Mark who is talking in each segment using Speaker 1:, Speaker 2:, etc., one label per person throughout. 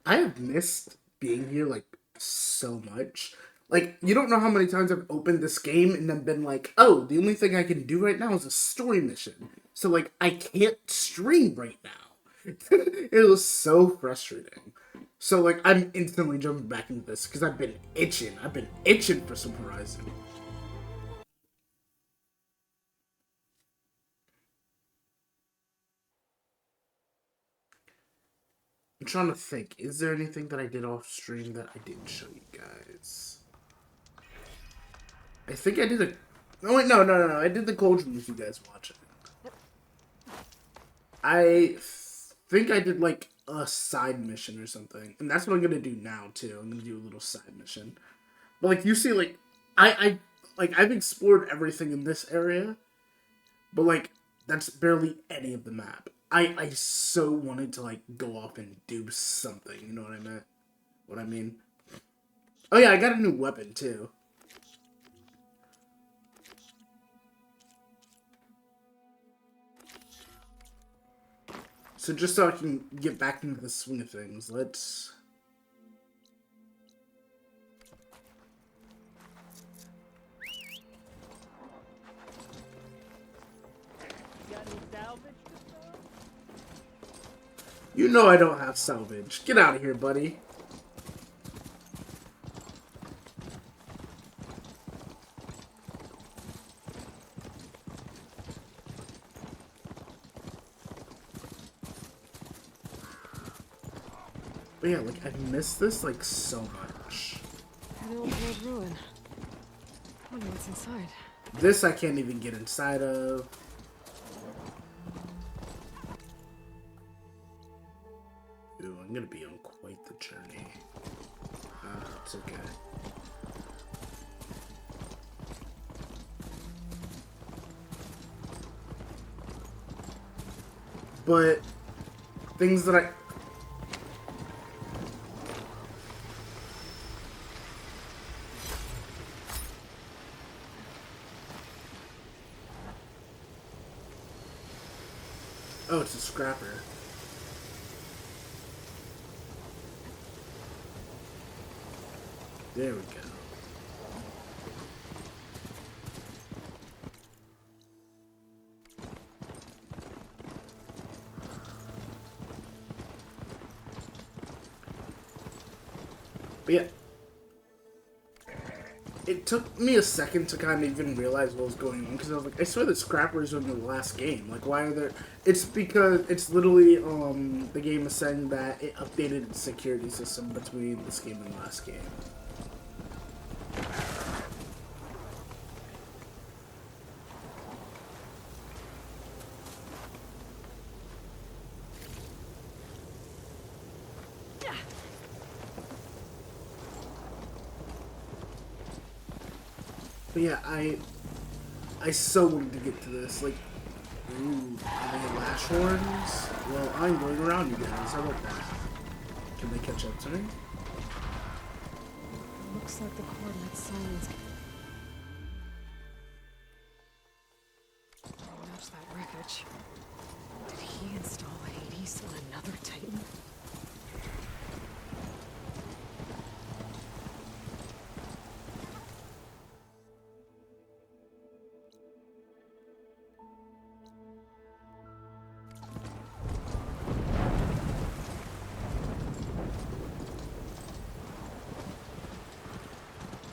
Speaker 1: I have missed being here like so much. Like, you don't know how many times I've opened this game and then been like, oh, the only thing I can do right now is a story mission. So, like, I can't stream right now. It was so frustrating. So, like, I'm instantly jumping back into this because I've been itching. I've been itching for some Horizon. I'm trying to think. Is there anything that I did off stream that I didn't show you guys? I think I did a. No, wait, no. I did the Cauldron with you guys watching. I think I did like a side mission or something, and that's what I'm gonna do now too. I'm gonna do a little side mission. But like you see, like I've explored everything in this area, but like that's barely any of the map. I so wanted to like go off and do something. You know what I meant? What I mean? Oh yeah, I got a new weapon too. So just so I can get back into the swing of things, let's. You know I don't have salvage. Get out of here, buddy. But yeah, like, I've missed this, like, so much.
Speaker 2: An old world ruin. Wonder what's inside.
Speaker 1: This I can't even get inside of. Ooh, I'm gonna be on quite the journey. It's okay. But things that I. Oh, it's a scrapper. There we go. But yeah, it took me a second to kind of even realize what was going on because I was like, I swear the scrappers were in the last game. Like, why are there? It's because it's literally the game is saying that it updated its security system between this game and the last game. But yeah, I so wanted to get to this. Like, ooh, are they lash horns? Well, I'm going around you guys. How about that? Can they catch up to me?
Speaker 2: Looks like the coordinate signs. Match that wreckage. Did he install Hades on another Titan?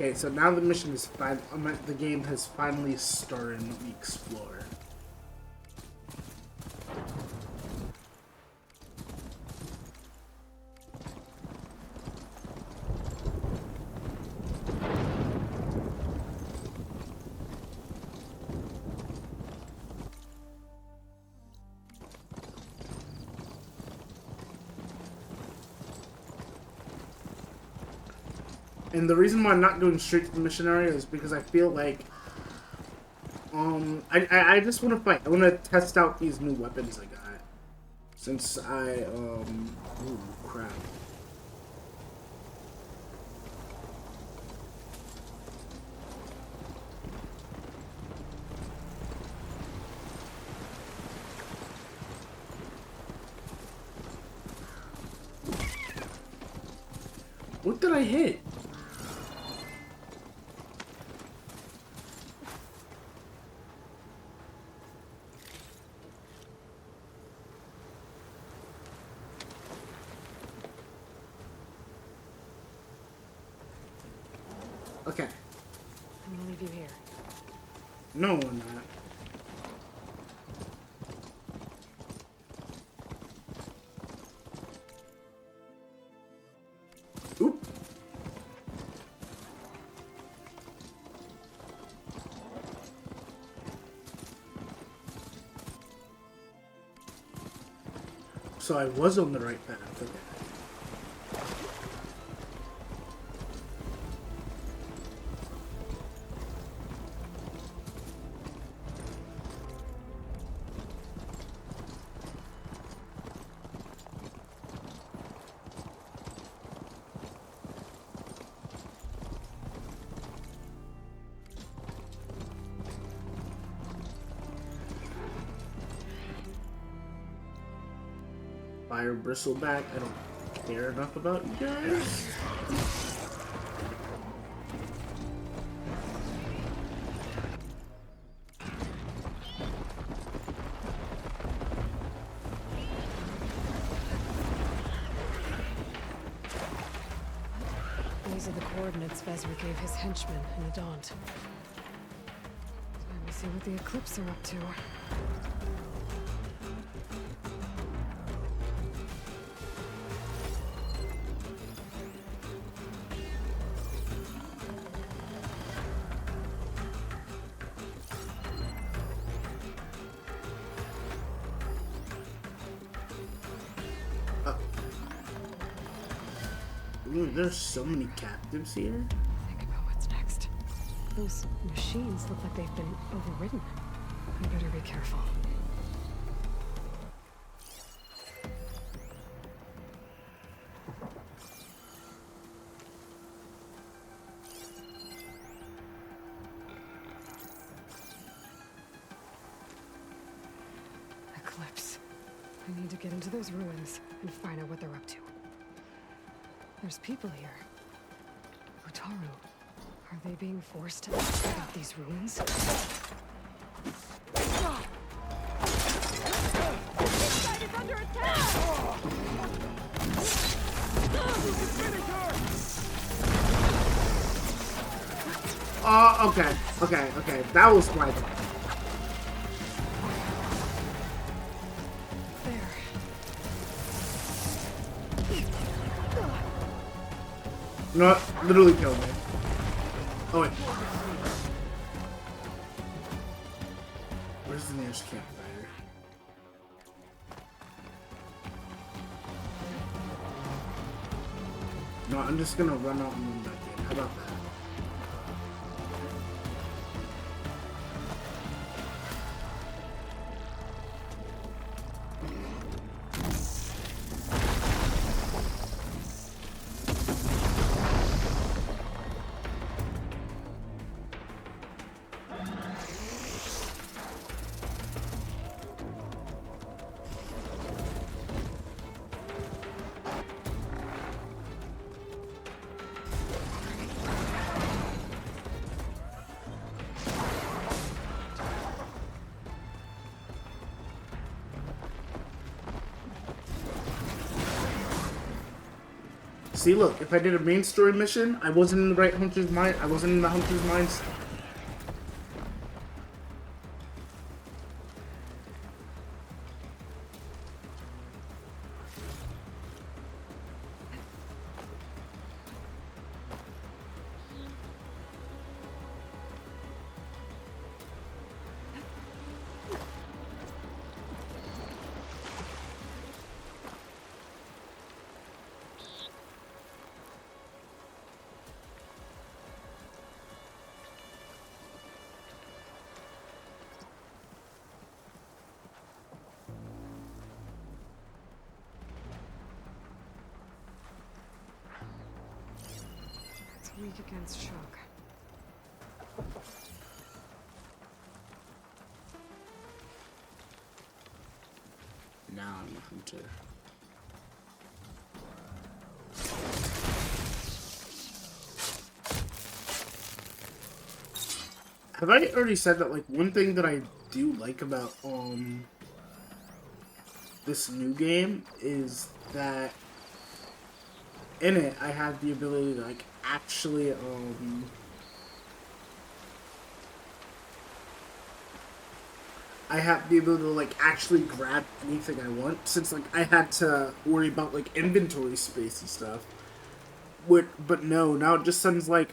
Speaker 1: Okay, so now the mission is the game has finally started and we explore. And the reason why I'm not going straight to the mission area is because I feel like, I just want to fight. I want to test out these new weapons I got. Since ooh, crap. What did I hit? Okay.
Speaker 2: I'm gonna leave you here.
Speaker 1: No, we're not. Oop. So I was on the right path. Okay. Fire bristleback. I don't care enough about you guys.
Speaker 2: These are the coordinates Vezra gave his henchmen in the Daunt. Time to see what the Eclipse are up to.
Speaker 1: Ooh, there's so many captives here.
Speaker 2: Think about what's next. Those machines look like they've been overridden. We better be careful. Eclipse. I need to get into those ruins and find out what they're up to. There's people here. Utaru. Are they being forced to check out these ruins? This side is under attack!
Speaker 1: Okay. That was my fault. No, literally killed me. Oh wait. Where's the nearest campfire? No, I'm just gonna run out and run back in. How about that? See, look, if I did a main story mission, I wasn't in the right hunter's mind. I wasn't in the hunter's mindset.
Speaker 2: Weak against shock.
Speaker 1: Now I'm a hunter. Have I already said that, like, one thing that I do like about, this new game is that in it, I have the ability to, like, actually, I have the ability to, like, actually grab anything I want, since, like, I had to worry about, like, inventory space and stuff. But no, now it just sends, like,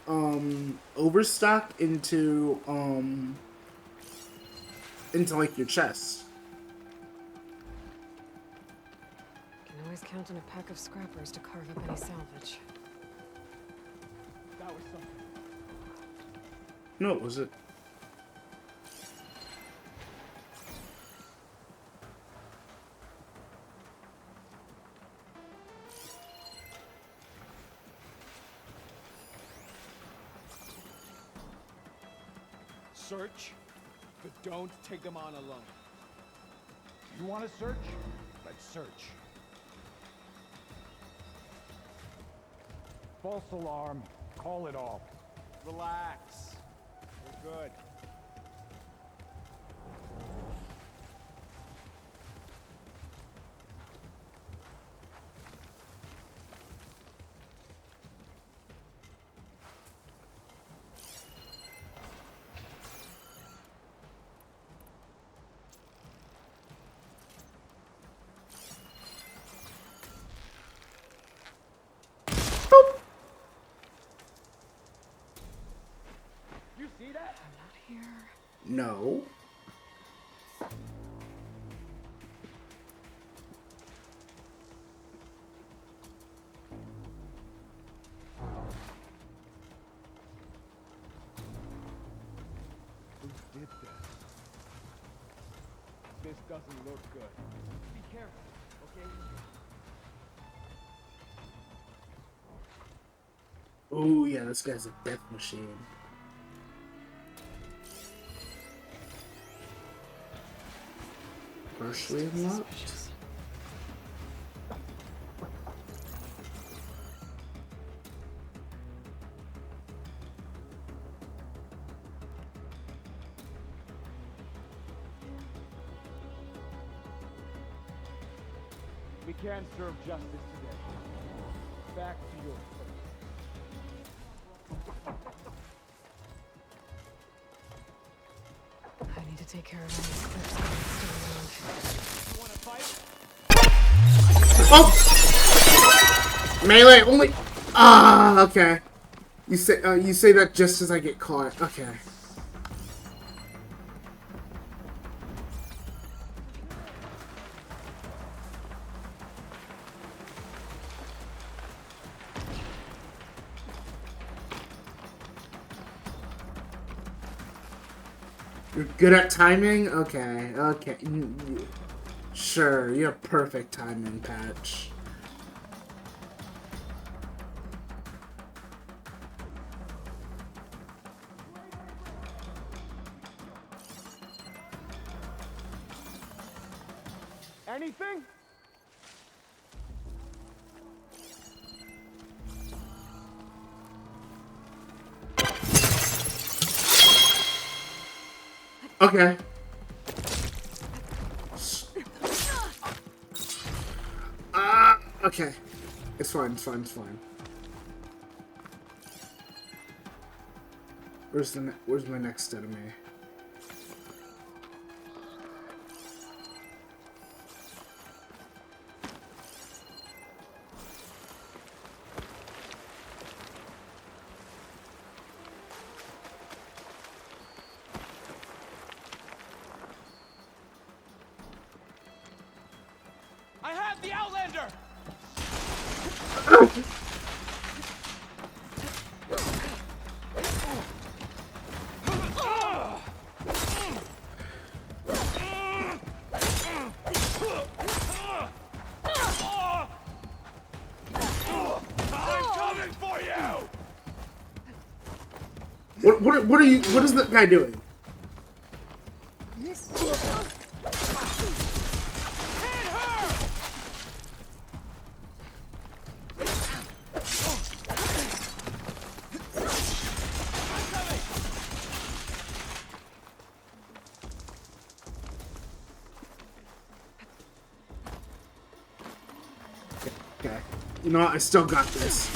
Speaker 1: overstock into, like, your chest.
Speaker 2: Can always count on a pack of scrappers to carve up any salvage.
Speaker 3: That was something.
Speaker 1: No, it was it.
Speaker 3: Search, but don't take them on alone. You want to search? Let's search. False alarm. Call it off. Relax. We're good. You see that?
Speaker 2: I'm not here.
Speaker 1: No.
Speaker 3: Who did this? This doesn't look good. Be careful, okay?
Speaker 1: Oh, yeah, this guy's a death machine. Partially unlocked?
Speaker 2: Suspicious.
Speaker 3: We can't serve justice today. Back to your place.
Speaker 2: I need to take care of any clips that are still around.
Speaker 3: You wanna fight?
Speaker 1: Oh! Melee only. Ah, okay. You say that just as I get caught. Okay. You're good at timing? Okay, okay. Sure, you have perfect timing, Patch.
Speaker 3: Anything?
Speaker 1: Okay. Okay. It's fine, it's fine, it's fine. Where's my next enemy?
Speaker 3: I have the Outlander! I'm coming for you!
Speaker 1: What are you? What is that guy doing? Okay. You know what? I still got this.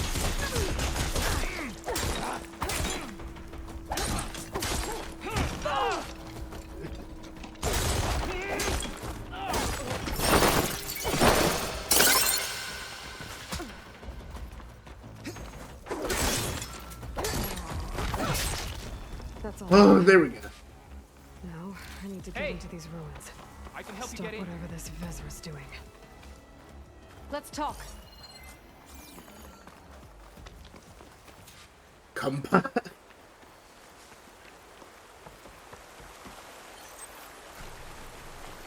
Speaker 2: That's all.
Speaker 1: Oh, there we go.
Speaker 2: Now, I need to get into these ruins.
Speaker 4: I can help
Speaker 2: Stop
Speaker 4: you get in.
Speaker 2: whatever this Vezra's doing. Let's talk.
Speaker 1: Come back.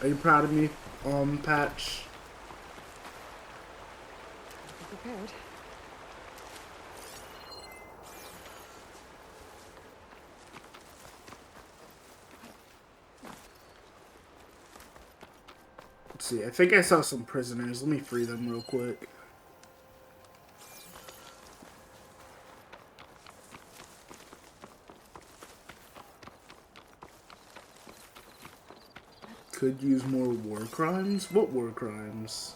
Speaker 1: Are you proud of me, Patch?
Speaker 2: Be prepared.
Speaker 1: Let's see. I think I saw some prisoners. Let me free them real quick. Could use more war crimes? What war crimes?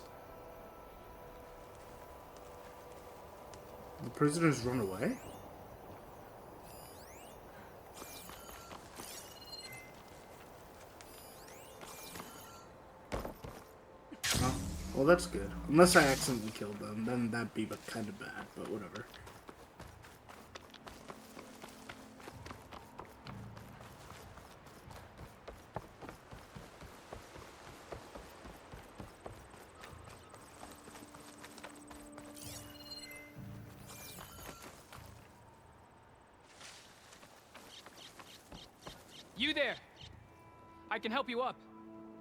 Speaker 1: The prisoners run away? Oh, well that's good. Unless I accidentally killed them, then that'd be kind of bad, but whatever.
Speaker 4: You there! I can help you up.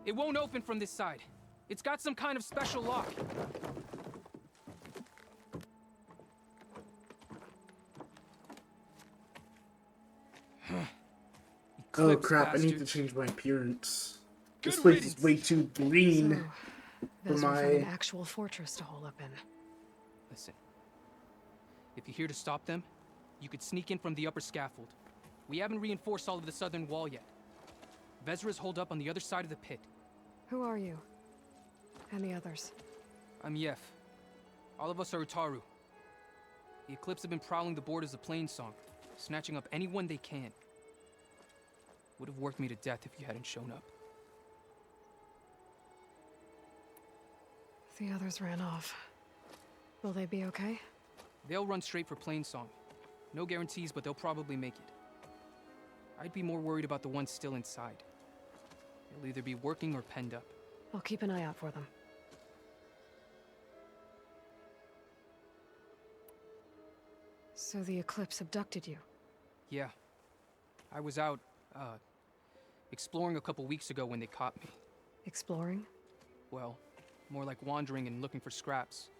Speaker 4: It won't open from this side. It's got some kind of special lock.
Speaker 1: Oh
Speaker 4: Eclipse
Speaker 1: crap, I need to
Speaker 4: bastard.
Speaker 1: change my appearance. This
Speaker 4: Good
Speaker 1: place is
Speaker 4: riddance.
Speaker 1: way too green for
Speaker 2: Vezra found an
Speaker 1: my...
Speaker 2: actual fortress to hole up in.
Speaker 4: Listen. If you're here to stop them, you could sneak in from the upper scaffold. We haven't reinforced all of the southern wall yet. Vezra's holed up on the other side of the pit.
Speaker 2: Who are you? And the others?
Speaker 4: I'm Yef. All of us are Utaru. The Eclipse have been prowling the borders of Plainsong, snatching up anyone they can. Would have worked me to death if you hadn't shown up.
Speaker 2: The others ran off. Will they be okay?
Speaker 4: They'll run straight for Plainsong. No guarantees, but they'll probably make it. I'd be more worried about the ones still inside. They'll either be working or penned up.
Speaker 2: I'll keep an eye out for them. So the Eclipse abducted you?
Speaker 4: Yeah. I was out, exploring a couple weeks ago when they caught me.
Speaker 2: Exploring?
Speaker 4: Well, more like wandering and looking for scraps.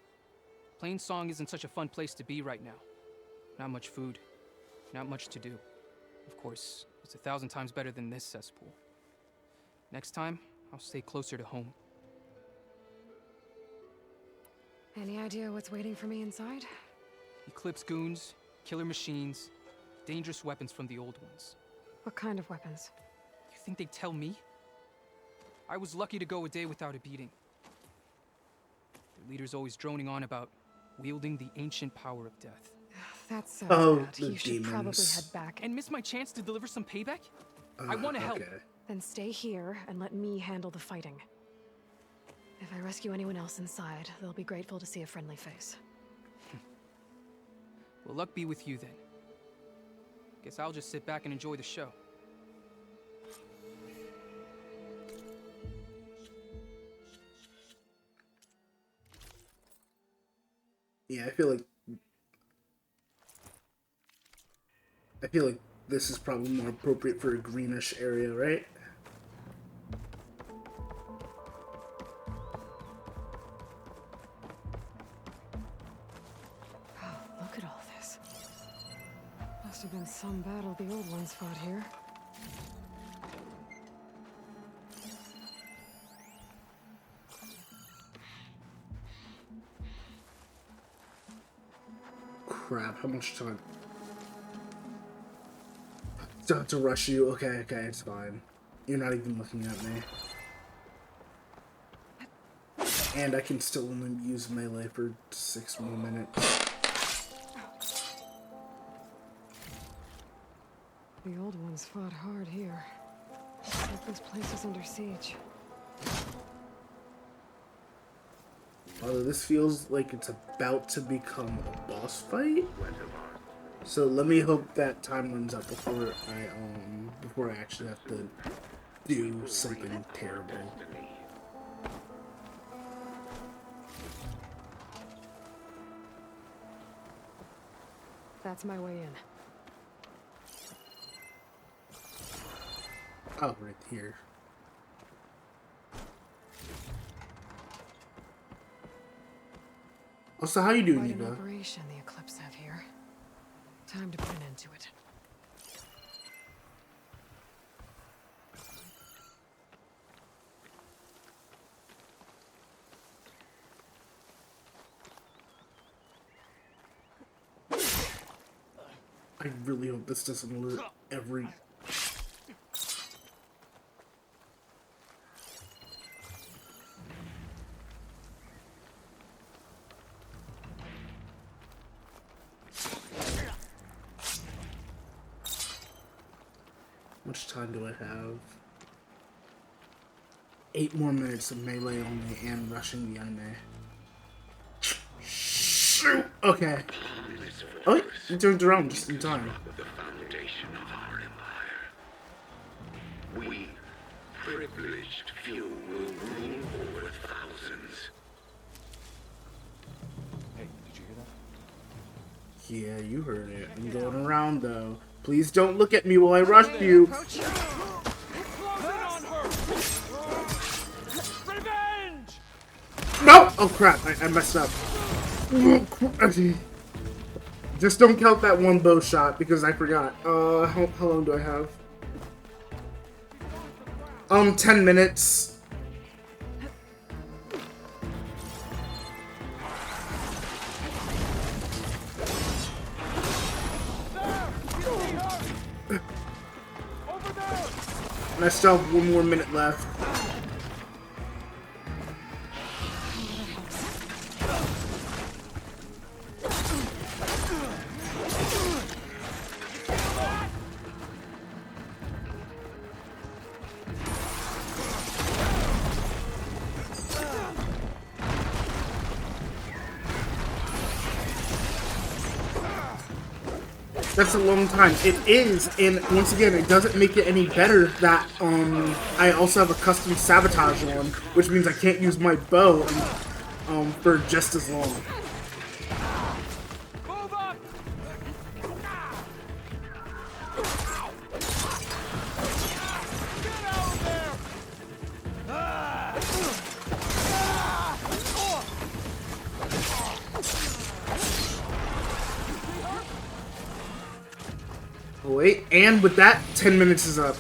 Speaker 4: Plainsong isn't such a fun place to be right now. Not much food. Not much to do. Of course, it's 1,000 times better than this cesspool. Next time, I'll stay closer to home.
Speaker 2: Any idea what's waiting for me inside?
Speaker 4: Eclipse goons, killer machines, dangerous weapons from the old ones.
Speaker 2: What kind of weapons?
Speaker 4: You think they'd tell me? I was lucky to go a day without a beating. The leader's always droning on about wielding the ancient power of death.
Speaker 2: That sounds
Speaker 1: Oh,
Speaker 2: bad.
Speaker 1: the
Speaker 2: You should probably
Speaker 1: demons.
Speaker 2: head back.
Speaker 4: And miss my chance to deliver some payback? I want to help.
Speaker 1: Okay.
Speaker 2: Then stay here and let me handle the fighting. If I rescue anyone else inside, they'll be grateful to see a friendly face.
Speaker 4: Well, luck be with you then. Guess I'll just sit back and enjoy the show.
Speaker 1: Yeah, I feel like this is probably more appropriate for a greenish area, right?
Speaker 2: Look at all this. Must have been some battle the old ones fought here.
Speaker 1: Crap, how much time? Don't have to rush you. Okay, it's fine. You're not even looking at me. And I can still only use melee for 6 more minutes.
Speaker 2: The old ones fought hard here. Looks like this place is under siege.
Speaker 1: Although this feels like it's about to become a boss fight. So let me hope that time runs out before I actually have to do something terrible.
Speaker 2: That's my way in.
Speaker 1: Oh, right here. Also, how you doing,
Speaker 2: Quite an
Speaker 1: Eva?
Speaker 2: operation the Eclipse have here. Time to put an end to it.
Speaker 1: I really hope this doesn't alert every... How much time do I have? 8 more minutes of melee only and rushing the enemy. Shoot! Okay. Oh, wait, you turned around just in time.
Speaker 5: The foundation of our empire. We, privileged few, will rule over thousands.
Speaker 3: Hey, did you hear that?
Speaker 1: Yeah, you heard it. I'm going around though. Please don't look at me while I rush you.
Speaker 3: Closing on her! Revenge!
Speaker 1: No! Oh crap! I messed up. Just don't count that one bow shot because I forgot. How long do I have? 10 minutes.
Speaker 3: Over there!
Speaker 1: And I still have 1 more minute left. That's a long time. It is, and once again, it doesn't make it any better that I also have a custom sabotage on, which means I can't use my bow for just as long.
Speaker 3: Move up! Get out of there!
Speaker 1: Oh, wait, and with that, 10 minutes is up.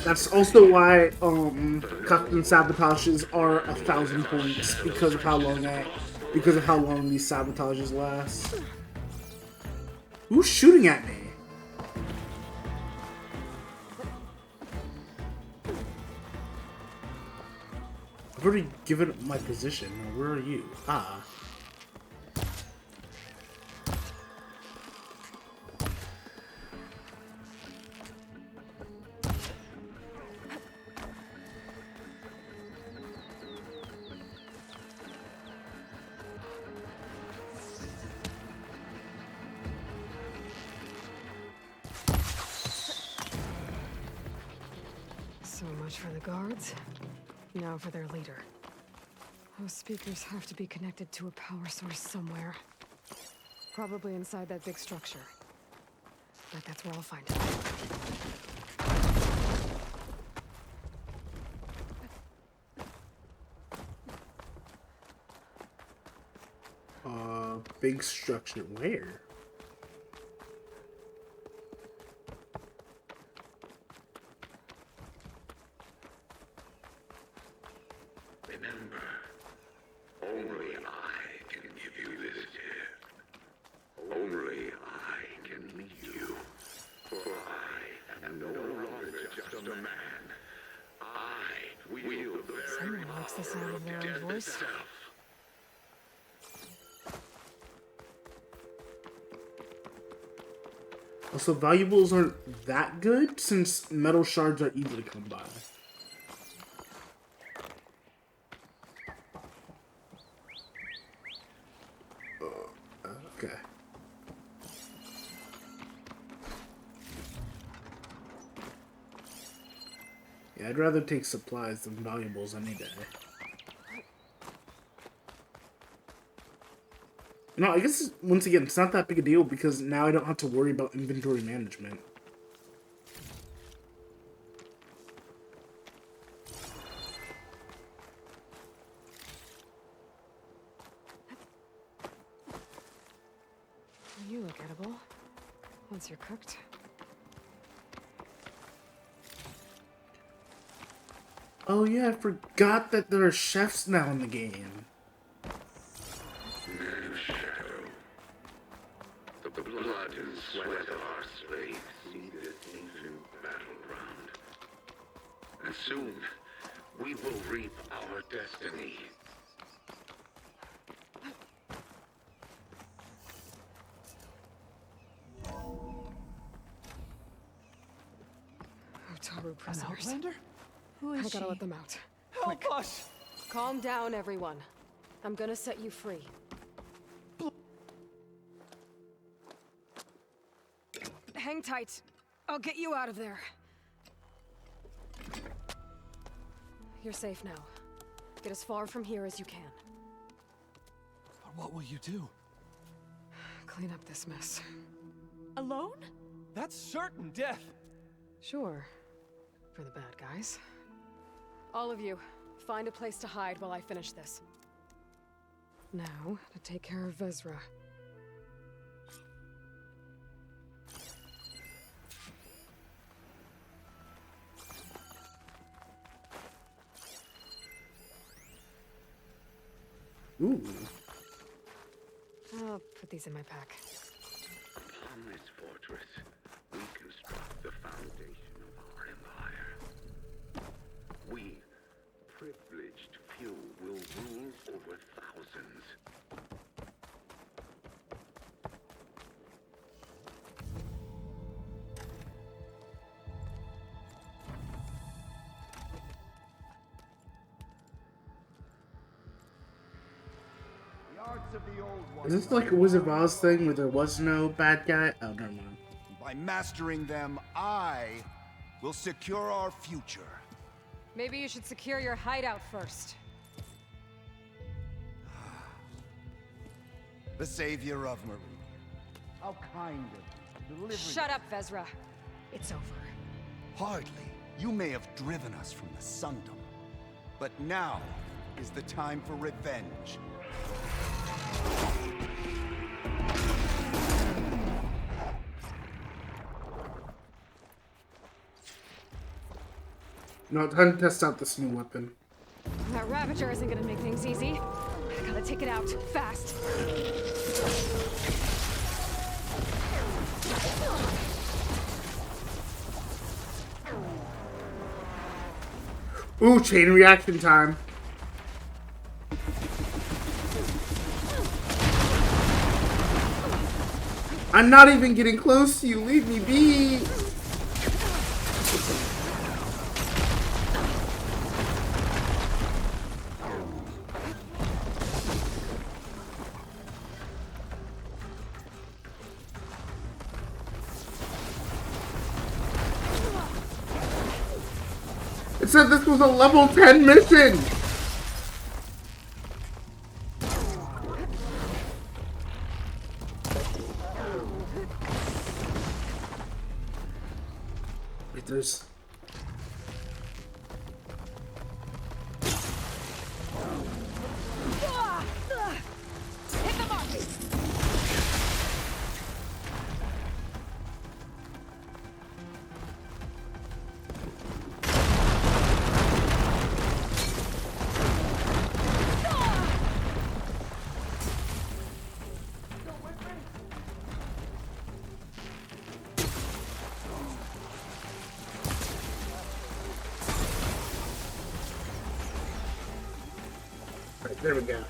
Speaker 1: That's also why custom sabotages are 1,000 points because of how long these sabotages last. Who's shooting at me? I've already given my position. Now, where are you? Ah.
Speaker 2: So much for the guards. Now for their leader. Those speakers have to be connected to a power source somewhere. Probably inside that big structure. But that's where I'll find it.
Speaker 1: Big structure where?
Speaker 5: Remember, only I can give you this gift. Only I can lead you. For I am no longer just a man. I wield the very
Speaker 2: Someone likes the sound of their own voice.
Speaker 5: itself.
Speaker 1: Also, valuables aren't that good since metal shards are easy to come by. Okay. Yeah, I'd rather take supplies than valuables any day. No, I guess, once again, it's not that big a deal because now I don't have to worry about inventory management.
Speaker 2: You look edible. Once you're cooked.
Speaker 1: Oh yeah, I forgot that there are chefs now in the game.
Speaker 5: The blood and sweat of our slaves see this ancient battleground. And soon, we will reap our destiny.
Speaker 2: Otaru prisoners.
Speaker 3: Outlander? Who is
Speaker 2: I gotta
Speaker 3: she?
Speaker 2: let them out.
Speaker 3: Help us!
Speaker 2: Calm down, everyone. I'm gonna set you free. Hang tight. I'll get you out of there. You're safe now. Get as far from here as you can.
Speaker 3: But what will you do?
Speaker 2: Clean up this mess.
Speaker 3: Alone? That's certain death.
Speaker 2: Sure. For the bad guys. All of you, find a place to hide while I finish this. Now, to take care of Vezra.
Speaker 1: Ooh.
Speaker 2: I'll put these in my pack.
Speaker 5: Upon this fortress, we construct the foundation of our empire. We, privileged few, will rule over thousands.
Speaker 3: The arts of the old ones.
Speaker 1: Is this like a Wizard of Oz thing where there was no bad guy? Oh, never mind.
Speaker 6: By mastering them, I will secure our future.
Speaker 2: Maybe you should secure your hideout first.
Speaker 6: The savior of Marie. How kind of you, delivering.
Speaker 2: Shut up, Vezra. It's over.
Speaker 6: Hardly. You may have driven us from the Sundom. But now is the time for revenge.
Speaker 1: No, time to test out this new weapon.
Speaker 2: That Ravager isn't gonna make things easy. I gotta take it out, fast.
Speaker 1: Ooh, chain reaction time. I'm not even getting close to you. Leave me be. It said this was a level 10 mission! Wait, there's... Right, there we go.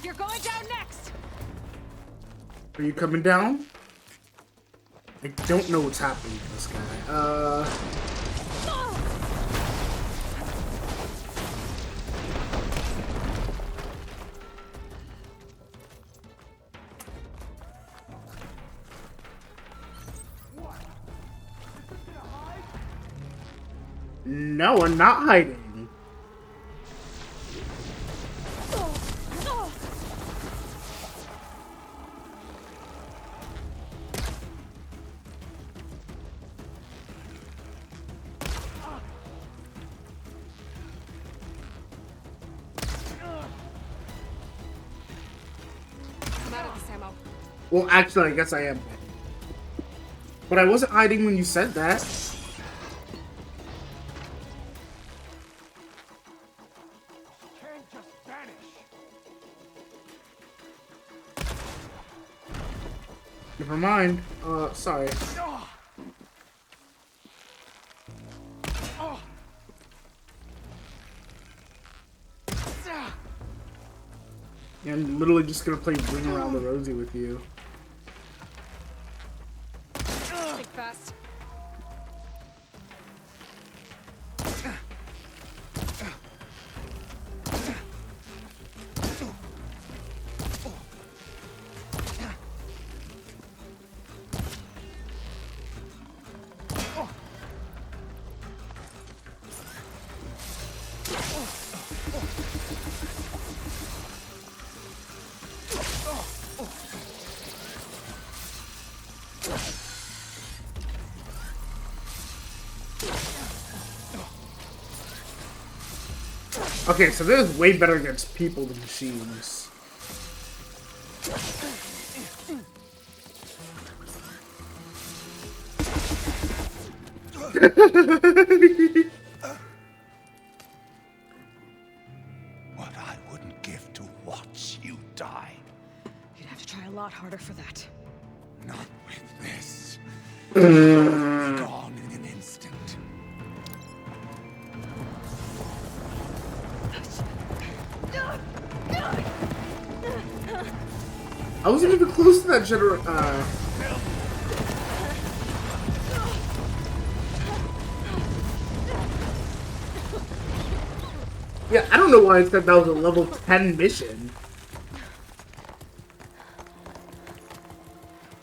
Speaker 2: You're going down next!
Speaker 1: Are you coming down? I don't know what's happening to this guy. No, I'm not hiding.
Speaker 2: I'm out of this ammo.
Speaker 1: Well, actually, I guess I am. But I wasn't hiding when you said that.
Speaker 3: Can't just vanish.
Speaker 1: Never mind. Sorry. Yeah, I'm literally just gonna play Ring Around the Rosie with you.
Speaker 2: Think fast.
Speaker 1: Okay, so this is way better against people than machines.
Speaker 6: What I wouldn't give to watch you die.
Speaker 2: You'd have to try a lot harder for that.
Speaker 6: Not with this. Gone in an instant.
Speaker 1: I wasn't even close to that Yeah, I don't know why I said that was a level 10 mission.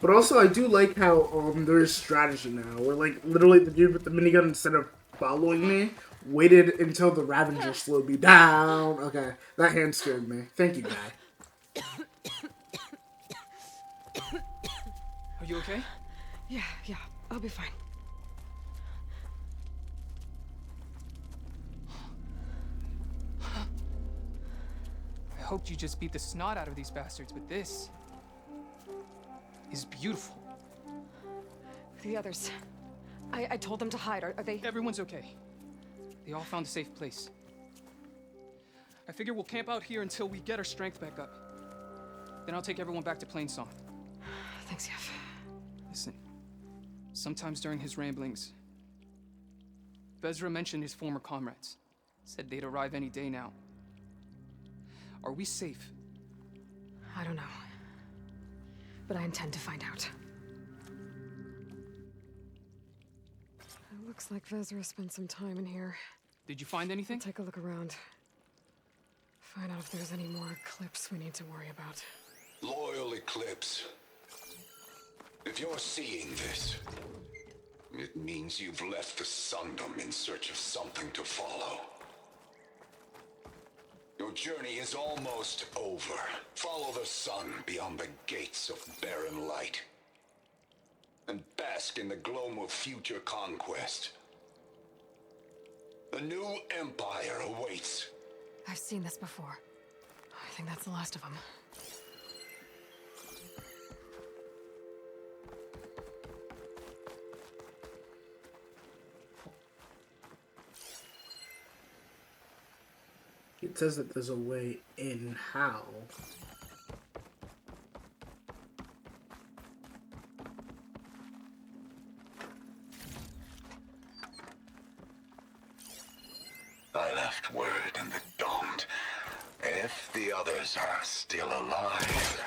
Speaker 1: But also, I do like how there is strategy now. Where, like, literally the dude with the minigun, instead of following me, waited until the Ravager slowed me down. Okay, that hand scared me. Thank you, guy.
Speaker 4: Are you okay?
Speaker 2: Yeah, I'll be fine.
Speaker 4: I hoped you just beat the snot out of these bastards, but this is beautiful.
Speaker 2: The others. I told them to hide. Are they...
Speaker 4: Everyone's okay. They all found a safe place. I figure we'll camp out here until we get our strength back up. Then I'll take everyone back to Plainsong.
Speaker 2: Thanks, Yef.
Speaker 4: Listen, sometimes during his ramblings, Vezra mentioned his former comrades. Said they'd arrive any day now. Are we safe?
Speaker 2: I don't know. But I intend to find out. It looks like Vezra spent some time in here.
Speaker 4: Did you find anything?
Speaker 2: Take a look around. Find out if there's any more Eclipse we need to worry about.
Speaker 5: Loyal Eclipse. If you're seeing this, it means you've left the Sundom in search of something to follow. Your journey is almost over. Follow the sun beyond the gates of barren light. And bask in the gloam of future conquest. A new empire awaits.
Speaker 2: I've seen this before. I think that's the last of them.
Speaker 1: It says that there's a way in. How?
Speaker 5: I left word in the Daunt. If the others are still alive,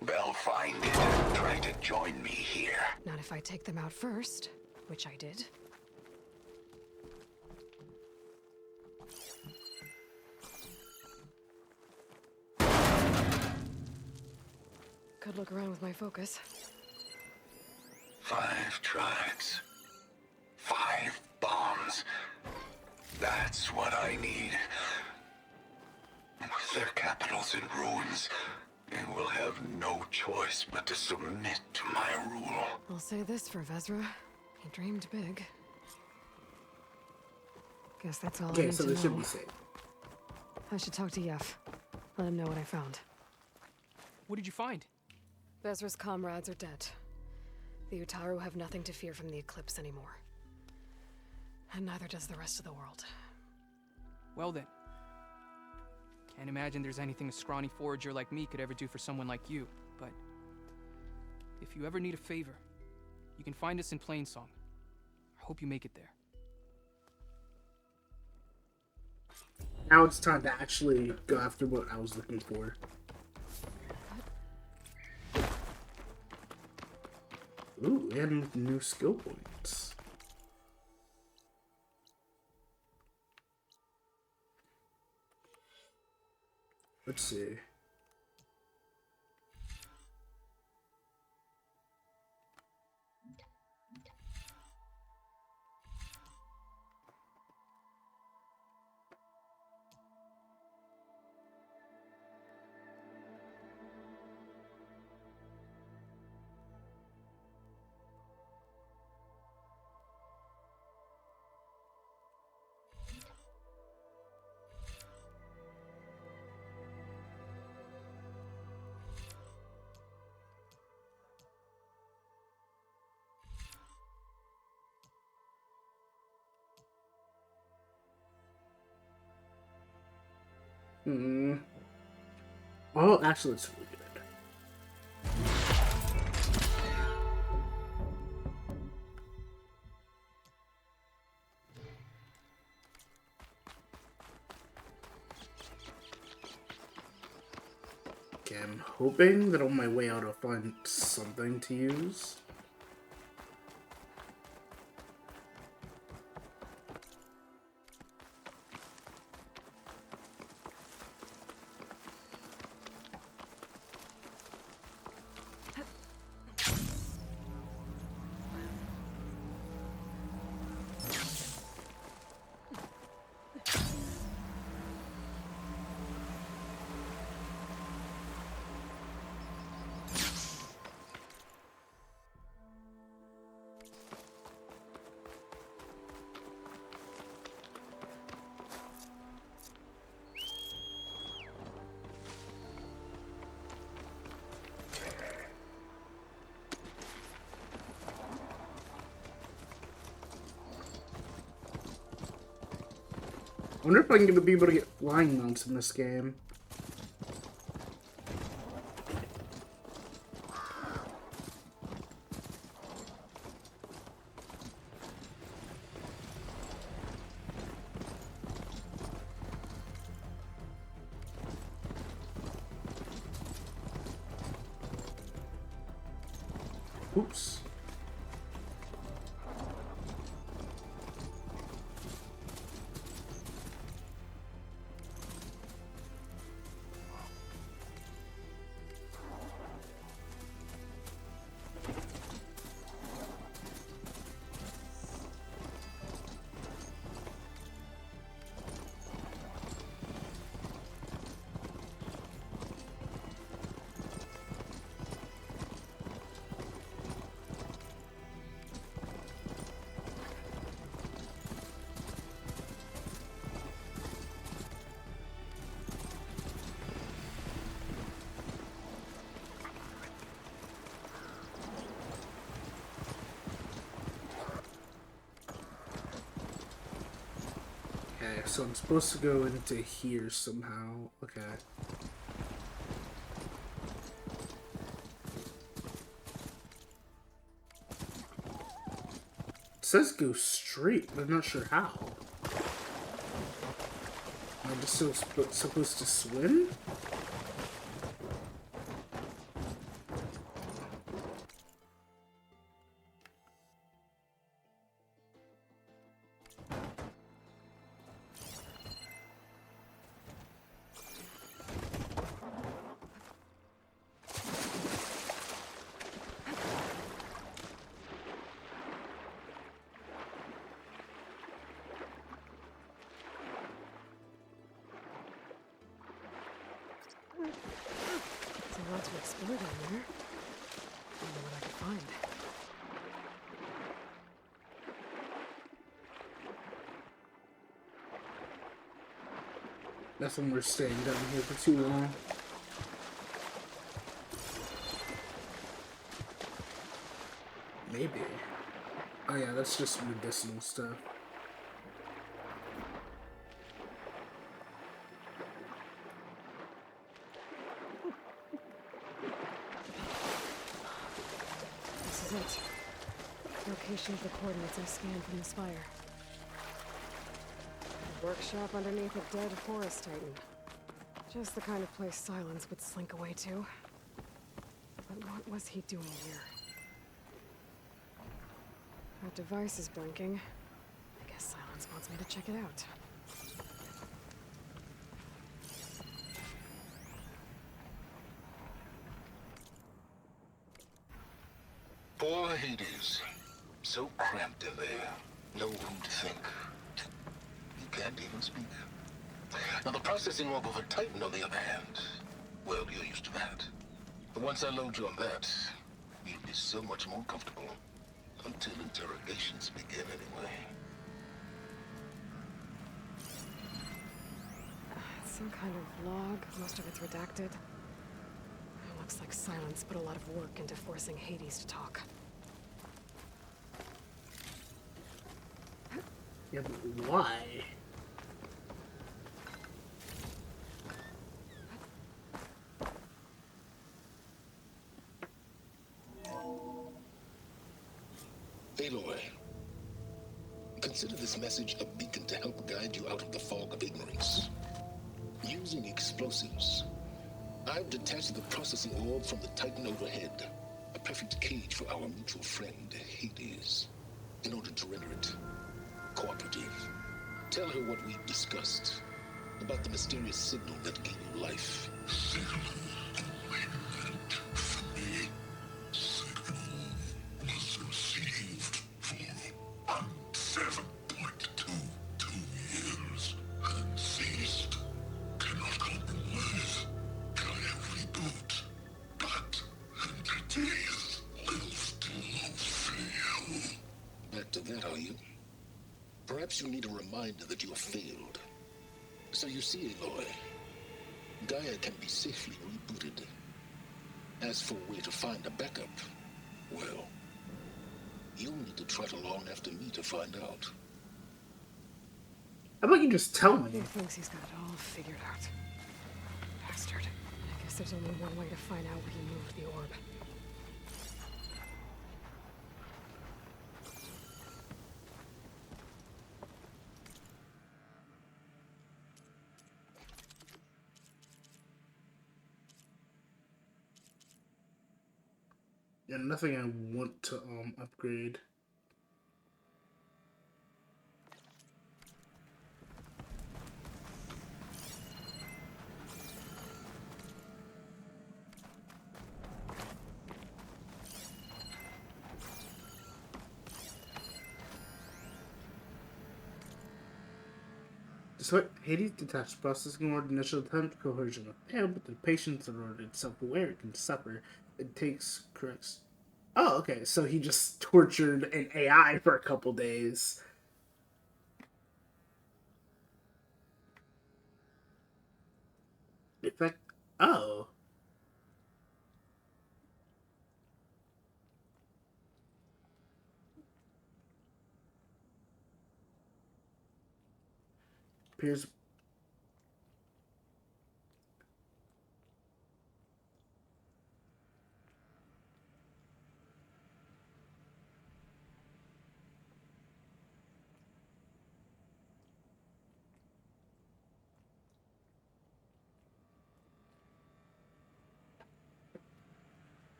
Speaker 5: they'll find it and try to join me here.
Speaker 2: Not if I take them out first, which I did. Could look around with my focus.
Speaker 5: 5 tribes. 5 bombs. That's what I need. With their capitals in ruins, they will have no choice but to submit to my rule.
Speaker 2: I'll say this for Vezra. He dreamed big. Guess that's all I
Speaker 1: Okay,
Speaker 2: need
Speaker 1: so
Speaker 2: to
Speaker 1: this should
Speaker 2: know.
Speaker 1: be safe.
Speaker 2: I should talk to Yef. Let him know what I found.
Speaker 4: What did you find?
Speaker 2: Vezra's comrades are dead. The Utaru have nothing to fear from the Eclipse anymore. And neither does the rest of the world.
Speaker 4: Well then. Can't imagine there's anything a scrawny forager like me could ever do for someone like you, but if you ever need a favor, you can find us in Plainsong. I hope you make it there.
Speaker 1: Now it's time to actually go after what I was looking for. Ooh, and new skill points. Let's see. Oh, actually, it's really good. Okay, I'm hoping that on my way out I'll find something to use. I wonder if I'm gonna be able to get flying mounts in this game. Oops. Okay, so I'm supposed to go into here somehow. Okay. It says go straight, but I'm not sure how. Am I just supposed to swim?
Speaker 2: There's a lot to explore down there. I wonder what I can find.
Speaker 1: Nothing worth staying down here for too long. Maybe. Oh yeah, that's just medicinal stuff.
Speaker 2: This is it. Location of the coordinates I scanned from the spire. A workshop underneath a dead forest titan. Just the kind of place Silence would slink away to. But what was he doing here? That device is blinking. I guess Silence wants me to check it out.
Speaker 7: Poor Hades. So cramped in there. No room to think. You can't even speak. Now the processing orb of a Titan, on the other hand, well, you're used to that. But once I load you on that, you'll be so much more comfortable. Until interrogations begin, anyway.
Speaker 2: Some kind of log, most of it's redacted. Looks like Silence put a lot of work into forcing Hades to talk.
Speaker 1: Yeah, but why?
Speaker 7: Aloy, consider this message a beacon to help guide you out of the fog of ignorance. Using explosives, I've detached the processing orb from the Titan overhead, a perfect cage for our mutual friend, Hades, in order to render it cooperative. Tell her what we've discussed about the mysterious signal that gave you life. Back to that, are you? Perhaps you need a reminder that you have failed. So you see, Aloy, Gaia can be safely rebooted. As for where to find a backup, well, you'll need to trot along after me to find out.
Speaker 1: How about you just tell
Speaker 2: He
Speaker 1: me?
Speaker 2: thinks he's got it all figured out. Bastard. I guess there's only one way to find out where he moved the orb.
Speaker 1: Yeah, nothing I want to upgrade. Despite Hades' detached processing order initial attempt coercion of failed, but the patience in order itself aware it can suffer. It takes corrects. Oh, okay. So he just tortured an AI for a couple days. Effect. Oh, appears.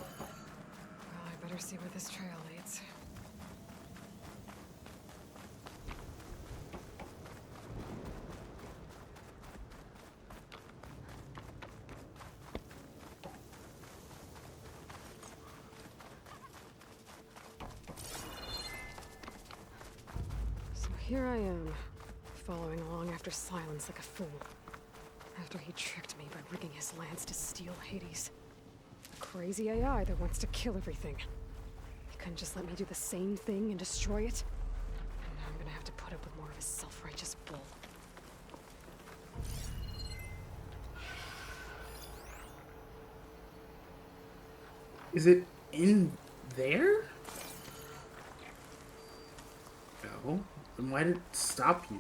Speaker 2: Well, I better see where this trail leads. So here I am, following along after Silence like a fool. After he tricked me by rigging his lance to steal Hades. A crazy AI that wants to kill everything. He couldn't just let me do the same thing and destroy it? And now I'm gonna have to put up with more of his self-righteous bull.
Speaker 1: Is it in there? No. Then why did it stop here?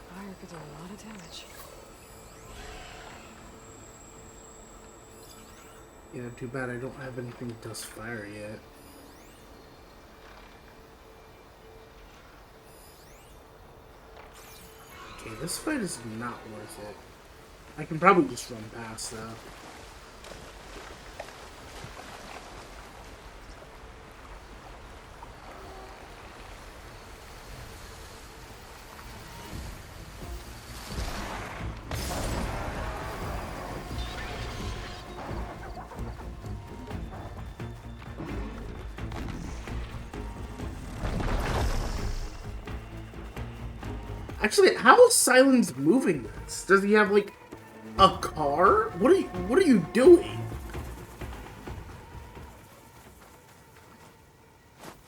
Speaker 2: Fire could do a lot of damage.
Speaker 1: Yeah, too bad I don't have anything that does fire yet. Okay, this fight is not worth it. I can probably just run past though. Actually, how is Silence moving this? Does he have like a car? What are you doing?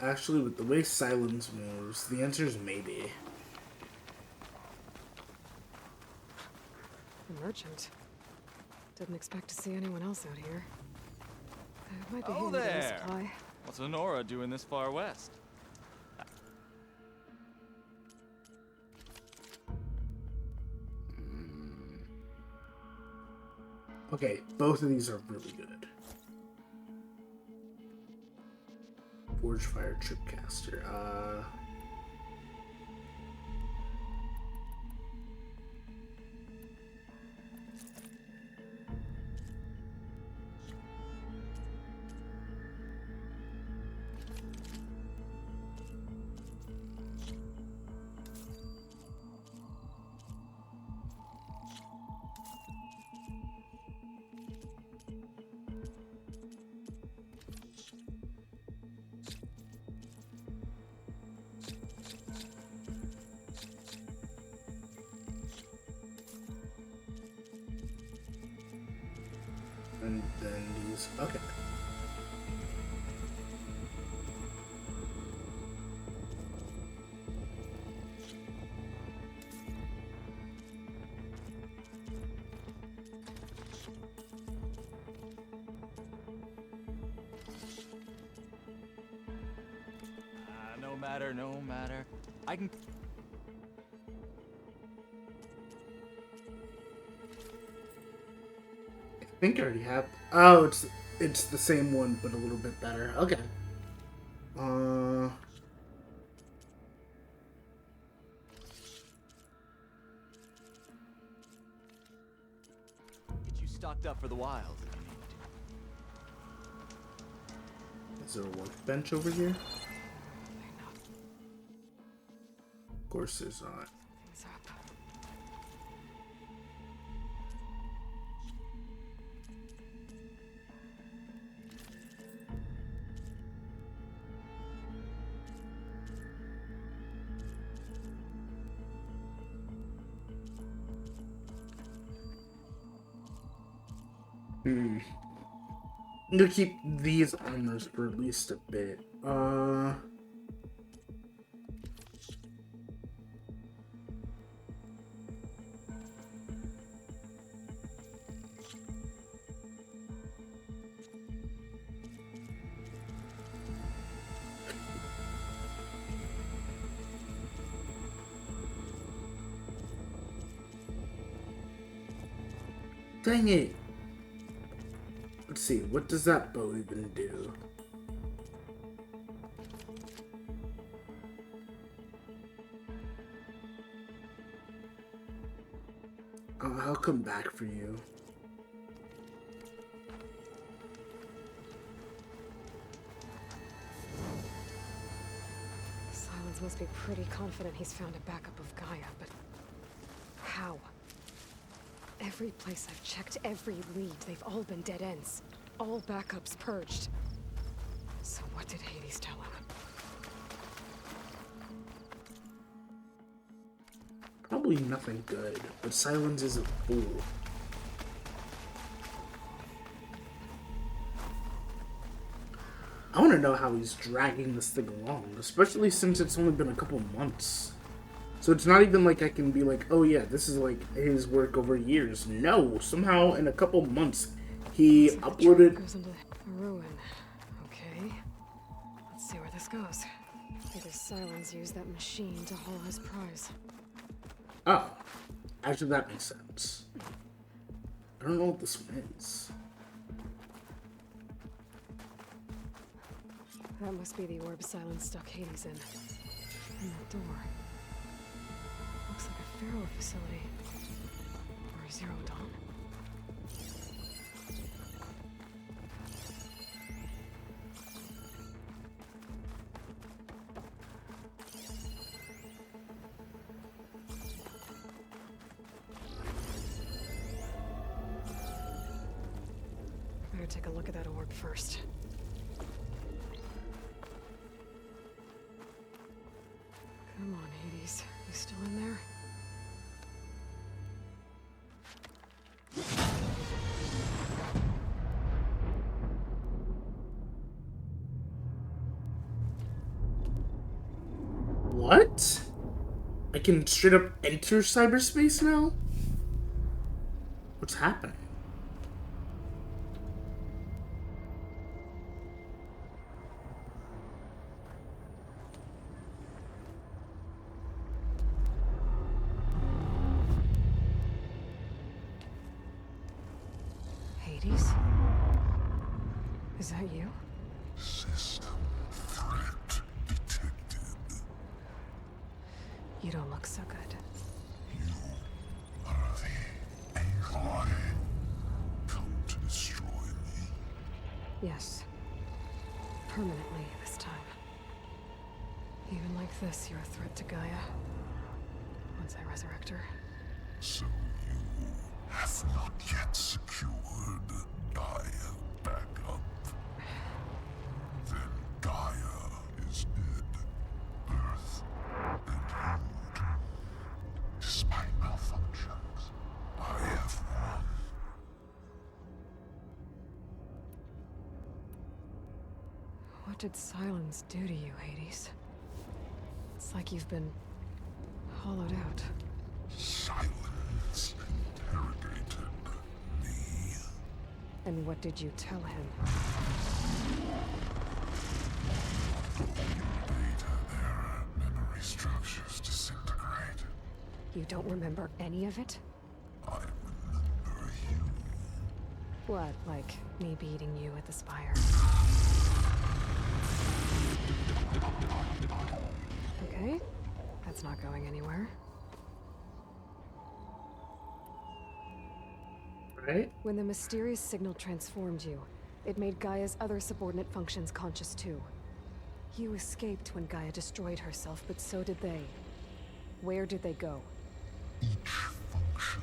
Speaker 1: Actually, with the way Silence moves, the answer is maybe.
Speaker 2: A merchant. Didn't expect to see anyone else out here. It might be
Speaker 8: Oh,
Speaker 2: handy to get a
Speaker 8: there.
Speaker 2: supply.
Speaker 8: What's Honora doing this far west?
Speaker 1: Okay, both of these are really good. Forge Fire Tripcaster. Nice. Okay.
Speaker 8: No matter. I can.
Speaker 1: I think I already have. Oh, it's the same one, but a little bit better. Okay. Uh.
Speaker 8: Get you stocked up for the wild.
Speaker 1: Is there a workbench over here? Of course there's not.
Speaker 2: Things up.
Speaker 1: Hmm. I'm gonna keep these armors for at least a bit. Dang it. Let's see, what does that bow even do? I'll come back for you.
Speaker 2: Silence must be pretty confident he's found a backup of Gaia, but how? Every place I've checked, every lead, they've all been dead ends. All backups purged. So what did Hades tell him?
Speaker 1: Probably nothing good, but Silence is a fool. I want to know how he's dragging this thing along, especially since it's only been a couple months. So it's not even like I can be like, oh yeah, this is like his work over years. No, somehow in a couple months, he
Speaker 2: So the
Speaker 1: uploaded...
Speaker 2: truck goes into a ruin. Okay. Let's see where this goes. I guess Silence used that machine to haul his prize.
Speaker 1: Oh, actually that makes sense. I don't know what this one is.
Speaker 2: That must be the orb Silence stuck Hades in. And that door. Looks like a Pharaoh facility. Or a Zero Dawn. Better take a look at that orb first. Come on, Hades. You still in there?
Speaker 1: What? I can straight up enter cyberspace now? What's happening?
Speaker 2: Hades? Is that you?
Speaker 5: System threat detected.
Speaker 2: You don't look so good.
Speaker 5: You are the Aloy. Come to destroy me.
Speaker 2: Yes. Permanently this time. Even like this, you're a threat to Gaia. Once I resurrect her.
Speaker 5: So you have not yet secured Gaia backup. Then Gaia is dead. Earth and you too. Despite malfunctions, I have won.
Speaker 2: What did silence do to you, Hades? It's like you've been hollowed out.
Speaker 5: Silence interrogated me.
Speaker 2: And what did you tell him?
Speaker 5: Data there, memory structures disintegrate.
Speaker 2: You don't remember any of it?
Speaker 5: I remember you.
Speaker 2: What, like me beating you at the spire? Okay, that's not going anywhere.
Speaker 1: Right?
Speaker 2: When the mysterious signal transformed you, it made Gaia's other subordinate functions conscious too. You escaped when Gaia destroyed herself, but so did they. Where did they go?
Speaker 5: Each function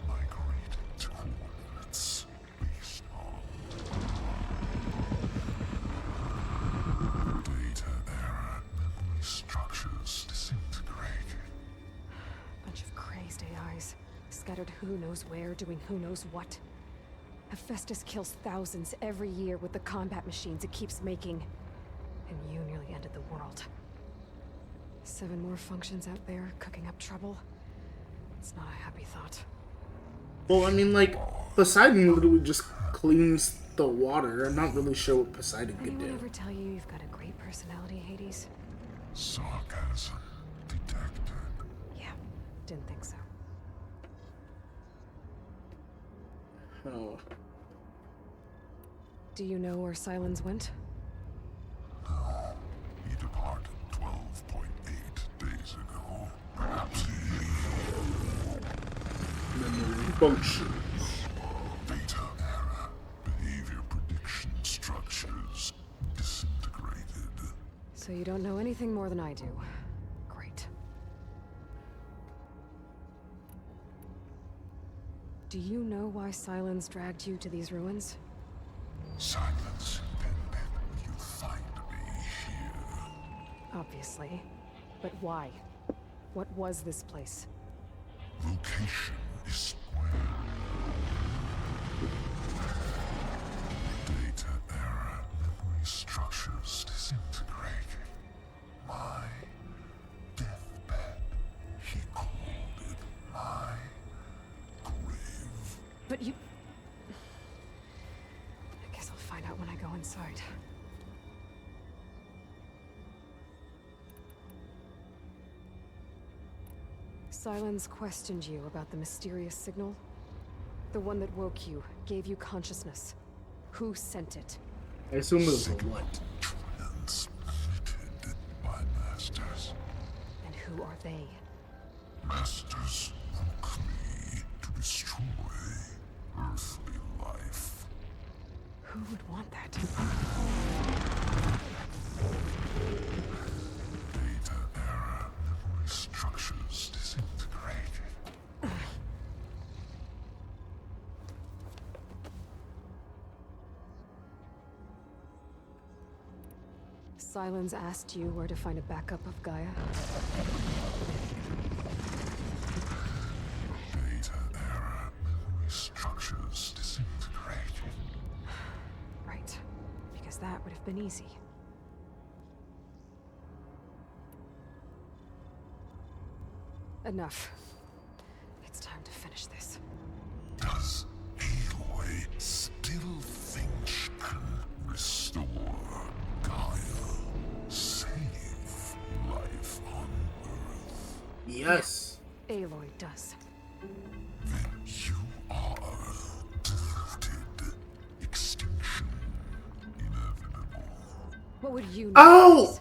Speaker 5: migrated to coordinates based on data error, memory structures disintegrated.
Speaker 2: Bunch of crazed AIs, scattered who knows where, doing who knows what. Hephaestus kills thousands every year with the combat machines it keeps making. And you nearly ended the world. 7 more functions out there, cooking up trouble. It's not a happy thought.
Speaker 1: Well, I mean, like, Poseidon literally just cleans the water. I'm not really sure what Poseidon could
Speaker 2: Anyone
Speaker 1: do.
Speaker 2: ever tell you you've got a great personality, Hades?
Speaker 5: Sarcasm detected.
Speaker 2: Yeah, didn't think so.
Speaker 1: Oh.
Speaker 2: Do you know where Silence went?
Speaker 5: No, he departed 12.8 days ago. Perhaps he...
Speaker 1: Memory functions.
Speaker 5: Data error, behavior prediction structures disintegrated.
Speaker 2: So you don't know anything more than I do. Great. Do you know why Silence dragged you to these ruins?
Speaker 5: Silence intended you find me here.
Speaker 2: Obviously. But why? What was this place?
Speaker 5: Location is square. Data error, memory structures disintegrated. My deathbed, he called it my grave.
Speaker 2: But you... I guess I'll find out when I go inside. Silence questioned you about the mysterious signal. The one that woke you, gave you consciousness. Who sent it?
Speaker 1: I assume it was a what?
Speaker 5: Transmitted by masters.
Speaker 2: And who are they?
Speaker 5: Masters woke me to destroy earthly life.
Speaker 2: Who would want that?
Speaker 5: Data error, memory structures disintegrated.
Speaker 2: Silence asked you where to find a backup of Gaia?
Speaker 5: Data error, memory structures disintegrated.
Speaker 2: Right. Because that would have been easy. Enough. It's time to finish this.
Speaker 5: Does Aloy still think she can restore Gaia? Save life on Earth?
Speaker 1: Yes.
Speaker 2: Aloy does.
Speaker 5: Then you are deluded. Extinction inevitable.
Speaker 2: What would you know?
Speaker 1: Oh!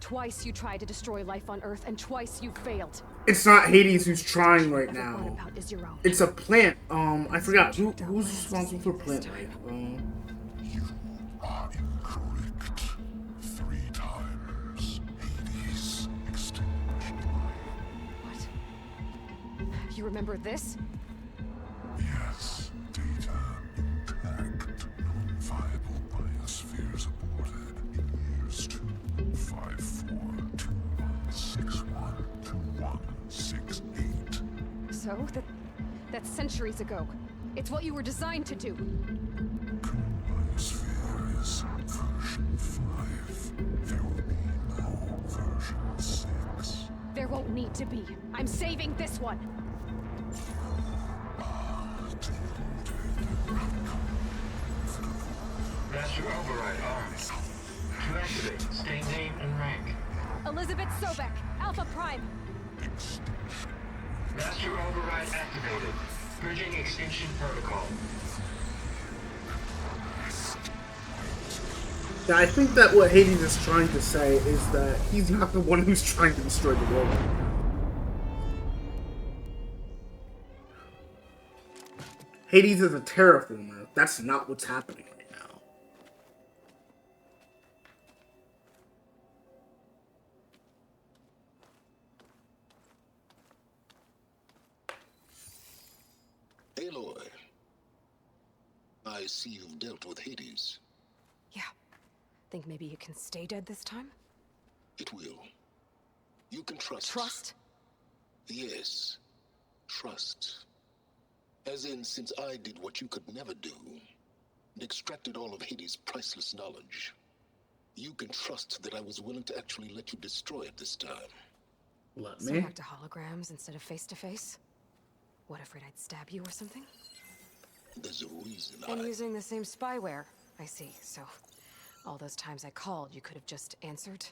Speaker 2: Twice you tried to destroy life on Earth, and twice you failed.
Speaker 1: It's not Hades who's trying right
Speaker 2: Every part
Speaker 1: now.
Speaker 2: about is your own.
Speaker 1: It's a plant. I forgot. Who's responsible for plant life?
Speaker 5: You are incorrect. 3 times Hades extinguished life.
Speaker 2: What? You remember this?
Speaker 5: Yes, data intact. Non-viable biospheres aborted in years 254, 2161, 2168.
Speaker 2: So? That's centuries ago. It's what you were designed to do.
Speaker 5: Biosphere is version 5.
Speaker 2: There won't need to be. I'm saving this one.
Speaker 9: Master override armed. To activate, stay name and rank.
Speaker 2: Elizabeth Sobek, Alpha Prime.
Speaker 9: Master override activated. Bridging extinction protocol.
Speaker 1: Yeah, I think that what Hades is trying to say is that he's not the one who's trying to destroy the world. Hades is a terraformer. That's not what's happening right now.
Speaker 7: Aloy, I see you've dealt with Hades.
Speaker 2: Yeah. Think maybe you can stay dead this time?
Speaker 7: It will. You can trust.
Speaker 2: Trust?
Speaker 7: Yes. Trust. As in, since I did what you could never do, and extracted all of Hades' priceless knowledge, you can trust that I was willing to actually let you destroy it this time.
Speaker 1: Let
Speaker 2: So
Speaker 1: me.
Speaker 2: back to holograms instead of face-to-face? What, afraid I'd stab you or something?
Speaker 7: There's a reason
Speaker 2: And using the same spyware. I see, so all those times I called, you could have just answered?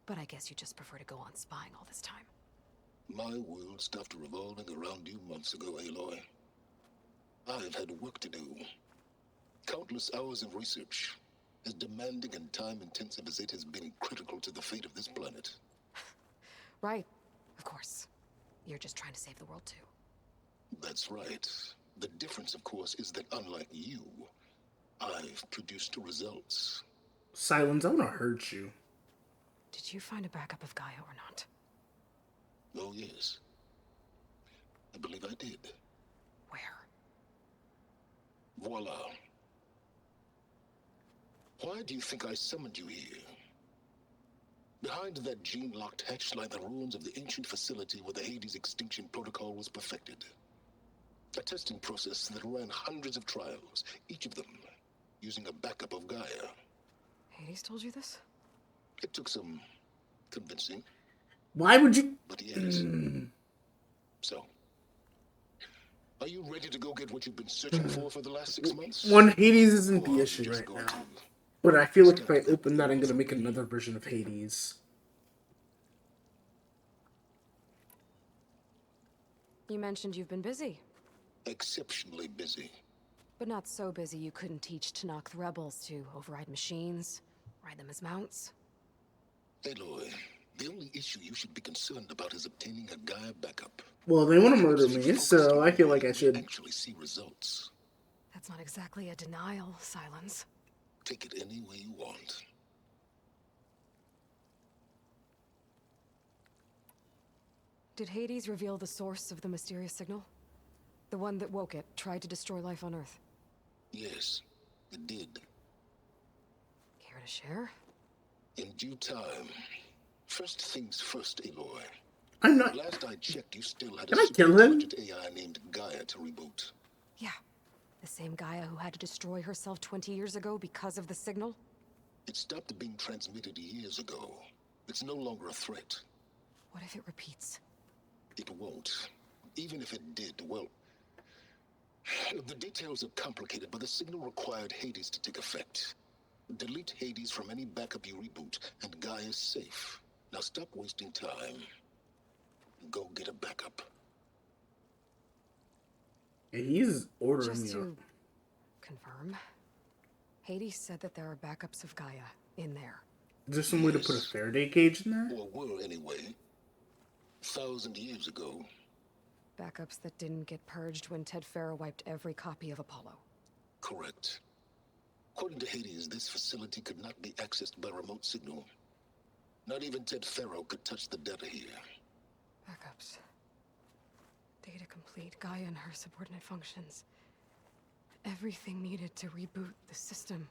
Speaker 2: But I guess you just prefer to go on spying all this time.
Speaker 7: My world stopped revolving around you months ago, Aloy. I've had work to do. Countless hours of research, as demanding and time-intensive as it has been critical to the fate of this planet.
Speaker 2: Right, of course. You're just trying to save the world, too.
Speaker 7: That's right. The difference, of course, is that unlike you, I've produced results.
Speaker 1: Silence, I wanna hurt you.
Speaker 2: Did you find a backup of Gaia or not?
Speaker 7: Oh, yes. I believe I did.
Speaker 2: Where?
Speaker 7: Voila. Why do you think I summoned you here? Behind that gene-locked hatch lie the ruins of the ancient facility where the Hades extinction protocol was perfected. A testing process that ran hundreds of trials, each of them using a backup of Gaia.
Speaker 2: Hades told you this?
Speaker 7: It took some convincing,
Speaker 1: Why would you?
Speaker 7: but yes. So, are you ready to go get what you've been searching for the last 6 months?
Speaker 1: One, Hades isn't
Speaker 7: Or
Speaker 1: the
Speaker 7: are you
Speaker 1: issue
Speaker 7: just
Speaker 1: right
Speaker 7: going
Speaker 1: now.
Speaker 7: to
Speaker 1: But I feel like if
Speaker 7: step
Speaker 1: I
Speaker 7: that
Speaker 1: open that, I'm
Speaker 7: field?
Speaker 1: gonna make another version of Hades.
Speaker 2: You mentioned you've been busy.
Speaker 7: Exceptionally busy.
Speaker 2: But not so busy you couldn't teach Tanakh the rebels to override machines, ride them as mounts.
Speaker 7: Aloy, the only issue you should be concerned about is obtaining a Gaia backup.
Speaker 1: Well, they want to murder
Speaker 7: Perhaps if
Speaker 1: me,
Speaker 7: you focused
Speaker 1: so
Speaker 7: on
Speaker 1: I feel like
Speaker 7: where
Speaker 1: I
Speaker 7: you
Speaker 1: should.
Speaker 7: actually see results.
Speaker 2: That's not exactly a denial, Silence.
Speaker 7: Take it any way you want.
Speaker 2: Did Hades reveal the source of the mysterious signal? The one that woke it, tried to destroy life on Earth?
Speaker 7: Yes, it did.
Speaker 2: Care to share?
Speaker 7: In due time. First things first, Aloy.
Speaker 1: I'm not.
Speaker 7: Last I checked, you still had
Speaker 1: Can
Speaker 7: a
Speaker 1: I
Speaker 7: super
Speaker 1: kill him?
Speaker 7: intelligent AI named Gaia to reboot.
Speaker 2: Yeah. The same Gaia who had to destroy herself 20 years ago because of the signal?
Speaker 7: It stopped being transmitted years ago. It's no longer a threat.
Speaker 2: What if it repeats?
Speaker 7: It won't. Even if it did, well... The details are complicated, but the signal required Hades to take effect. Delete Hades from any backup you reboot, and Gaia's safe. Now stop wasting time. Go get a backup.
Speaker 1: He's ordering
Speaker 2: Just
Speaker 1: me.
Speaker 2: to confirm, Hades said that there are backups of Gaia in there.
Speaker 1: Is there some way to put a Faraday cage in there?
Speaker 7: Or were, anyway. 1,000 years ago.
Speaker 2: Backups that didn't get purged when Ted Farrow wiped every copy of Apollo.
Speaker 7: Correct. According to Hades, this facility could not be accessed by remote signal. Not even Ted Farrow could touch the data here.
Speaker 2: Backups. Data complete, Gaia and her subordinate functions. Everything needed to reboot the system.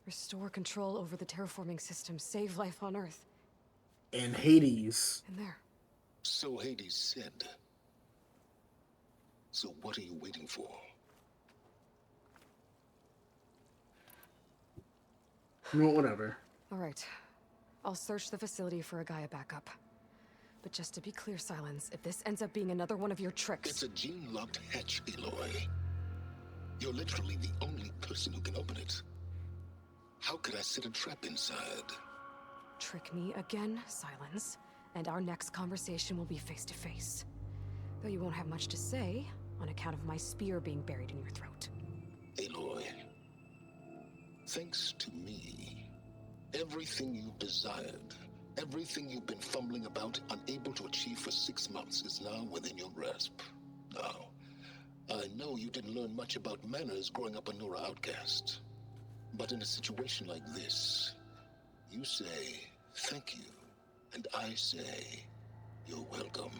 Speaker 2: Restore control over the terraforming system, save life on Earth.
Speaker 1: And Hades.
Speaker 2: And there.
Speaker 7: So Hades said. So what are you waiting for?
Speaker 1: You know, whatever.
Speaker 2: All right. I'll search the facility for a Gaia backup. But just to be clear, Silence, if this ends up being another one of your tricks...
Speaker 7: It's a gene-locked hatch, Aloy. You're literally the only person who can open it. How could I set a trap inside?
Speaker 2: Trick me again, Silence, and our next conversation will be face-to-face. Though you won't have much to say, on account of my spear being buried in your throat.
Speaker 7: Aloy, thanks to me, everything you've desired, everything you've been fumbling about, unable to achieve for 6 months, is now within your grasp. Now, I know you didn't learn much about manners growing up a Nora outcast. But in a situation like this, you say, thank you, and I say, you're welcome.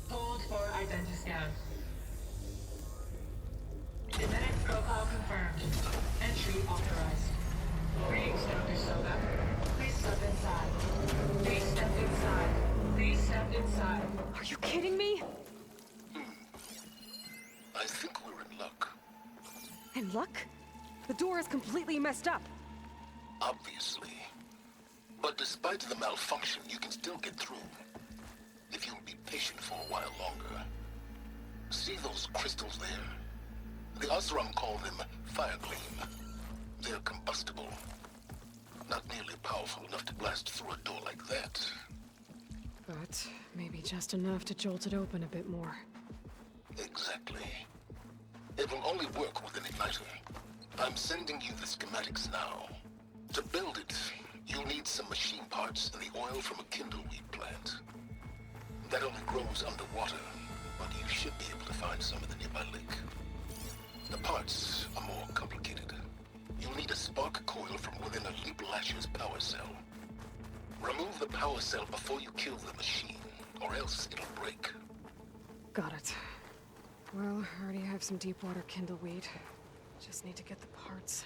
Speaker 10: Hold for identiscan. Genetic profile confirmed. Entry authorized. Greetings, Dr. Soga. Please step inside. Please step inside. Please step inside.
Speaker 2: Are you kidding me?
Speaker 7: I think we're in luck.
Speaker 2: In luck? The door is completely messed up.
Speaker 7: Obviously. But despite the malfunction, you can still get through. If you'll be patient for a while longer. See those crystals there? The Osram call them fire gleam. They're combustible. Not nearly powerful enough to blast through a door like that.
Speaker 2: But maybe just enough to jolt it open a bit more.
Speaker 7: Exactly. It will only work with an igniter. I'm sending you the schematics now. To build it, you'll need some machine parts and the oil from a kindleweed plant. That only grows underwater, but you should be able to find some in the nearby lake. The parts are more complicated. You'll need a spark coil from within a Leap Lasher's power cell. Remove the power cell before you kill the machine, or else it'll break.
Speaker 2: Got it. Well, I already have some deep water kindleweed. Just need to get the parts.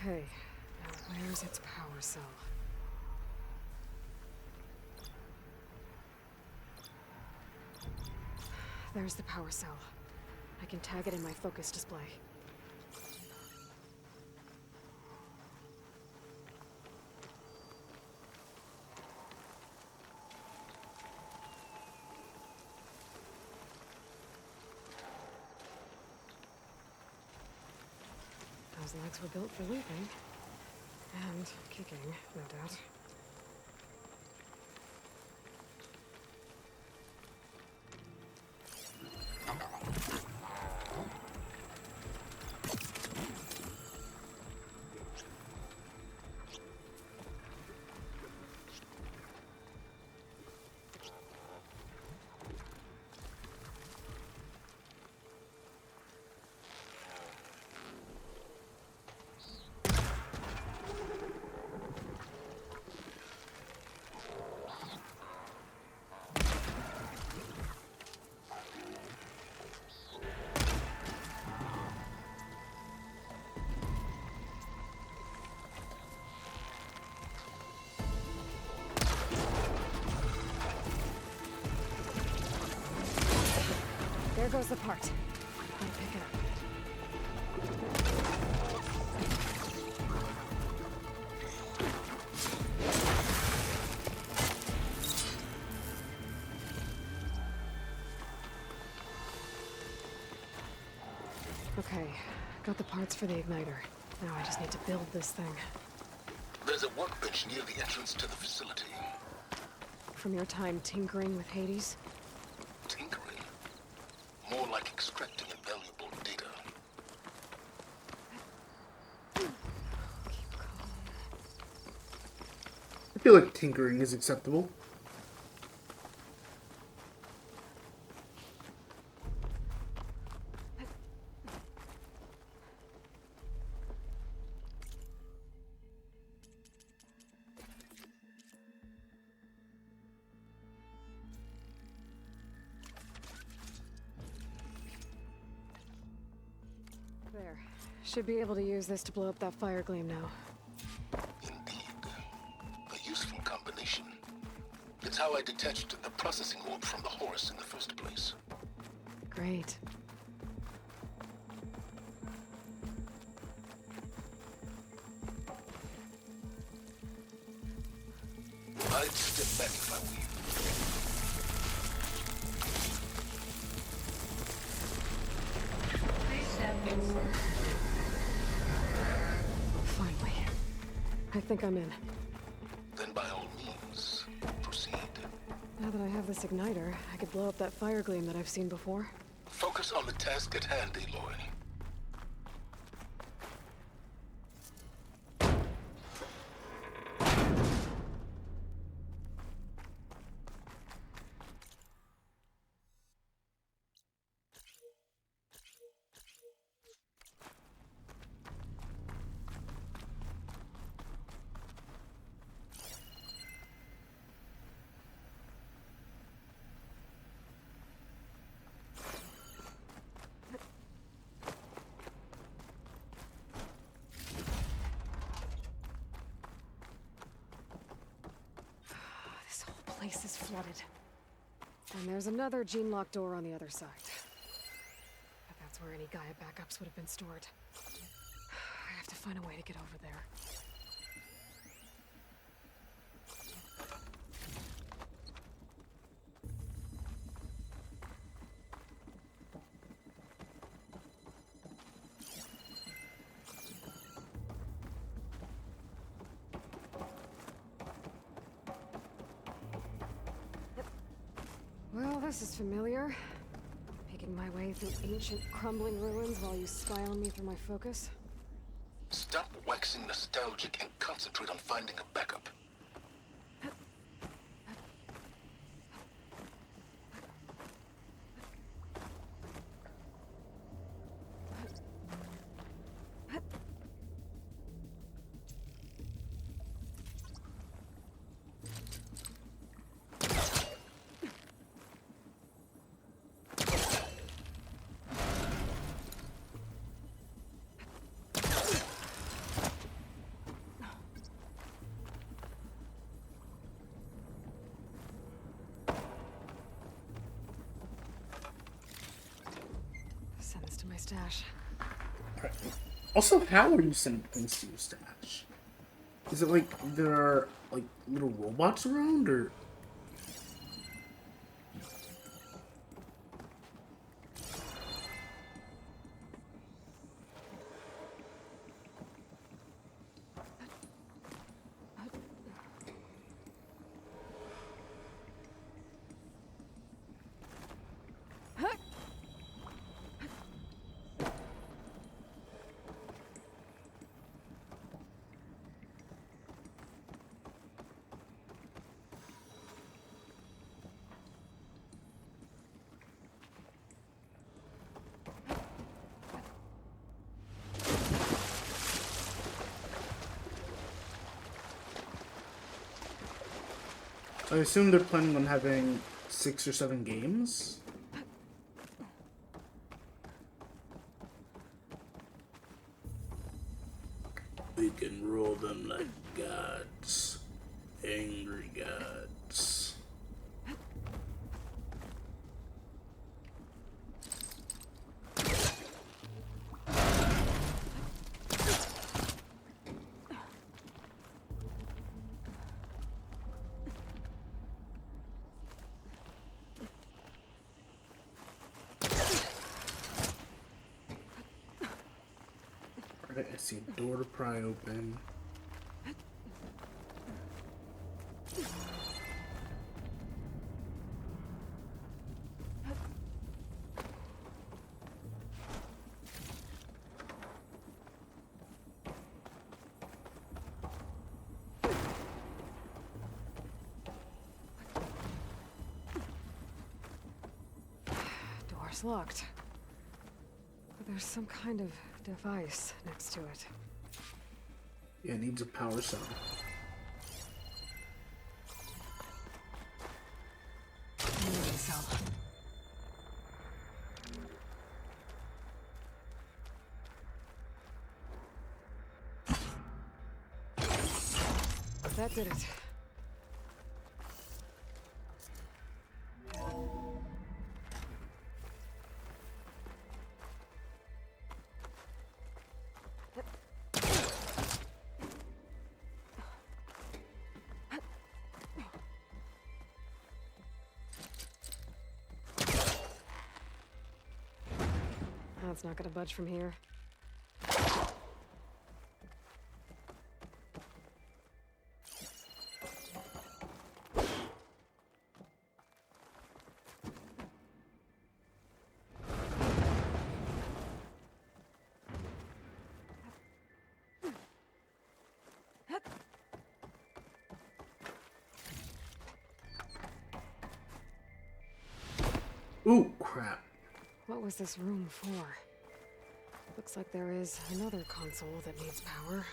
Speaker 2: Okay, now where's its power cell? There's the power cell. I can tag it in my focus display. Those legs were built for leaping. And kicking, no doubt. There goes the part. Gotta pick it up. Okay, got the parts for the igniter. Now I just need to build this thing.
Speaker 7: There's a workbench near the entrance to the facility.
Speaker 2: From your time tinkering with Hades?
Speaker 7: Tinkering? More like extracting invaluable data.
Speaker 1: I feel like tinkering is acceptable.
Speaker 2: Should be able to use this to blow up that fire gleam now.
Speaker 7: Indeed. A useful combination. It's how I detached the processing orb from the horse in the first place.
Speaker 2: Great.
Speaker 7: I'd step back if I were you.
Speaker 10: Please step inside.
Speaker 2: Finally. I think I'm in.
Speaker 7: Then by all means, proceed.
Speaker 2: Now that I have this igniter, I could blow up that fire gleam that I've seen before.
Speaker 7: Focus on the task at hand, Aloy.
Speaker 2: This whole place is flooded. And there's another gene-locked door on the other side. But that's where any Gaia backups would have been stored. I have to find a way to get over there. Well, this is familiar. Making my way through ancient, crumbling ruins while you spy on me through my focus.
Speaker 7: Stop waxing nostalgic and concentrate on finding a backup.
Speaker 2: Send this to my stash.
Speaker 1: Alright. Also, how are you sending things to your stash? Is it like there are like little robots around, or? I assume they're planning on having 6 or 7 games. We can roll them like gods. Angry gods. Alright, I see a door to pry open.
Speaker 2: Door's locked. But there's some kind of device next to it.
Speaker 1: Yeah, it needs a power cell.
Speaker 2: Moving cell. That did it. That's not gonna budge from here.
Speaker 1: Ooh, crap.
Speaker 2: What was this room for? Looks like there is another console that needs power.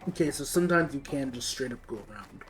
Speaker 1: Okay, so sometimes you can just straight up go around.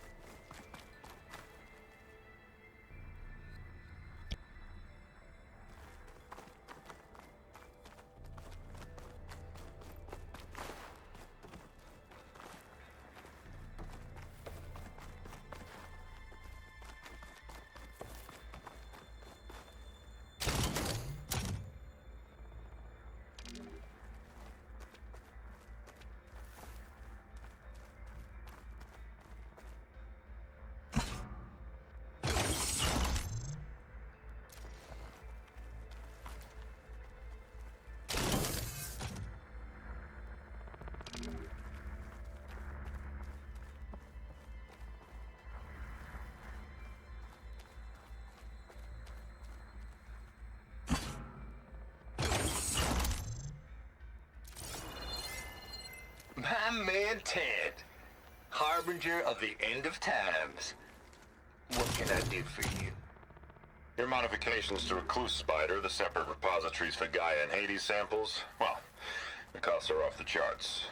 Speaker 5: My man Ted, harbinger of the end of times. What can I do for you?
Speaker 11: Your modifications to Recluse Spider, the separate repositories for Gaia and Hades samples, well, the costs are off the charts.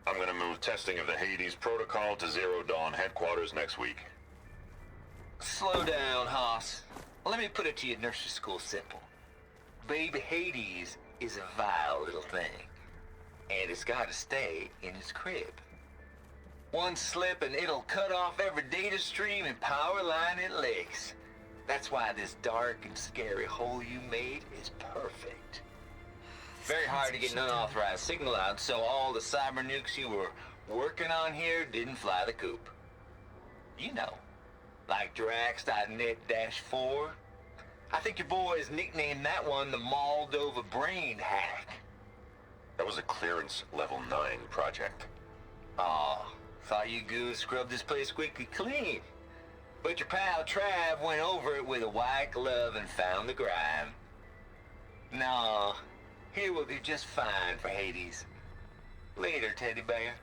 Speaker 11: I'm gonna move testing of the Hades protocol to Zero Dawn headquarters next week.
Speaker 5: Slow down, Hoss. Let me put it to you nursery school simple. Baby Hades is a vile little thing, and it's gotta stay in its crib. One slip and it'll cut off every data stream and power line it licks. That's why this dark and scary hole you made is perfect. Very hard to get an unauthorized signal out, so all the cyber nukes you were working on here didn't fly the coop. You know, like Drax.net-4. I think your boys nicknamed that one the Moldova Brain Hack.
Speaker 11: That was a clearance level 9 project.
Speaker 5: Aw, thought you goons scrubbed this place squeaky clean. But your pal Trav went over it with a white glove and found the grime. No, here will be just fine for Hades. Later, teddy bear.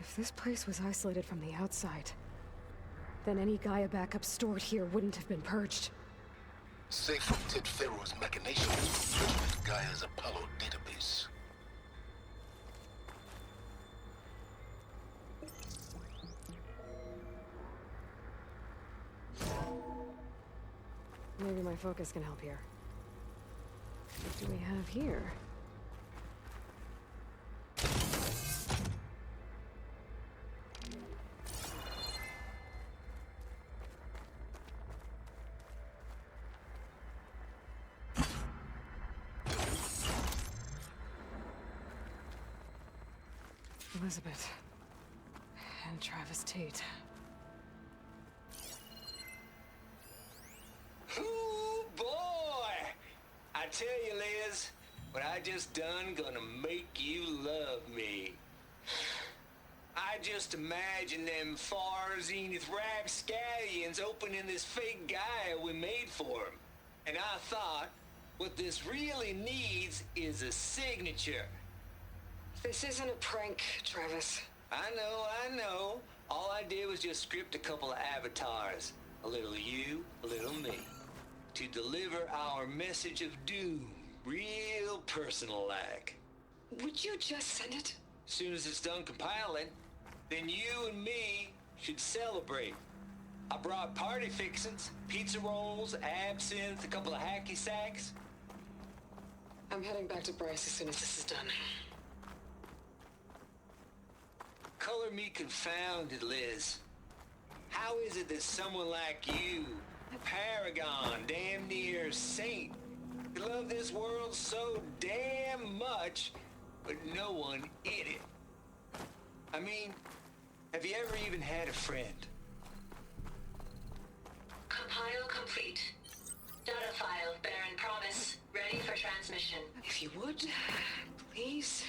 Speaker 2: If this place was isolated from the outside, then any Gaia backup stored here wouldn't have been purged.
Speaker 7: Safe from Ted Pharaoh's machinations to infiltrate Gaia's Apollo database.
Speaker 2: Maybe my focus can help here. What do we have here? Elizabeth and Travis Tate.
Speaker 5: Ooh, boy! I tell you, Liz, what I just done gonna make you love me. I just imagine them far zenith rapscallions opening this fake Gaia we made for 'em. And I thought,
Speaker 12: What this really needs is a signature.
Speaker 2: This isn't a prank, Travis.
Speaker 12: I know. All I did was just script a couple of avatars. A little you, a little me. To deliver our message of doom. Real personal-like.
Speaker 2: Would you just send it?
Speaker 12: Soon as it's done compiling, then you and me should celebrate. I brought party fixings, pizza rolls, absinthe, a couple of hacky sacks.
Speaker 2: I'm heading back to Bryce as soon as this is done.
Speaker 12: Color me confounded, Liz. How is it that someone like you, paragon, damn near saint, could love this world so damn much, but no one in it? I mean, have you ever even had a friend?
Speaker 10: Compile complete. Data file, Baron Promise, ready for transmission.
Speaker 2: If you would, please.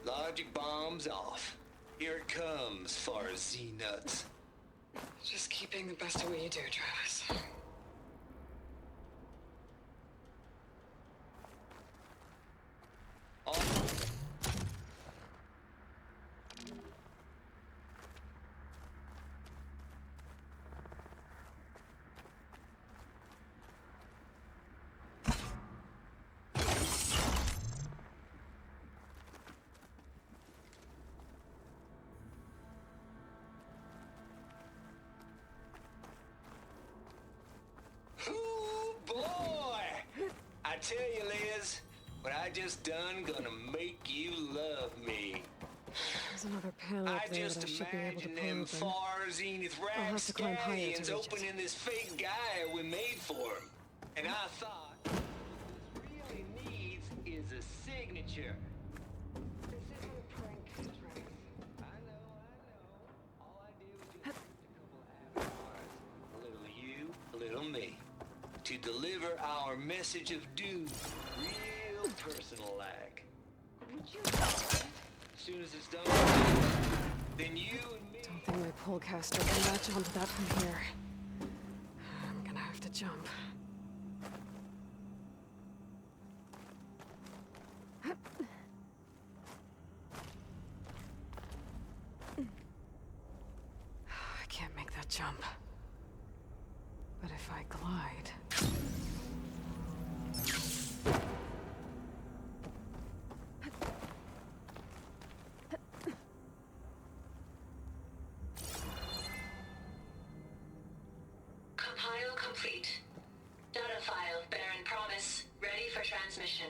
Speaker 12: Logic bombs off. Here it comes, far as Z-nuts.
Speaker 2: Just keep being the best at what you do, Travis.
Speaker 12: Ooh, boy! I tell you, Liz, what I just done gonna make you love me.
Speaker 2: There's another panel up
Speaker 12: I
Speaker 2: there
Speaker 12: just
Speaker 2: that I should be able to
Speaker 12: imagine
Speaker 2: pull
Speaker 12: them
Speaker 2: open.
Speaker 12: far zenith
Speaker 2: I'll have to climb higher to
Speaker 12: rapscallions
Speaker 2: reach it.
Speaker 12: opening this fake Gaia we made for him. And I thought, what this really needs is a signature.
Speaker 2: This isn't a prank, Travis.
Speaker 12: I know. All I did was just a couple of avatars. A little you, a little me. To deliver our message of doom. Real personal-like.
Speaker 2: Would you?
Speaker 12: As soon as it's done, then you and me...
Speaker 2: Don't think my pullcaster can latch onto that from here. I'm gonna have to jump. I can't make that jump. But if I glide...
Speaker 10: Compile complete. Data file, Baron Promise, ready for transmission.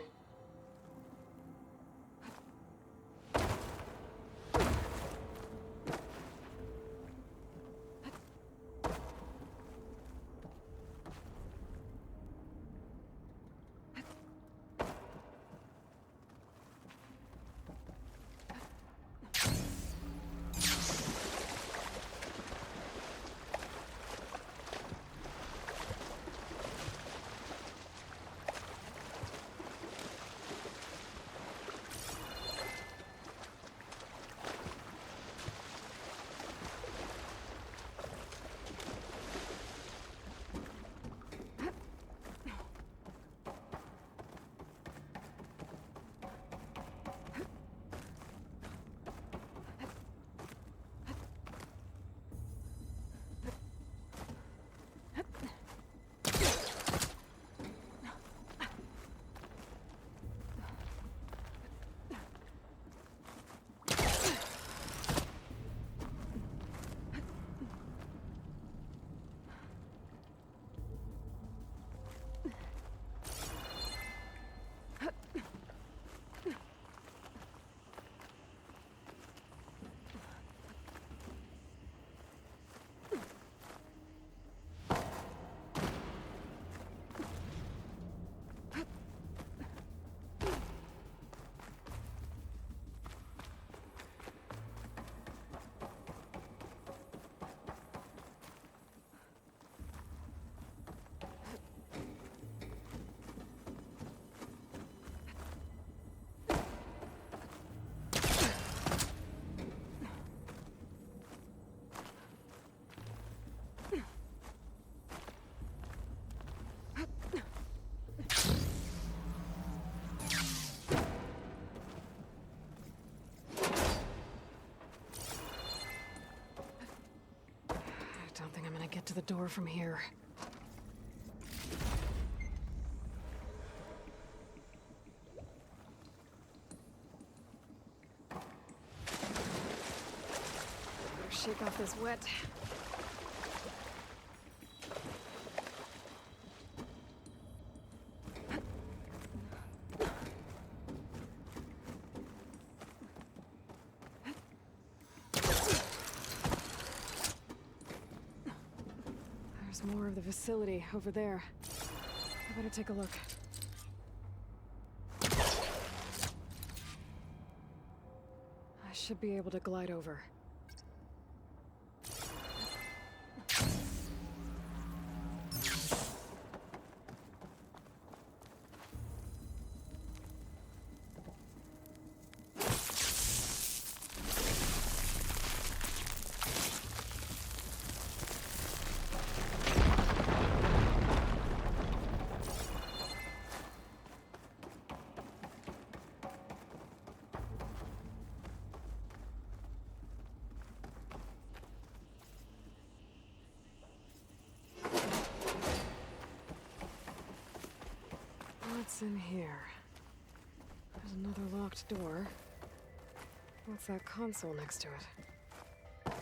Speaker 2: get to the door from here. Better shake off this wet. There's more of the facility over there. I better take a look. I should be able to glide over. What's in here? There's another locked door. What's that console next to it?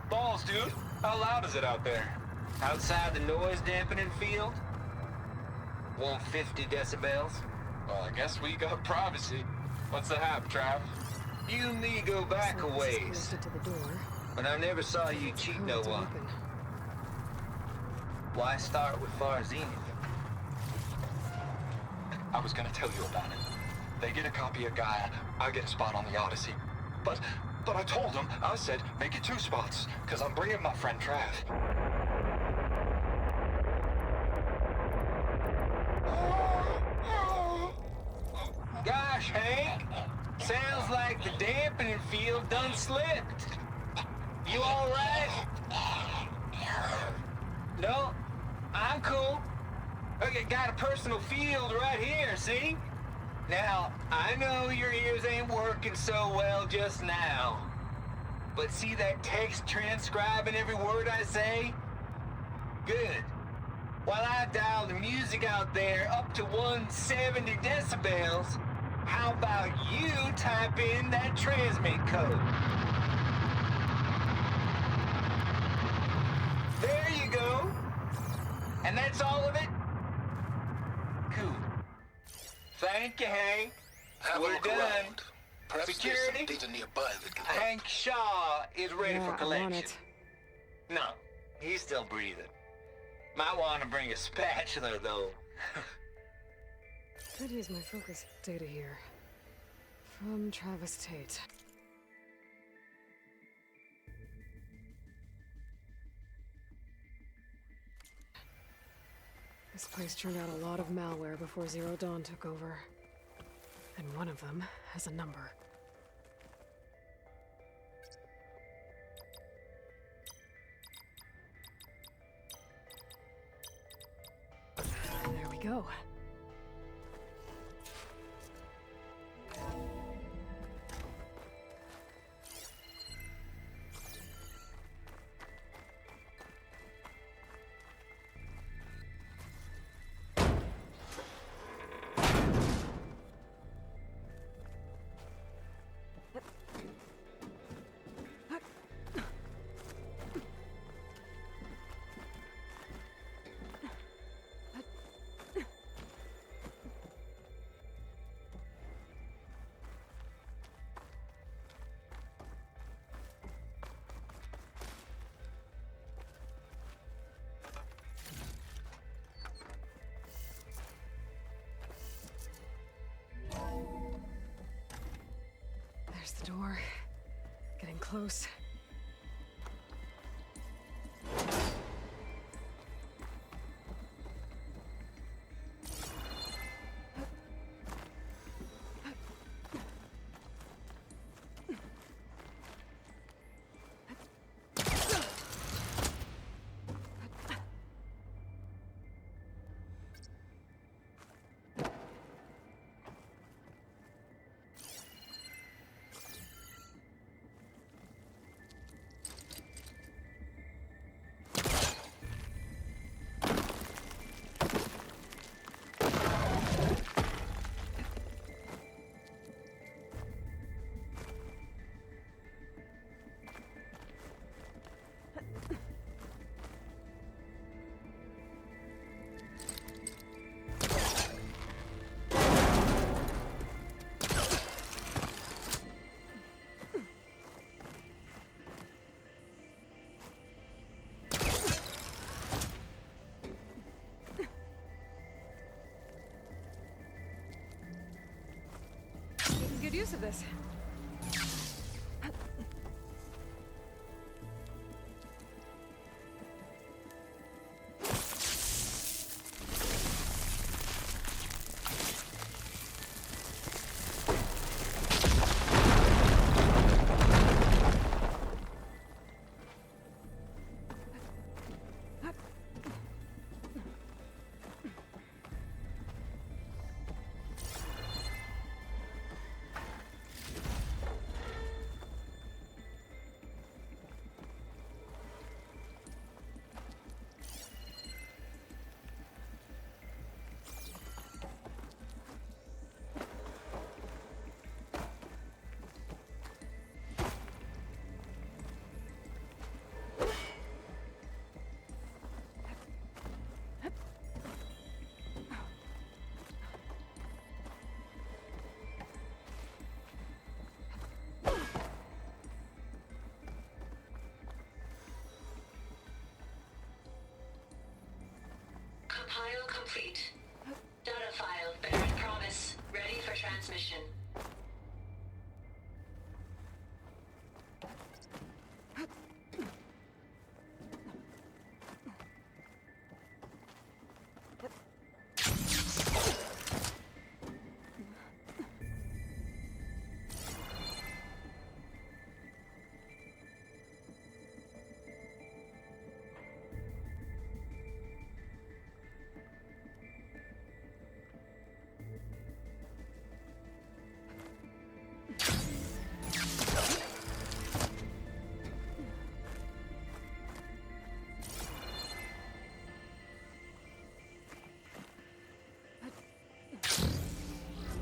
Speaker 12: Balls, dude. How loud is it out there? Outside the noise dampening field? 150 decibels?
Speaker 13: Well, I guess we got privacy. What's the hap, Trav?
Speaker 12: You and me go back a ways.
Speaker 2: To the door.
Speaker 12: But I never saw you cheat no one.
Speaker 2: Open.
Speaker 12: Why start with Farzini?
Speaker 13: I was gonna tell you about it. They get a copy of Gaia, I get a spot on the Odyssey. But I told them, I said, make it 2 spots, because I'm bringing my friend Trav.
Speaker 12: Gosh, Hank. Sounds like the dampening field done slipped. You all right? No, I'm cool. Okay, got a personal field right here, see? Now, I know your ears ain't working so well just now. But see that text transcribing every word I say? Good. While I dial the music out there up to 170 decibels, how about you type in that transmit code? There you go. And that's all of it? Cool. Thank you, Hank. We're done. Security?
Speaker 7: Data nearby that can help.
Speaker 12: Hank Shaw is ready for
Speaker 2: I'm on
Speaker 12: collection.
Speaker 2: it.
Speaker 12: No, he's still breathing. Might want to bring a spatula, though.
Speaker 2: Could use my focus data here. From Travis Tate. This place turned out a lot of malware before Zero Dawn took over. And one of them has a number. And there we go. There's the door. Getting close. use of this.
Speaker 10: Compile complete. Data file bearing promise. Ready for transmission.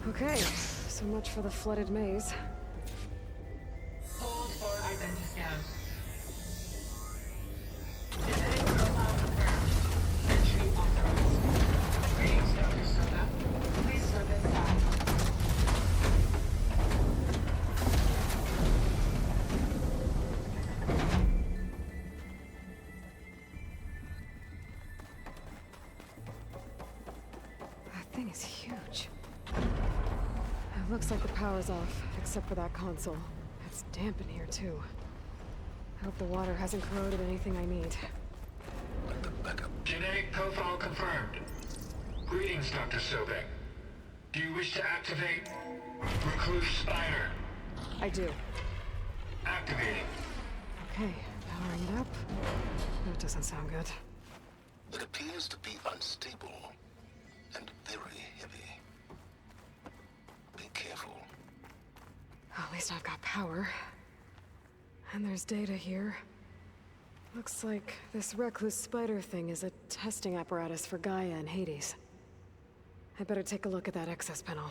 Speaker 2: Okay, so much for the flooded maze.
Speaker 10: Hold for identiscan. Genetic profile confirmed. Entry authorized. Greetings, Dr. Soda. Please step inside.
Speaker 2: That thing is huge. It looks like the power's off, except for that console. It's damp in here, too. I hope the water hasn't corroded anything I need.
Speaker 9: Genetic profile confirmed. Greetings, Dr. Sobek. Do you wish to activate Recluse Spider?
Speaker 2: I do.
Speaker 9: Activating.
Speaker 2: Okay, powering it up. That doesn't sound good.
Speaker 7: It appears to be unstable and very heavy. Be careful.
Speaker 2: At least I've got power. And there's data here. Looks like this recluse spider thing is a testing apparatus for Gaia and Hades. I better take a look at that access panel.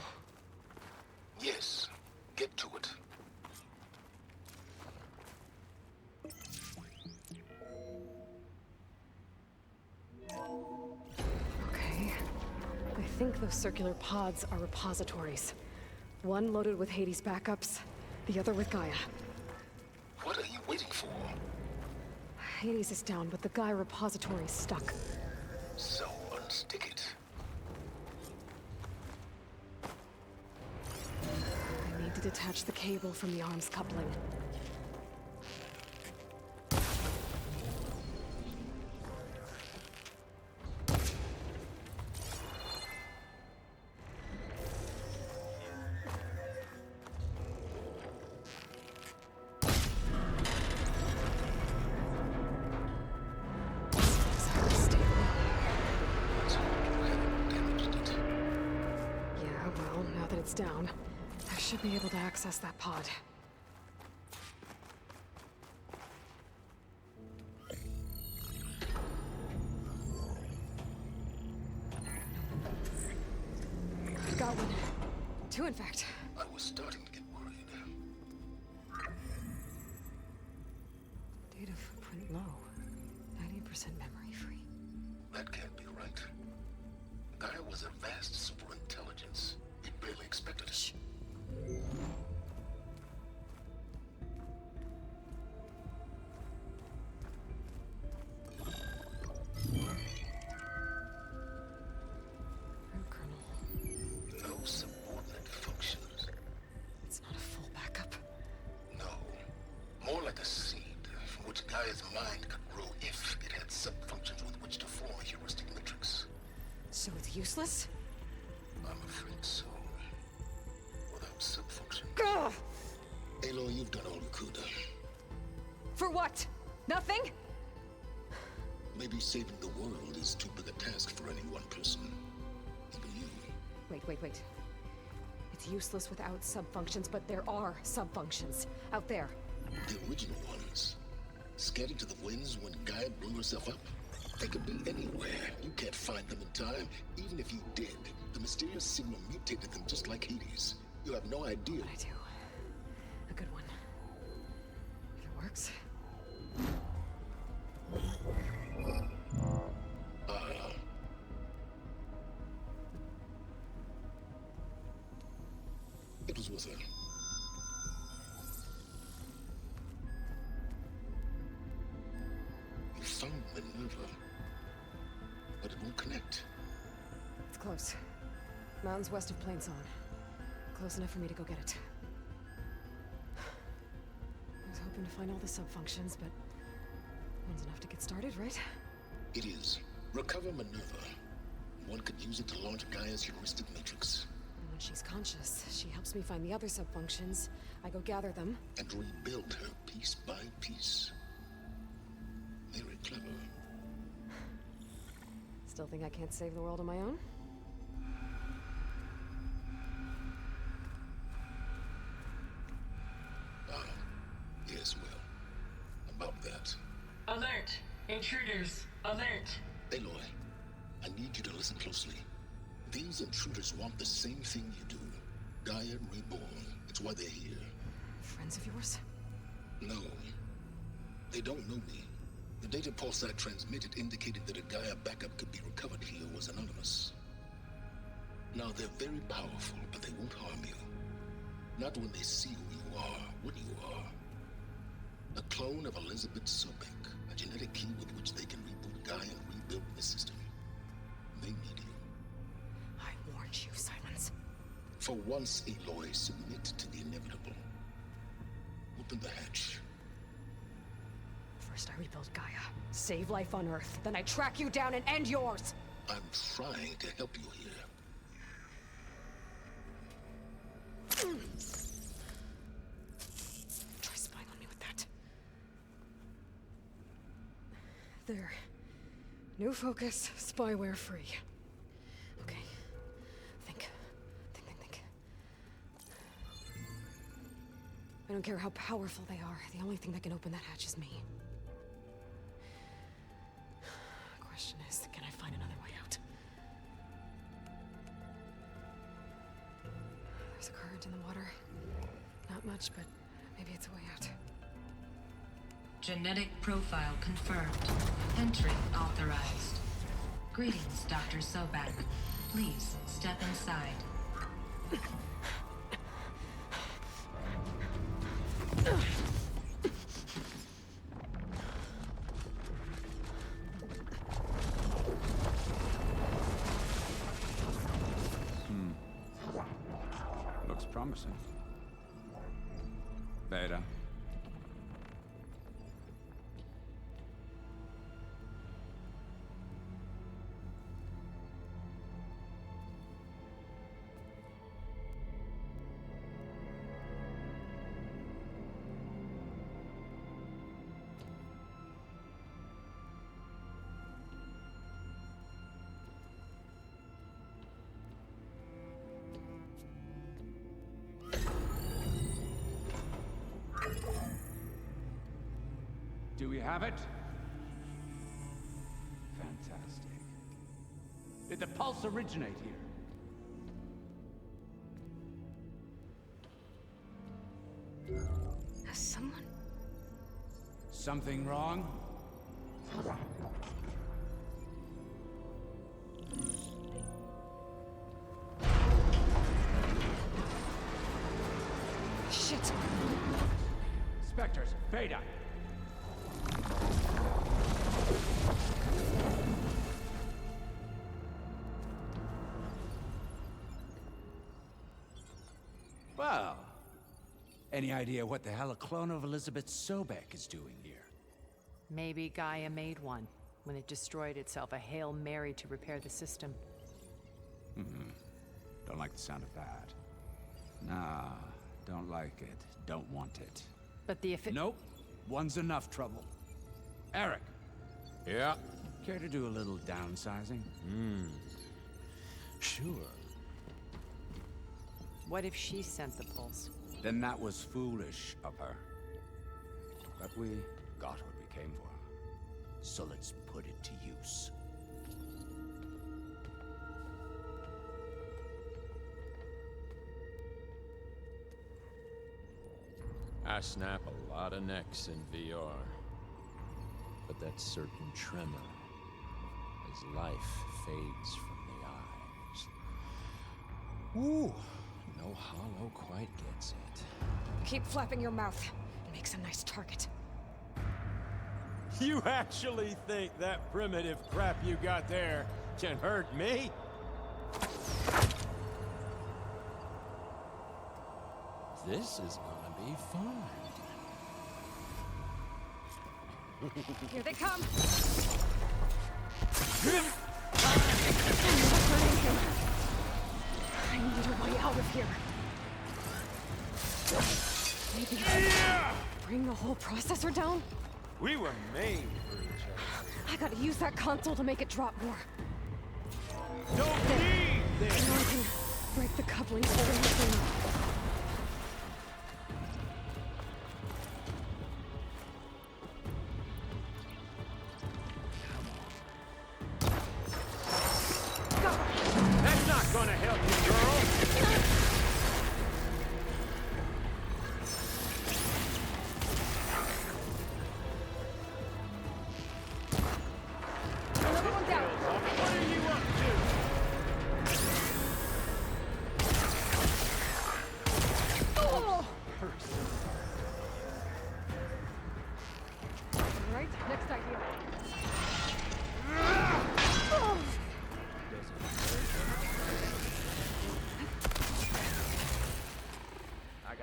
Speaker 7: Yes, get to it.
Speaker 2: Okay. I think those circular pods are repositories. One loaded with Hades backups, the other with Gaia.
Speaker 7: What are you waiting for?
Speaker 2: Hades is down, but the Gaia repository is stuck.
Speaker 7: So unstick it.
Speaker 2: I need to detach the cable from the arms coupling. Yeah, well, now that it's down, I should be able to access that pod. Got one. Two, in fact.
Speaker 7: I was starting to get worried.
Speaker 2: Data footprint low. 90% memory free.
Speaker 7: That can't be right. Gaia was a vast superintelligence. We barely expected it.
Speaker 2: Shh. Root kernel.
Speaker 7: No subordinate functions.
Speaker 2: It's useless?
Speaker 7: I'm afraid so. Without subfunction.
Speaker 2: Ugh!
Speaker 7: Aloy, you've done all you could.
Speaker 2: For what? Nothing?
Speaker 7: Maybe saving the world is too big a task for any one person. Even you.
Speaker 2: Wait. It's useless without subfunctions, but there are subfunctions out there.
Speaker 7: The original ones. Scattered to the winds when Gaia blew herself up. They could be anywhere. You can't find them in time. Even if you did, the mysterious signal mutated them just like Hades. You have no idea.
Speaker 2: But I do. A good one. If it works.
Speaker 7: It was with her. You found Minerva, but it won't connect.
Speaker 2: It's close. Mountains west of Plainsong. Close enough for me to go get it. I was hoping to find all the subfunctions, but one's enough to get started, right?
Speaker 7: It is. Recover Minerva. One could use it to launch Gaia's heuristic matrix.
Speaker 2: And when she's conscious, she helps me find the other subfunctions. I go gather them.
Speaker 7: And rebuild her piece by piece. Very clever.
Speaker 2: Still think I can't save the world on my own?
Speaker 7: Yes, well. About that.
Speaker 10: Alert! Intruders! Alert!
Speaker 7: Aloy, I need you to listen closely. These intruders want the same thing you do. Gaia reborn. It's why they're here.
Speaker 2: Friends of yours?
Speaker 7: No. They don't know me. The data pulse I transmitted indicated that a Gaia backup could be recovered here was anonymous. Now, they're very powerful, but they won't harm you. Not when they see who you are, what you are. A clone of Elizabeth Sobek, a genetic key with which they can reboot Gaia and rebuild the system. They need you.
Speaker 2: I warned you, Silence.
Speaker 7: For once, Aloy, submit to the inevitable. Open the hatch.
Speaker 2: First I rebuild Gaia, save life on Earth, then I track you down and end yours!
Speaker 7: I'm trying to help you here.
Speaker 2: Try spying on me with that. There. New focus, spyware free. Okay. Think. I don't care how powerful they are. The only thing that can open that hatch is me. Question is, can I find another way out? There's a current in the water. Not much, but maybe it's a way out.
Speaker 10: Genetic profile confirmed. Entry authorized. Greetings, Dr. Sobek. Please step inside.
Speaker 3: Looks promising. Beta. Do we have it? Fantastic. Did the pulse originate here?
Speaker 2: Has someone...
Speaker 3: Something wrong?
Speaker 2: Shit!
Speaker 3: Spectres, Beta! Well, any idea what the hell a clone of Elizabeth Sobek is doing here?
Speaker 14: Maybe Gaia made one when it destroyed itself, a Hail Mary to repair the system. Don't like the sound of that. Nah, don't like it. Don't want it.
Speaker 2: But the
Speaker 14: Nope. One's enough trouble. Eric.
Speaker 15: Yeah?
Speaker 14: Care to do a little downsizing?
Speaker 15: Sure.
Speaker 16: What if she sent the pulse?
Speaker 14: Then that was foolish of her. But we got what we came for. So let's put it to use.
Speaker 15: I snap a lot of necks in VR. But that certain tremor as life fades from the eyes. Ooh, no hollow quite gets it.
Speaker 2: Keep flapping your mouth. It makes a nice target.
Speaker 3: You actually think that primitive crap you got there can hurt me?
Speaker 15: This is gonna be fun.
Speaker 2: Here they come! I need a way out of here. Maybe bring the whole processor down?
Speaker 3: We were made for each other.
Speaker 2: I gotta use that console to make it drop more.
Speaker 3: Don't need this!
Speaker 2: Now I can break the couplings holding the thing.
Speaker 3: That's not gonna help you, girl!
Speaker 2: Another one down.
Speaker 3: What are you up to?
Speaker 2: Oh! Alright, next idea. Oh!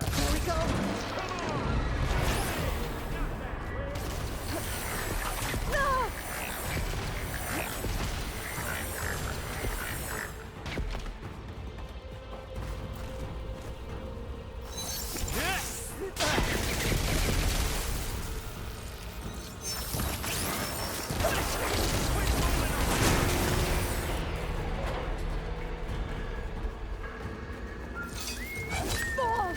Speaker 2: Here we go. No! Oh!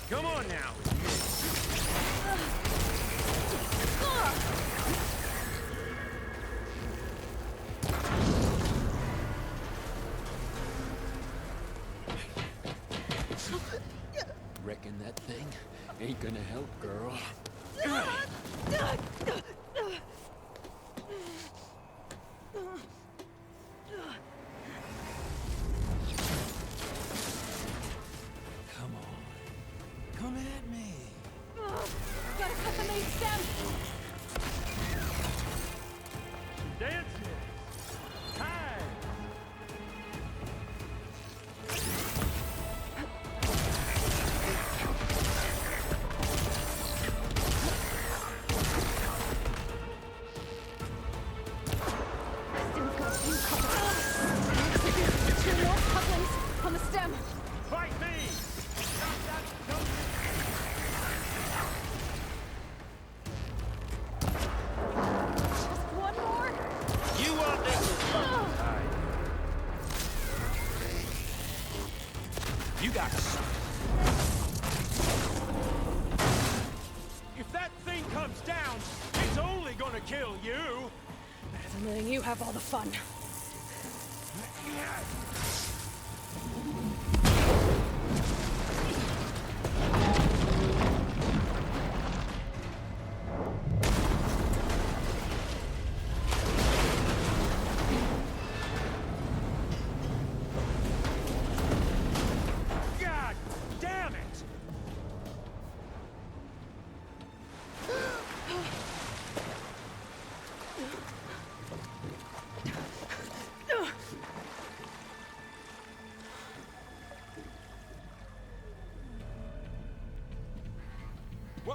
Speaker 3: Come on now!
Speaker 15: Reckon that thing ain't gonna help, girl. Come on. Come at me.
Speaker 2: Gotta cut the main stem!
Speaker 3: Dancing! Time!
Speaker 2: Stem's got a few couplings. Two more couplings on the stem.
Speaker 3: Fight me!
Speaker 2: Just one more.
Speaker 3: You want this? You got If that thing comes down, it's only gonna kill you!
Speaker 2: Better than letting you have all the fun.
Speaker 3: God damn it!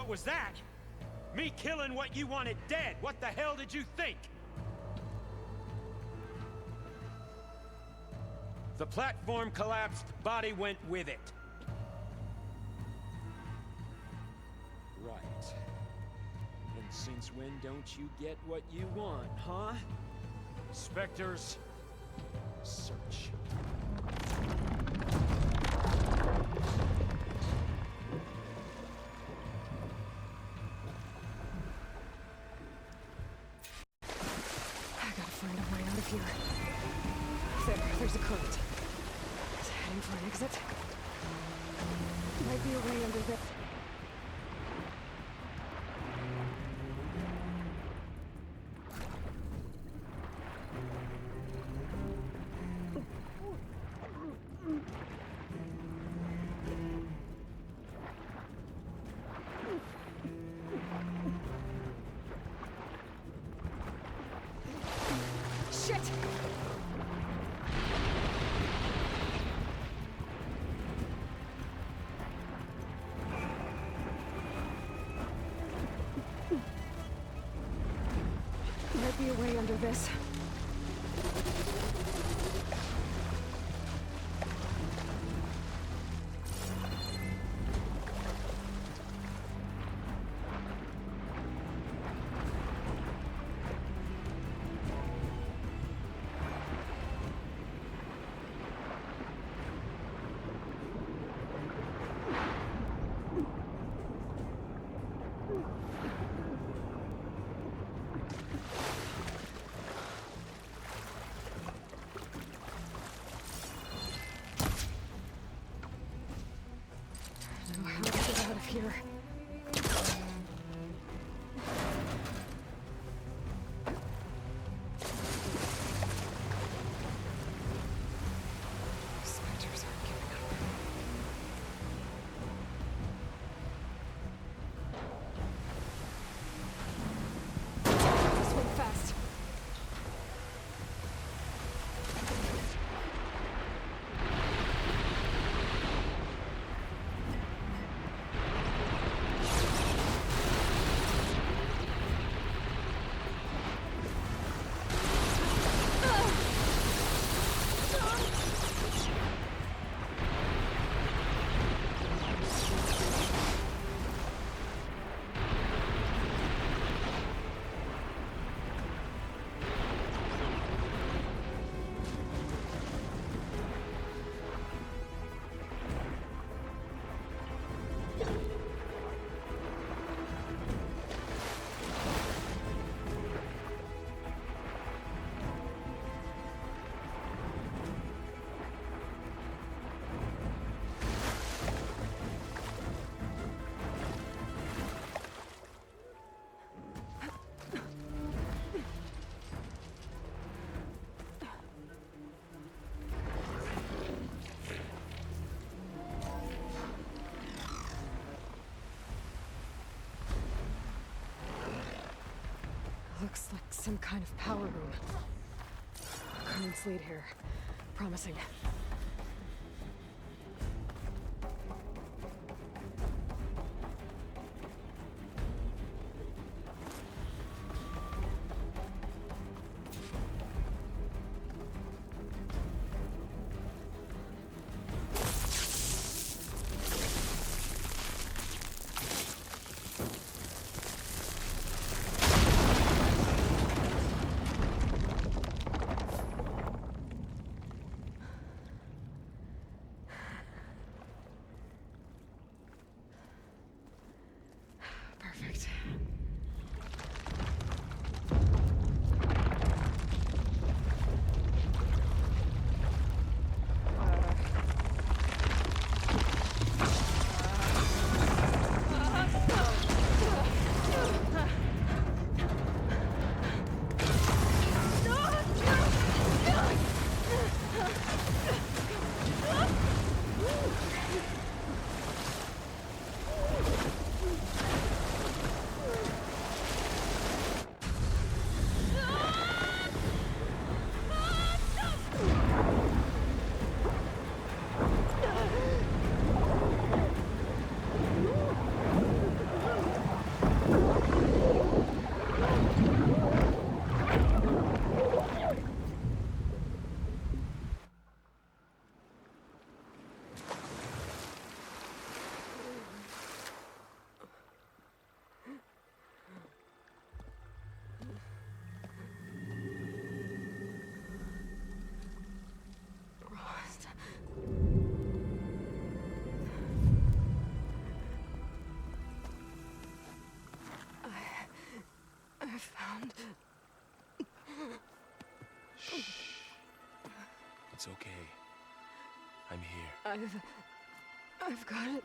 Speaker 17: What was that? Me killing what you wanted dead. What the hell did you think? The platform collapsed, body went with it. Right. And since when don't you get what you want, huh? Spectres, search.
Speaker 2: I gotta find a way out of here. There's a current. It's heading for an exit. Might be a way under the... Shit! Might be a way under this. Know how to get out of here. Spectres aren't giving up. Swing fast. Looks like some kind of power room. Current's lead here. Promising. found.
Speaker 18: It's okay. I'm here.
Speaker 2: I've got it.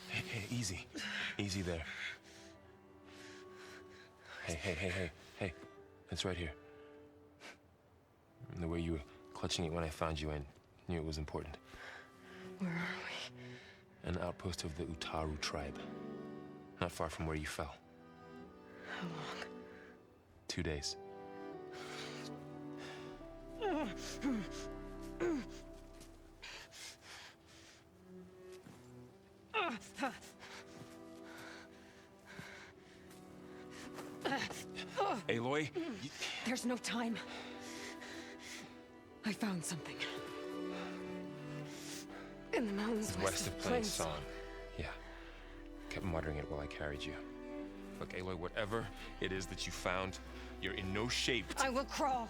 Speaker 18: Hey, easy. Easy there. Hey. It's right here. The way you were clutching it when I found you, I knew it was important.
Speaker 2: Where are we?
Speaker 18: An outpost of the Utaru tribe. Not far from where you fell.
Speaker 2: How long?
Speaker 18: 2 days. Aloy?
Speaker 2: There's no time. I found something. In the mountains
Speaker 18: West of Plains Song. Yeah. Kept muttering it while I carried you. Look, Aloy, whatever it is that you found, you're in no shape to...
Speaker 2: I will crawl,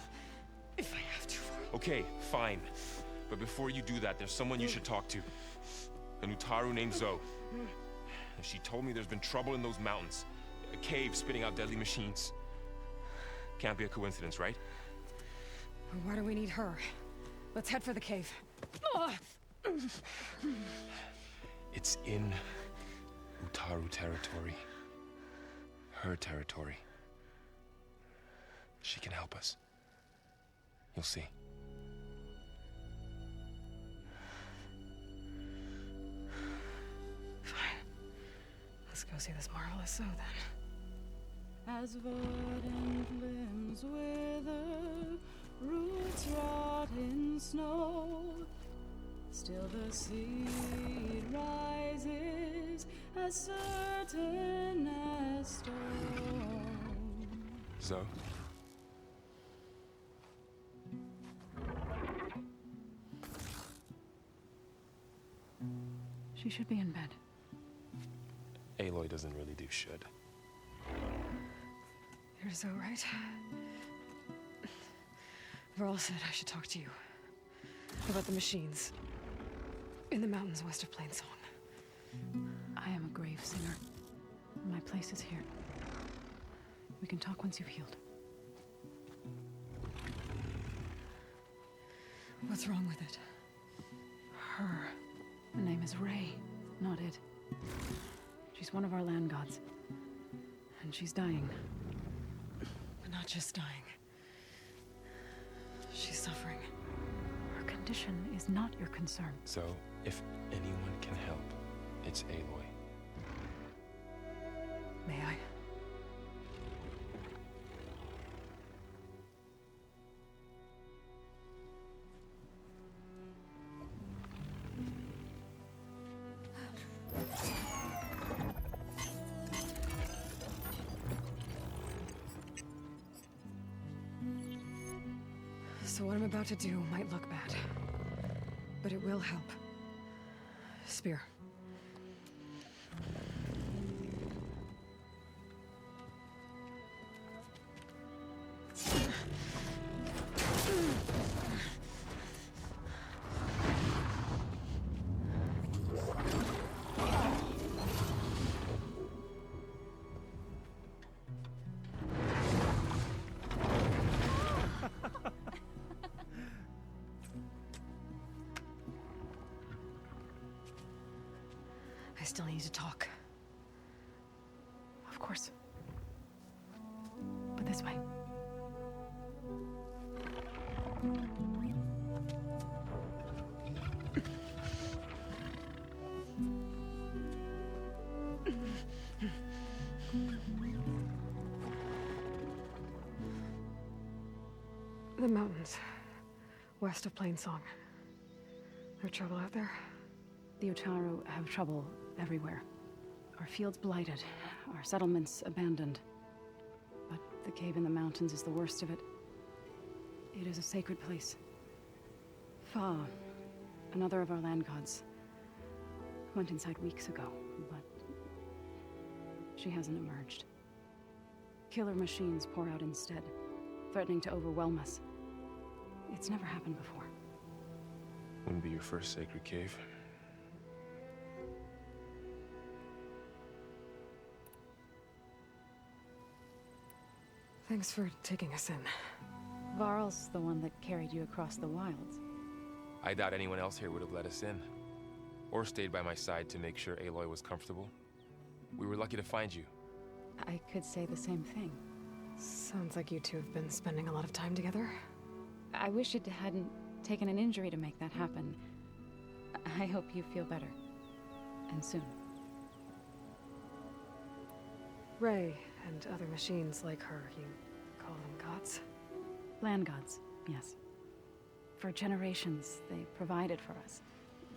Speaker 2: if I have to.
Speaker 18: Okay, fine. But before you do that, there's someone you should talk to. An Utaru named Zoe. She told me there's been trouble in those mountains. A cave spitting out deadly machines. Can't be a coincidence, right?
Speaker 2: Why do we need her? Let's head for the cave.
Speaker 18: It's in Utaru territory. Her territory. She can help us. You'll see.
Speaker 2: Fine. Let's go see this marvelous Zoe then.
Speaker 19: As verdant limbs wither, roots rot in snow, still the seed rises as certain as stone.
Speaker 18: Zoe?
Speaker 19: She should be in bed.
Speaker 18: Aloy doesn't really do should.
Speaker 2: You're so right. Varl said I should talk to you about the machines in the mountains west of Plains Song.
Speaker 19: I am a grave singer. My place is here. We can talk once you've healed.
Speaker 2: What's wrong with it?
Speaker 19: Her. The name is Ray, not it. She's one of our land gods. And she's dying.
Speaker 2: But not just dying. She's suffering.
Speaker 19: Her condition is not your concern.
Speaker 18: So, if anyone can help, it's Aloy.
Speaker 2: May I? So what I'm about to do might look bad, but it will help. Spear. I still need to talk.
Speaker 19: Of course. But this way.
Speaker 2: The mountains, west of Plains Song. There trouble out there?
Speaker 19: The Utaru have trouble everywhere. Our fields blighted, our settlements abandoned. But the cave in the mountains is the worst of it. It is a sacred place. Fa, another of our land gods, went inside weeks ago, but she hasn't emerged. Killer machines pour out instead, threatening to overwhelm us. It's never happened before.
Speaker 18: Wouldn't be your first sacred cave.
Speaker 2: Thanks for taking us in.
Speaker 19: Varl's the one that carried you across the wilds.
Speaker 18: I doubt anyone else here would have let us in. Or stayed by my side to make sure Aloy was comfortable. We were lucky to find you.
Speaker 19: I could say the same thing.
Speaker 2: Sounds like you two have been spending a lot of time together.
Speaker 19: I wish it hadn't taken an injury to make that happen. I hope you feel better. And soon.
Speaker 2: Ray and other machines like her, you call them gods?
Speaker 19: Land gods, yes. For generations, they provided for us.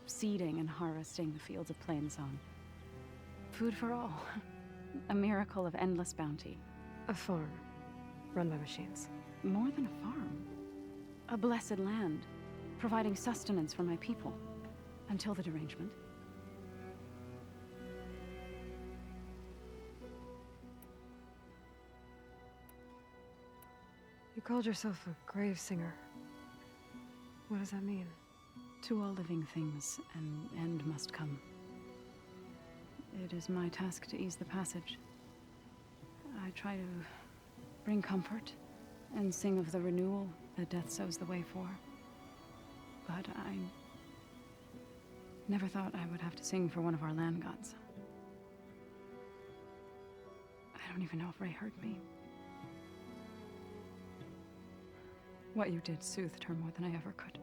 Speaker 19: Seeding and harvesting the fields of Plainsong. Food for all. A miracle of endless bounty.
Speaker 2: A farm, run by machines.
Speaker 19: More than a farm. A blessed land, providing sustenance for my people. Until the derangement.
Speaker 2: You called yourself a grave singer. What does that mean?
Speaker 19: To all living things, an end must come. It is my task to ease the passage. I try to bring comfort and sing of the renewal that death sows the way for. But I never thought I would have to sing for one of our land gods. I don't even know if Ray heard me. What you did soothed her more than I ever could.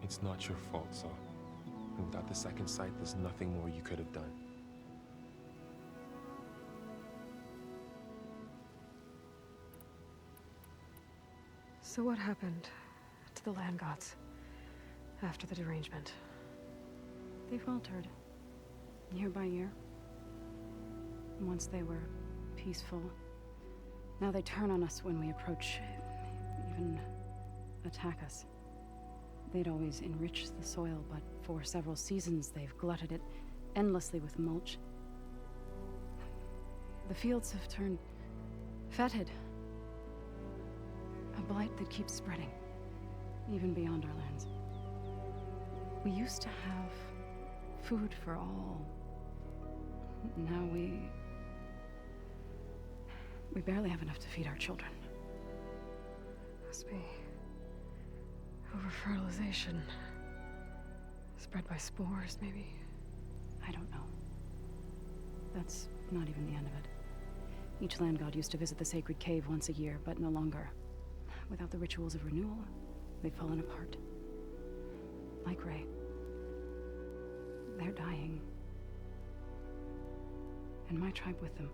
Speaker 18: It's not your fault, Saw. And without the second sight, there's nothing more you could have done.
Speaker 2: So what happened to the land gods after the derangement?
Speaker 19: They faltered, year by year. Once they were peaceful. Now they turn on us when we approach, even attack us. They'd always enriched the soil, but for several seasons they've glutted it endlessly with mulch. The fields have turned fetid. A blight that keeps spreading, even beyond our lands. We used to have food for all. Now we barely have enough to feed our children.
Speaker 2: Must be over-fertilization. Spread by spores, maybe?
Speaker 19: I don't know. That's not even the end of it. Each land god used to visit the sacred cave once a year, but no longer. Without the rituals of renewal, they've fallen apart. Like Ray. They're dying. And my tribe with them.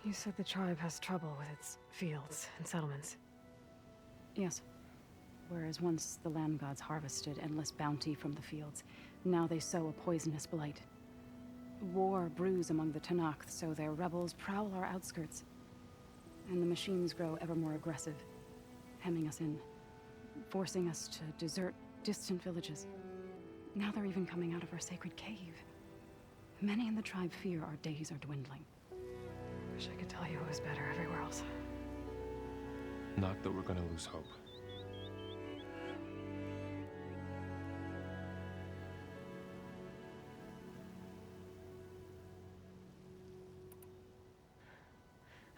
Speaker 2: You said the tribe has trouble with its fields and settlements.
Speaker 19: Yes. Whereas once the land gods harvested endless bounty from the fields, now they sow a poisonous blight. War brews among the Tenakth, so their rebels prowl our outskirts. And the machines grow ever more aggressive, hemming us in, forcing us to desert distant villages. Now they're even coming out of our sacred cave. Many in the tribe fear our days are dwindling.
Speaker 2: Wish I could tell you it was better everywhere else.
Speaker 18: Not that we're gonna lose hope.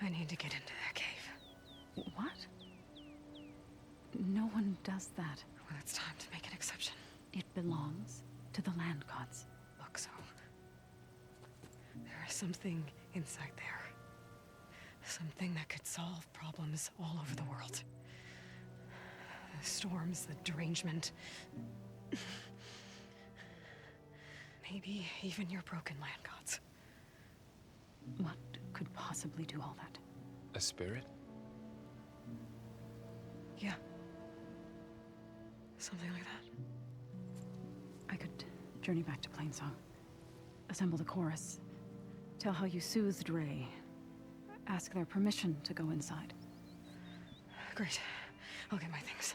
Speaker 2: I need to get into that cave.
Speaker 19: What? No one does that.
Speaker 2: Well, it's time to make an exception.
Speaker 19: It belongs to the land gods.
Speaker 2: Look, so there is something inside there. Something that could solve problems all over the world. The storms, the derangement. Maybe even your broken land gods.
Speaker 19: What could possibly do all that?
Speaker 18: A spirit?
Speaker 2: Yeah. Something like that.
Speaker 19: I could journey back to Plainsong. Assemble the chorus. Tell how you soothed Ray. Ask their permission to go inside.
Speaker 2: Great. I'll get my things.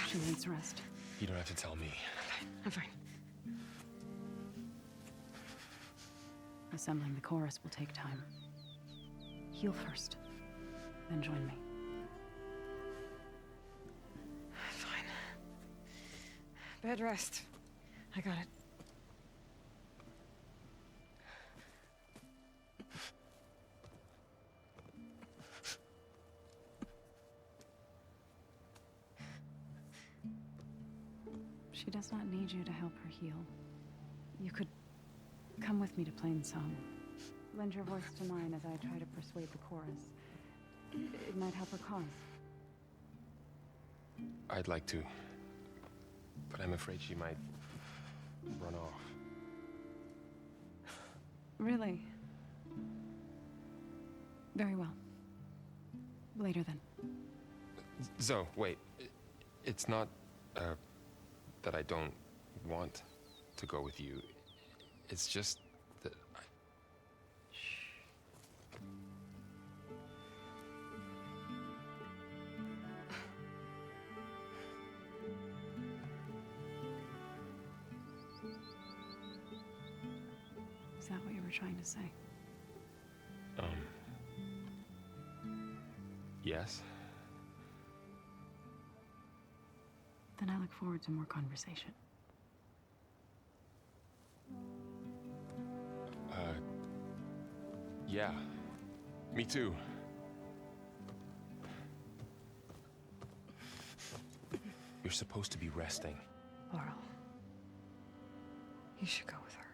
Speaker 19: She needs rest.
Speaker 18: You don't have to tell me.
Speaker 2: I'm fine.
Speaker 19: Assembling the chorus will take time. Heal first, then join me.
Speaker 2: Fine. Bed rest. I got it.
Speaker 19: She does not need you to help her heal. You could come with me to Plainsong. Lend your voice to mine as I try to persuade the chorus. It might help her cause.
Speaker 18: I'd like to, but I'm afraid she might run off.
Speaker 19: Really? Very well. Later then.
Speaker 18: Zoe, wait. It's not, that I don't want to go with you. It's just that I...
Speaker 19: Is that what you were trying to say?
Speaker 18: Yes?
Speaker 19: Then I look forward to more conversation.
Speaker 18: Yeah. Me too. You're supposed to be resting.
Speaker 2: Laurel. You should go with her.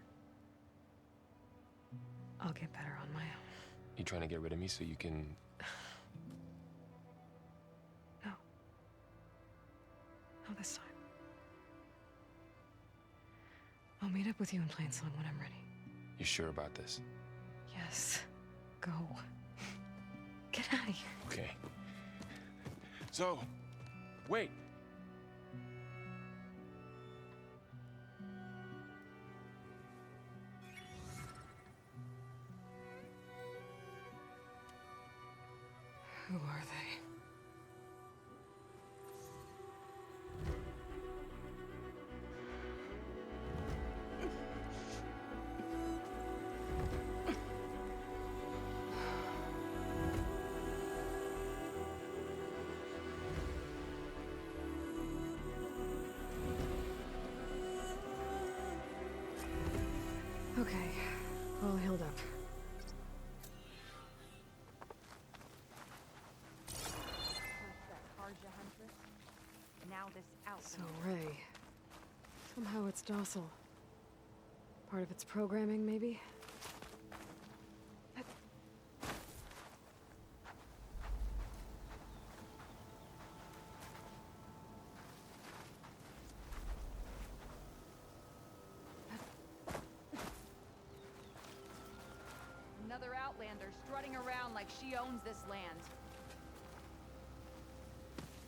Speaker 2: I'll get better on my own.
Speaker 18: You trying to get rid of me so you can...
Speaker 2: No. Not this time. I'll meet up with you in Plainsong when I'm ready.
Speaker 18: You sure about this?
Speaker 2: Yes. Go. Get out of here.
Speaker 18: Okay. Zoe, wait.
Speaker 2: Who are they? Okay, all healed up.
Speaker 20: Now this out.
Speaker 2: So Ray. Somehow it's docile. Part of its programming, maybe?
Speaker 20: Another outlander strutting around like she owns this land.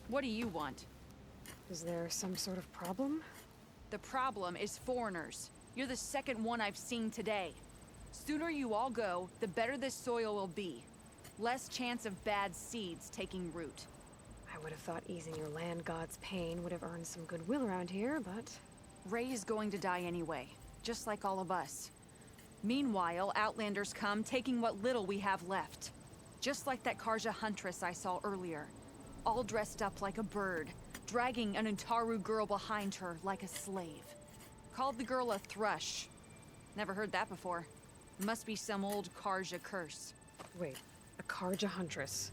Speaker 20: What do you want?
Speaker 2: Is there some sort of problem?
Speaker 20: The problem is foreigners. You're the second one I've seen today. Sooner you all go, the better this soil will be. Less chance of bad seeds taking root.
Speaker 2: I would have thought easing your land god's pain would have earned some goodwill around here, but...
Speaker 20: Ray is going to die anyway, just like all of us. Meanwhile, outlanders come, taking what little we have left. Just like that Karja huntress I saw earlier. All dressed up like a bird, dragging an Utaru girl behind her like a slave. Called the girl a thrush. Never heard that before. Must be some old Karja curse.
Speaker 2: Wait, a Karja huntress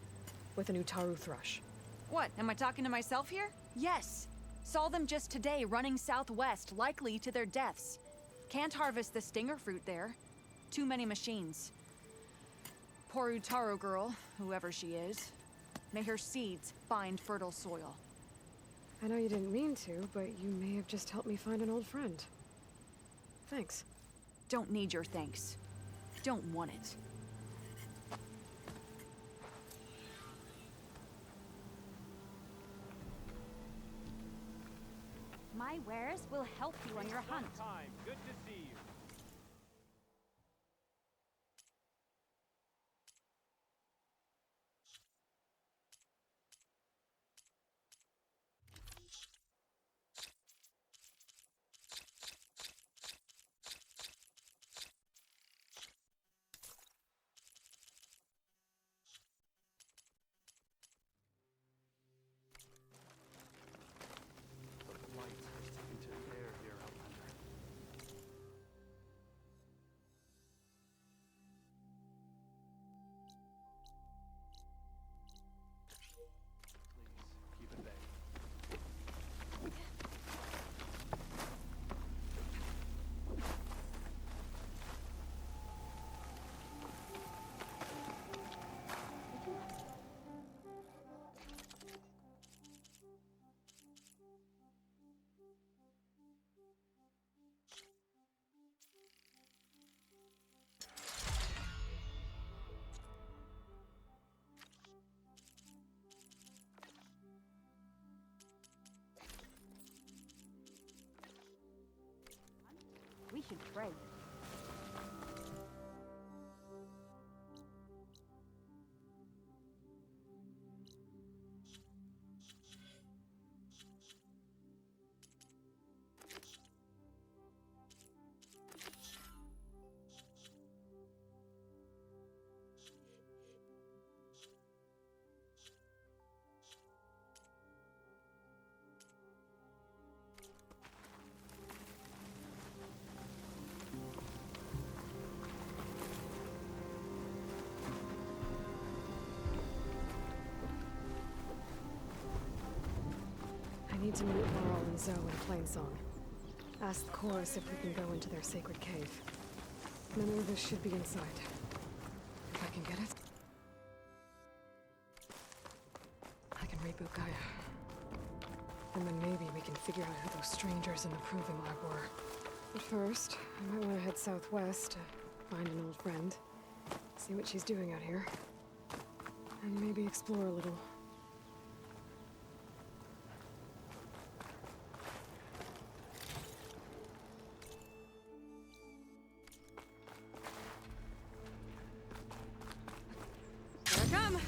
Speaker 2: with an Utaru thrush.
Speaker 20: What, am I talking to myself here? Yes. Saw them just today running southwest, likely to their deaths. Can't harvest the stinger fruit there. Too many machines. Poor Utaru girl, whoever she is. May her seeds find fertile soil.
Speaker 2: I know you didn't mean to, but you may have just helped me find an old friend. Thanks.
Speaker 20: Don't need your thanks. Don't want it.
Speaker 21: My wares will help you on your hunt.
Speaker 17: Time. Good to see you. The light has taken to
Speaker 21: should trade.
Speaker 2: I need to meet Laurel and Zoe in Plainsong. Ask the chorus if we can go into their sacred cave. Minerva should be inside. If I can get it, I can reboot Gaia. And then maybe we can figure out who those strangers in the Proving Lab were. But first, I might want to head southwest to find an old friend. See what she's doing out here. And maybe explore a little.
Speaker 20: Here I come.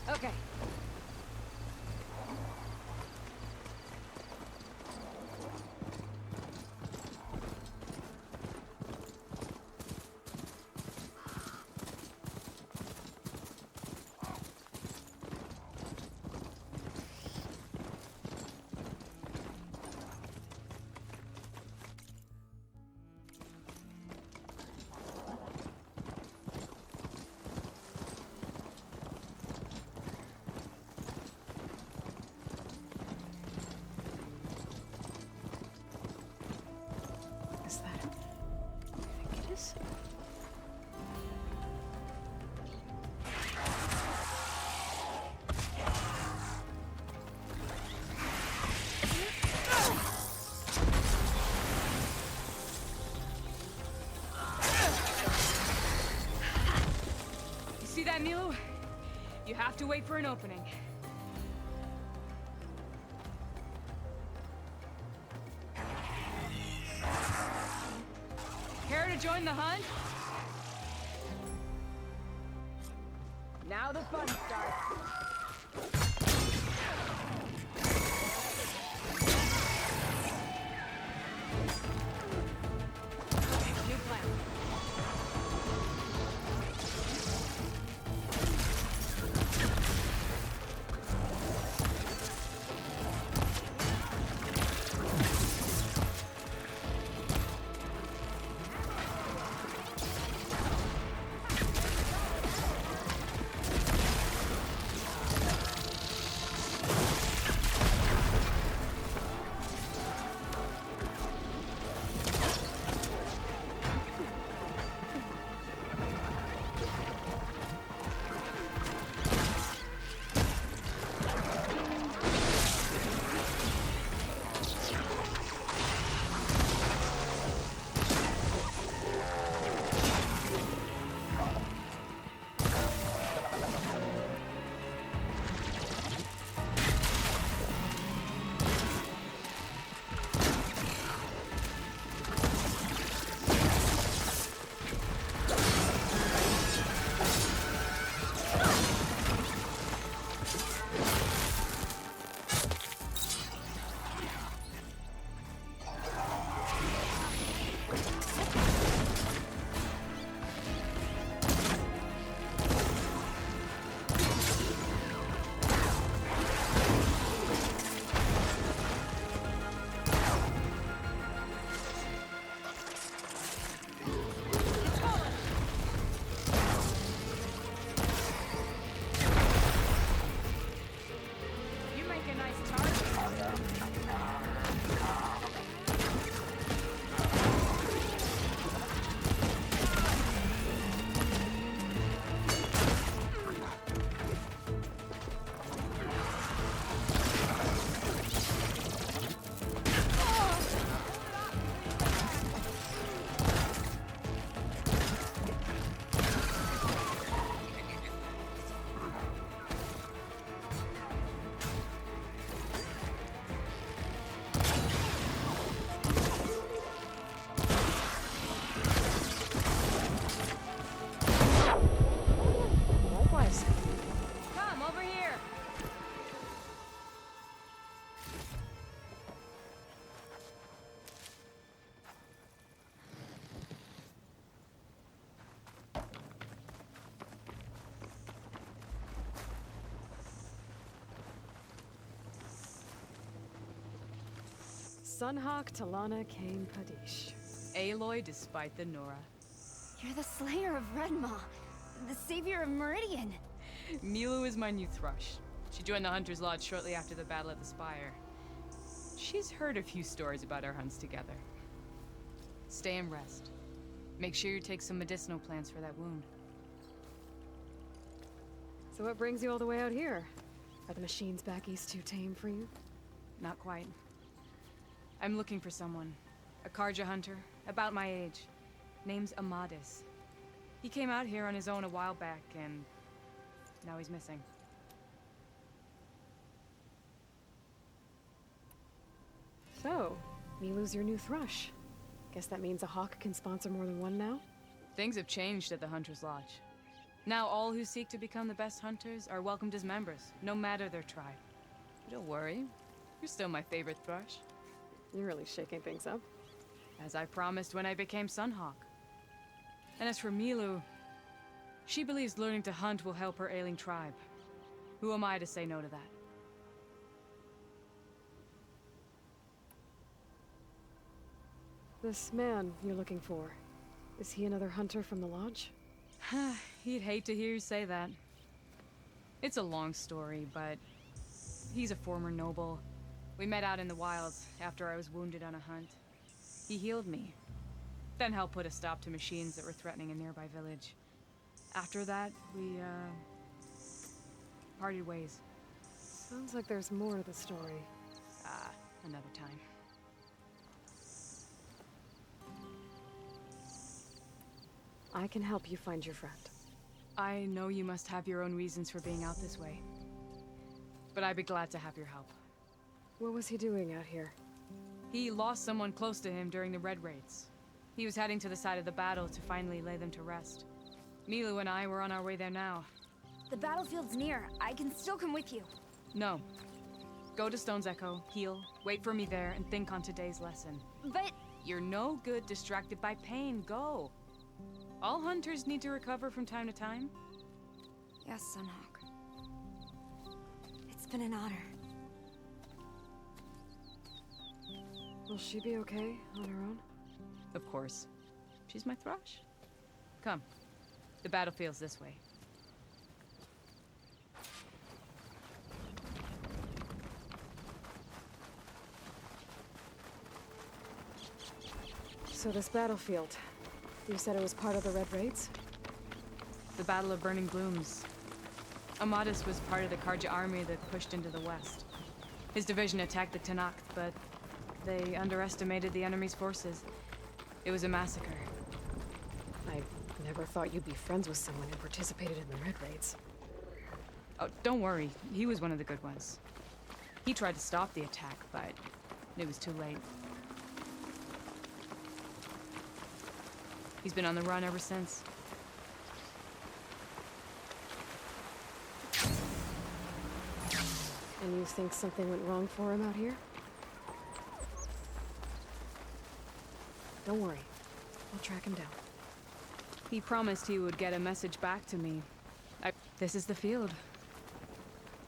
Speaker 20: Okay.
Speaker 2: Is that it? I think it is.
Speaker 20: You see that, Milu? You have to wait for an opening. Care to join the hunt? Now the fun starts. Okay, new plan.
Speaker 2: Sunhawk Talana Kane Padish.
Speaker 6: Aloy despite the Nora.
Speaker 21: You're the slayer of Redmaw, the savior of Meridian.
Speaker 6: Milu is my new thrush. She joined the Hunter's Lodge shortly after the Battle of the Spire. She's heard a few stories about our hunts together. Stay and rest. Make sure you take some medicinal plants for that wound.
Speaker 2: So what brings you all the way out here? Are the machines back east too tame for you?
Speaker 6: Not quite. I'm looking for someone. A Karja hunter, about my age. Name's Amadis. He came out here on his own a while back, and now he's missing.
Speaker 2: So, Milu's your new thrush. Guess that means a hawk can sponsor more than one now?
Speaker 6: Things have changed at the Hunter's Lodge. Now all who seek to become the best hunters are welcomed as members, no matter their tribe. Don't worry, you're still my favorite thrush.
Speaker 2: You're really shaking things up.
Speaker 6: As I promised when I became Sunhawk. And as for Milu, she believes learning to hunt will help her ailing tribe. Who am I to say no to that?
Speaker 2: This man you're looking for, is he another hunter from the lodge?
Speaker 6: He'd hate to hear you say that. It's a long story, but he's a former noble. We met out in the wilds after I was wounded on a hunt. He healed me, then helped put a stop to machines that were threatening a nearby village. After that, we, parted ways.
Speaker 2: Sounds like there's more to the story.
Speaker 6: Another time.
Speaker 2: I can help you find your friend.
Speaker 6: I know you must have your own reasons for being out this way. But I'd be glad to have your help.
Speaker 2: What was he doing out here?
Speaker 6: He lost someone close to him during the Red Raids. He was heading to the side of the battle to finally lay them to rest. Milu and I were on our way there now.
Speaker 21: The battlefield's near. I can still come with you.
Speaker 6: No. Go to Stone's Echo, heal, wait for me there, and think on today's lesson.
Speaker 21: But...
Speaker 6: You're no good distracted by pain. Go. All hunters need to recover from time to time.
Speaker 21: Yes, Sunhawk. It's been an honor.
Speaker 2: Will she be okay on her own?
Speaker 6: Of course. She's my thrush. Come. The battlefield's this way.
Speaker 2: So this battlefield, you said it was part of the Red Raids?
Speaker 6: The Battle of Burning Glooms. Amadis was part of the Karja army that pushed into the west. His division attacked the Tenakth, but they underestimated the enemy's forces. It was a massacre.
Speaker 2: I never thought you'd be friends with someone who participated in the Red Raids.
Speaker 6: Oh, don't worry. He was one of the good ones. He tried to stop the attack, but it was too late. He's been on the run ever since.
Speaker 2: And you think something went wrong for him out here? Don't worry. I'll track him down.
Speaker 6: He promised he would get a message back to me. This is the field.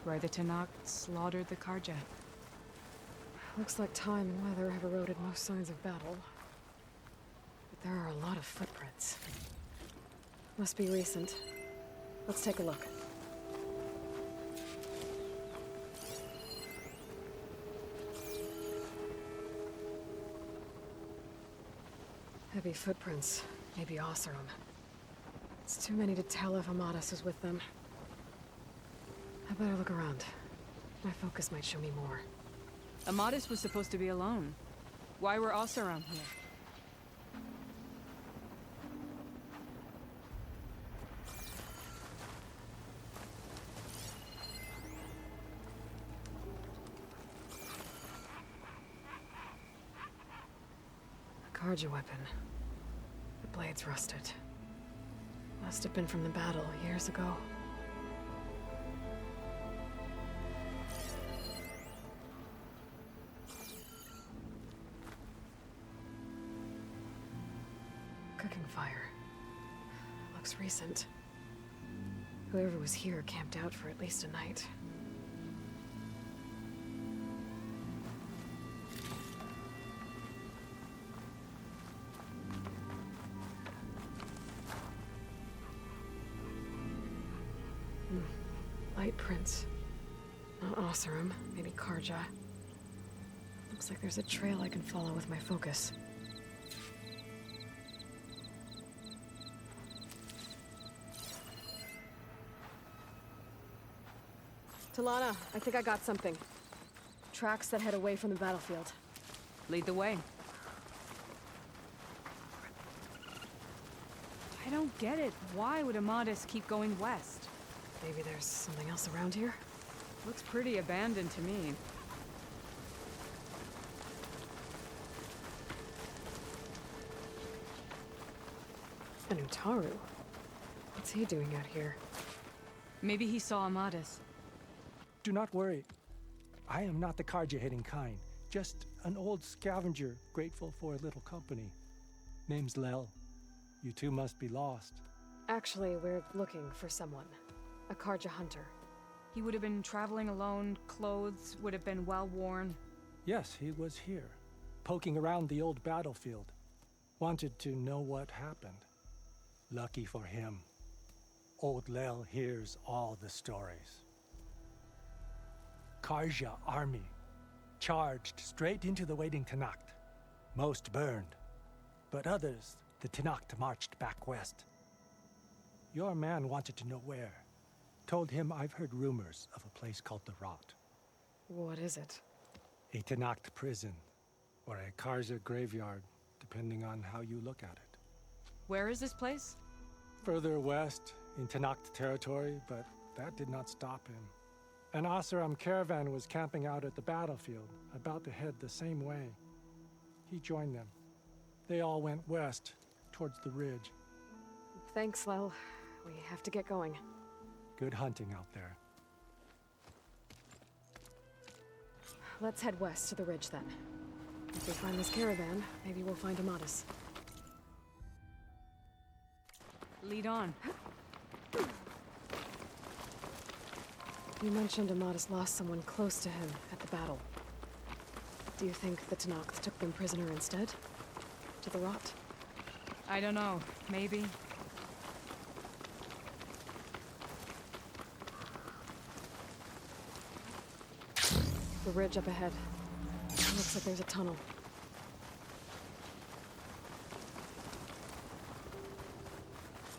Speaker 6: Where the Tenakth slaughtered the Karja.
Speaker 2: Looks like time and weather have eroded most signs of battle. But there are a lot of footprints. Must be recent. Let's take a look. Heavy footprints. Maybe Oseram. It's too many to tell if Amadis is with them. I better look around. My focus might show me more.
Speaker 6: Amadis was supposed to be alone. Why were Oseram here?
Speaker 2: A Karja weapon. The blade's rusted. Must have been from the battle years ago. Cooking fire. Looks recent. Whoever was here camped out for at least a night. prints. Not Oseram, maybe Karja. Looks like there's a trail I can follow with my focus. Talana, I think I got something. Tracks that head away from the battlefield.
Speaker 6: Lead the way. I don't get it. Why would Amadis keep going west?
Speaker 2: Maybe there's something else around here?
Speaker 6: Looks pretty abandoned to me.
Speaker 2: And Utaru. What's he doing out here?
Speaker 6: Maybe he saw Amadis.
Speaker 4: Do not worry. I am not the Karja-hating kind. Just an old scavenger grateful for a little company. Name's Lel. You two must be lost.
Speaker 2: Actually, we're looking for someone. A Karja hunter.
Speaker 6: He would have been traveling alone, clothes would have been well worn.
Speaker 4: Yes, he was here, poking around the old battlefield. Wanted to know what happened. Lucky for him, old Lel hears all the stories. Karja army charged straight into the waiting Tanacht. Most burned, but others the Tanacht marched back west. Your man wanted to know where. Told him I've heard rumors of a place called the Rot.
Speaker 2: What is it?
Speaker 4: A Tanacht prison, or a Karja graveyard, depending on how you look at it.
Speaker 6: Where is this place?
Speaker 4: Further west, in Tanacht territory, but that did not stop him. An Oseram caravan was camping out at the battlefield, about to head the same way. He joined them. They all went west, towards the ridge.
Speaker 2: Thanks, Lel. We have to get going.
Speaker 4: Good hunting out there.
Speaker 2: Let's head west to the ridge then. If we find this caravan, maybe we'll find Amadis.
Speaker 6: Lead on.
Speaker 2: You mentioned Amadis lost someone close to him at the battle. Do you think the Tanacht took them prisoner instead? To the Rot?
Speaker 6: I don't know. Maybe.
Speaker 2: The ridge up ahead. Looks like there's a tunnel.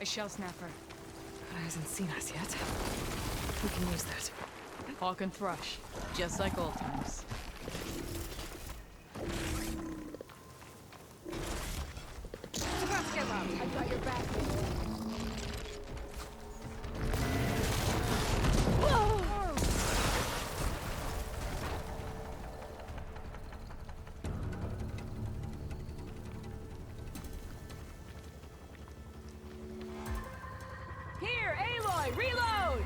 Speaker 6: A shell snapper.
Speaker 2: But hasn't seen us yet. We can use that.
Speaker 6: Hawk and thrush. Just like old times.
Speaker 2: It's about to get robbed. I've got your back,
Speaker 6: Here, Aloy, reload!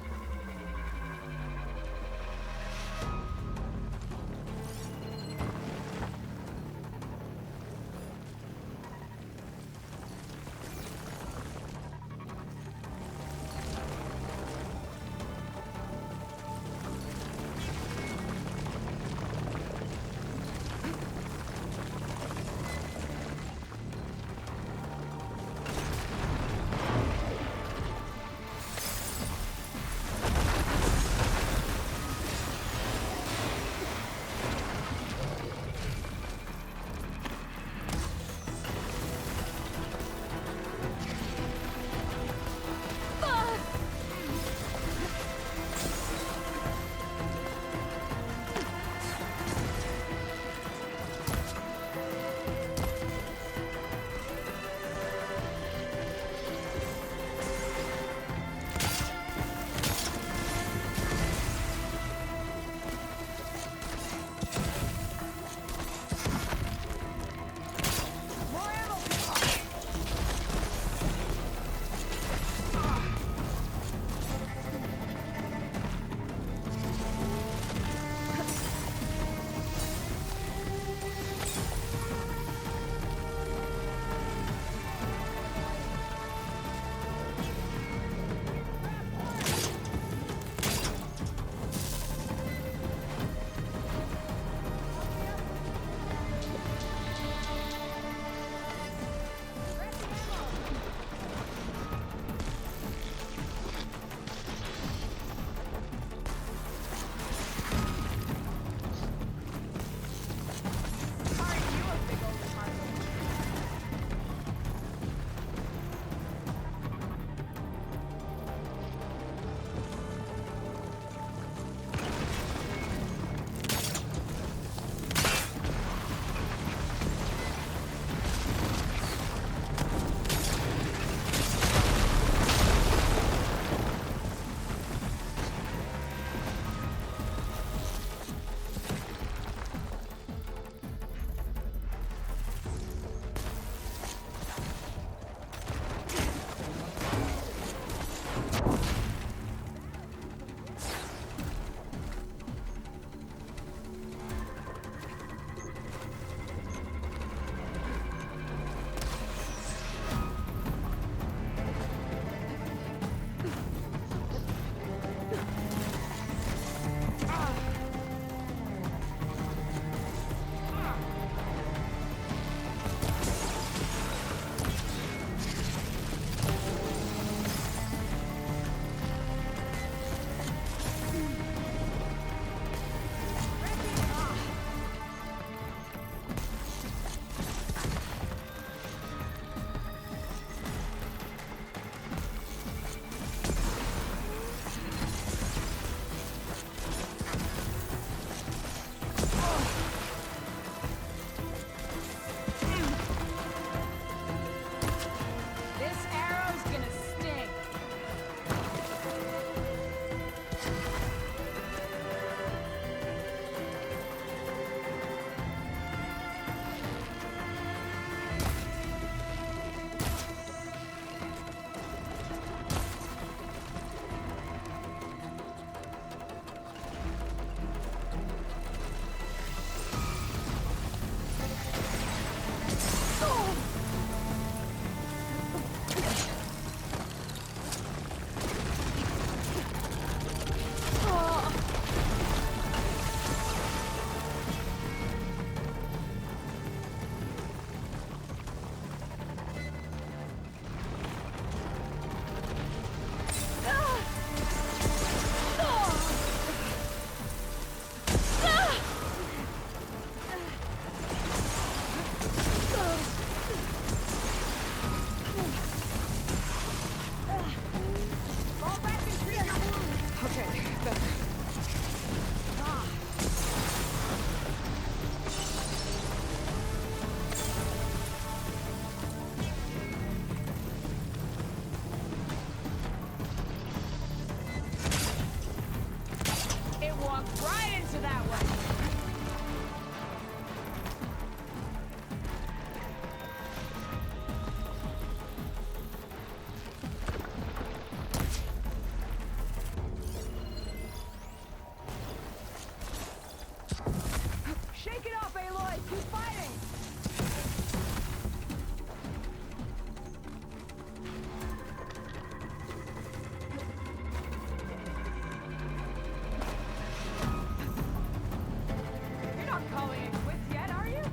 Speaker 20: boys! Keep fighting! You're not calling it quits yet, are you?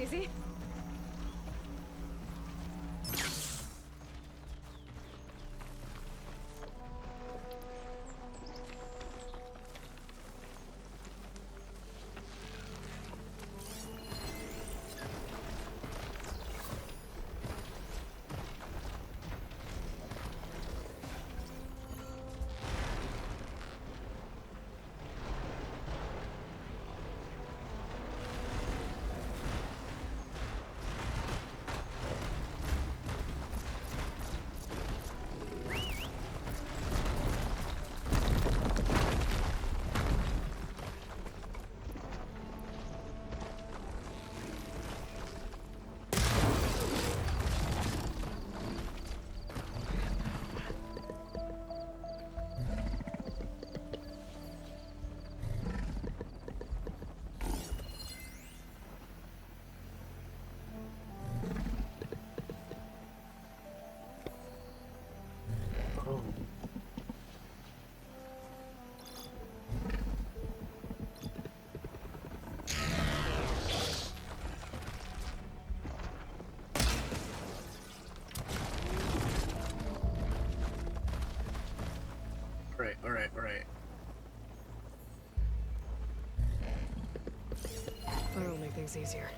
Speaker 20: Easy.
Speaker 1: All right.
Speaker 2: That'll make things easier.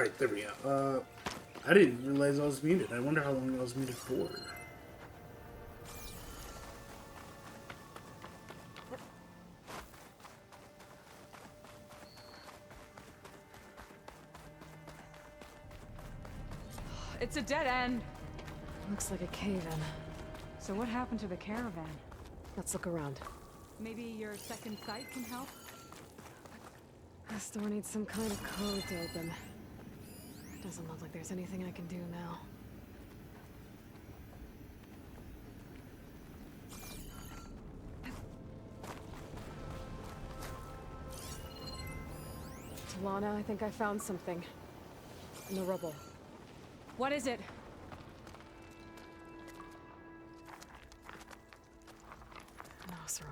Speaker 1: Alright, there we go. I didn't realize I was muted. I wonder how long I was muted for.
Speaker 6: It's a dead end.
Speaker 2: Looks like a cave-in.
Speaker 6: So what happened to the caravan?
Speaker 2: Let's look around.
Speaker 6: Maybe your second sight can help?
Speaker 2: This door needs some kind of code to open. Doesn't look like there's anything I can do now. Talana, I think I found something. In the rubble.
Speaker 6: What is it?
Speaker 2: An Oseram.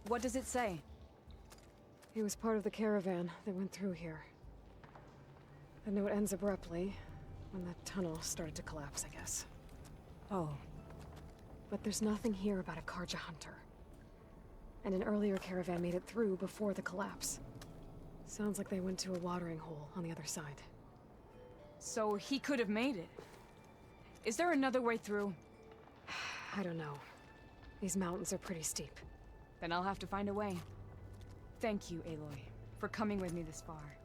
Speaker 6: What does it say?
Speaker 2: He was part of the caravan that went through here. The note ends abruptly, when the tunnel started to collapse, I guess.
Speaker 6: Oh.
Speaker 2: But there's nothing here about a Karja hunter. And an earlier caravan made it through before the collapse. Sounds like they went to a watering hole on the other side.
Speaker 6: So he could have made it. Is there another way through?
Speaker 2: I don't know. These mountains are pretty steep.
Speaker 6: Then I'll have to find a way. Thank you, Aloy, for coming with me this far.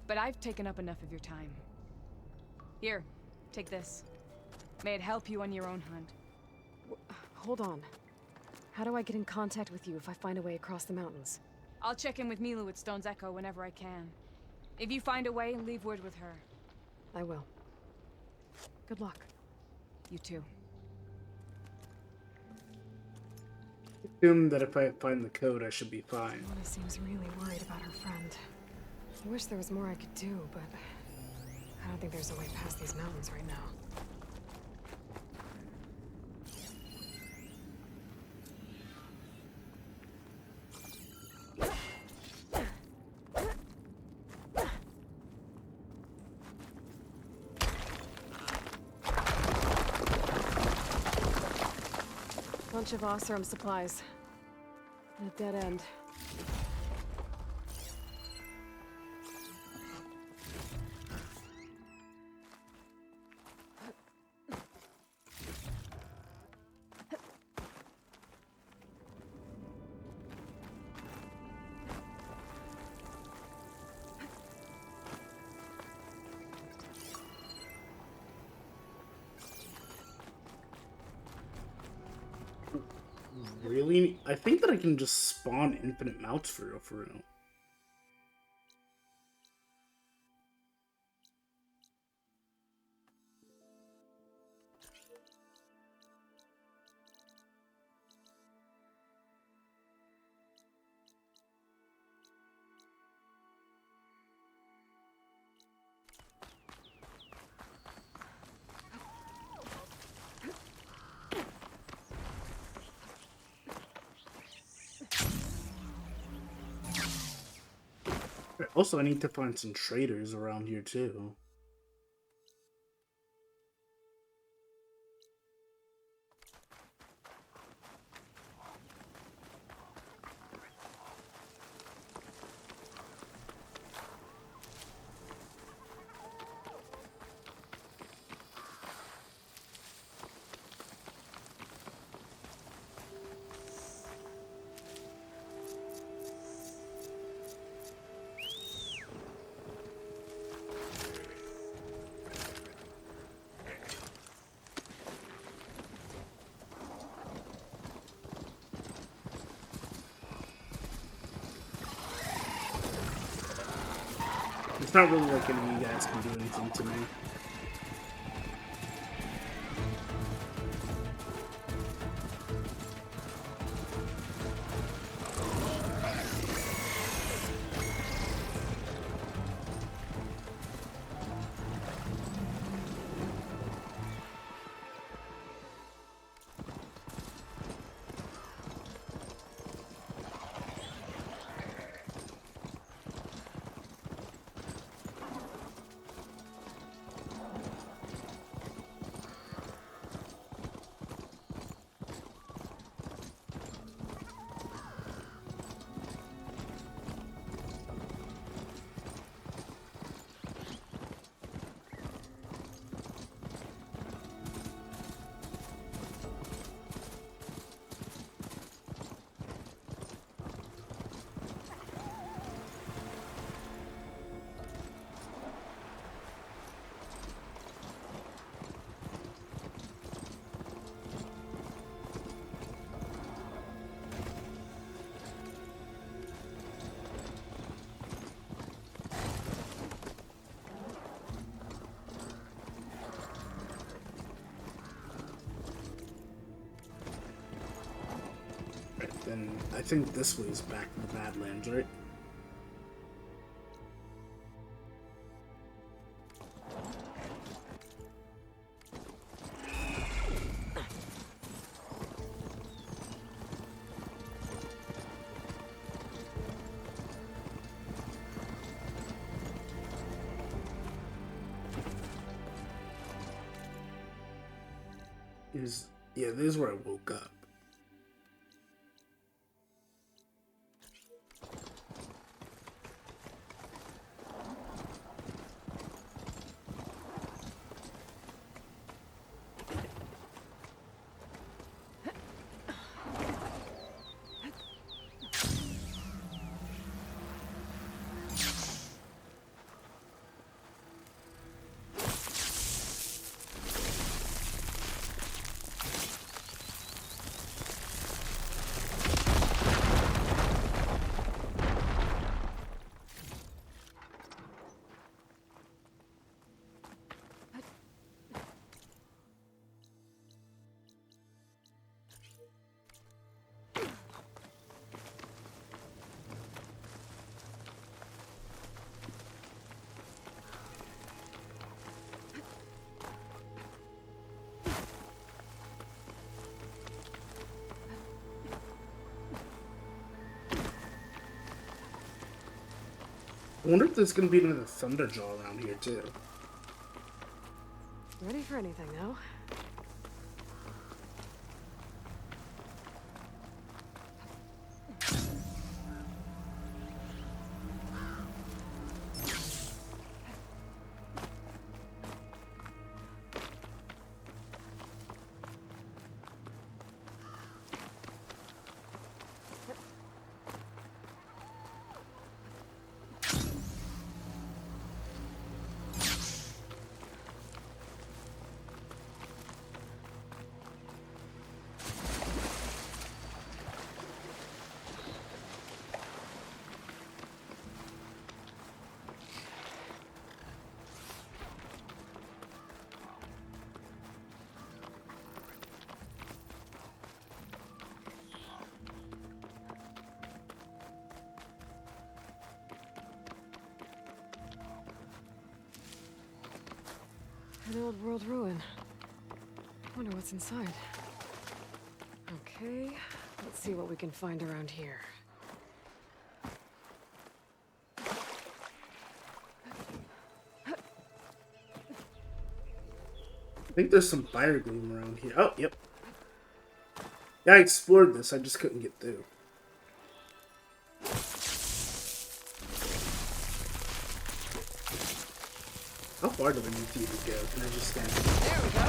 Speaker 6: But I've taken up enough of your time. Here, take this. May it help you on your own hunt.
Speaker 2: Hold on. How do I get in contact with you if I find a way across the mountains?
Speaker 6: I'll check in with Milu at Stone's Echo whenever I can. If you find a way, leave word with her.
Speaker 2: I will. Good luck.
Speaker 6: You too.
Speaker 1: Assume that if I find the code, I should be fine.
Speaker 2: Mona seems really worried about her friend. I wish there was more I could do, but I don't think there's a way past these mountains right now. Bunch of Oseram supplies. And a dead end.
Speaker 1: Really? I think that I can just spawn infinite mounts for real, for real. Also, I need to find some traders around here too. It's not really like any of you guys can do anything to me. Then I think this way is back to the Badlands, right? Yeah, this is where I woke up. I wonder if there's gonna be another Thunderjaw around here too.
Speaker 2: Ready for anything now? An old world ruin. Wonder what's inside. Okay, let's see what we can find around here.
Speaker 1: I think there's some fire gloom around here. Oh, yep. Yeah, I explored this. I just couldn't get through. How far do I need to even go? Can I just stand? There we go.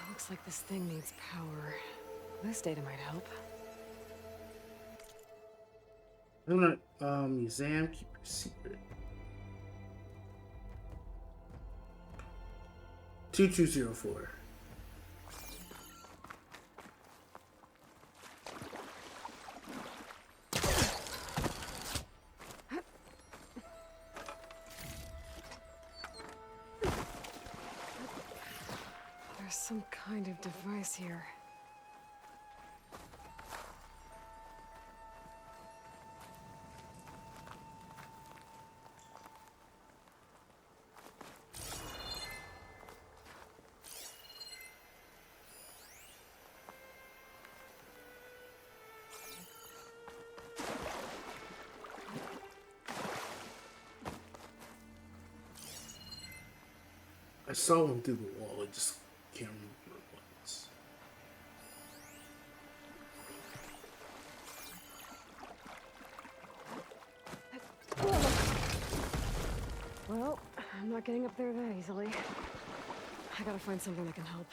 Speaker 2: Looks like this thing needs power. This data might help.
Speaker 1: I'm gonna, museum, keep your secret. 2204.
Speaker 2: There's some kind of device here.
Speaker 1: I saw one through the wall. I just can't remember what it was.
Speaker 2: Well, I'm not getting up there that easily. I gotta find something that can help.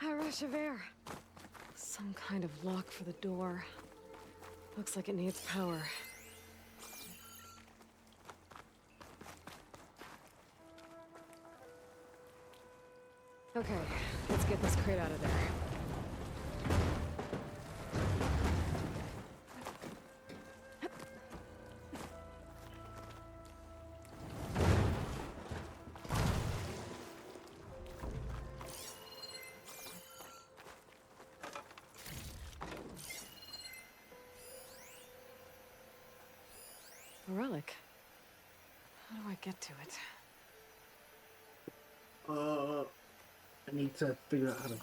Speaker 2: A rush of air. Some kind of lock for the door. Looks like it needs power. Okay, let's get this crate out of there. A relic. How do I get to it?
Speaker 1: I need to figure out how to.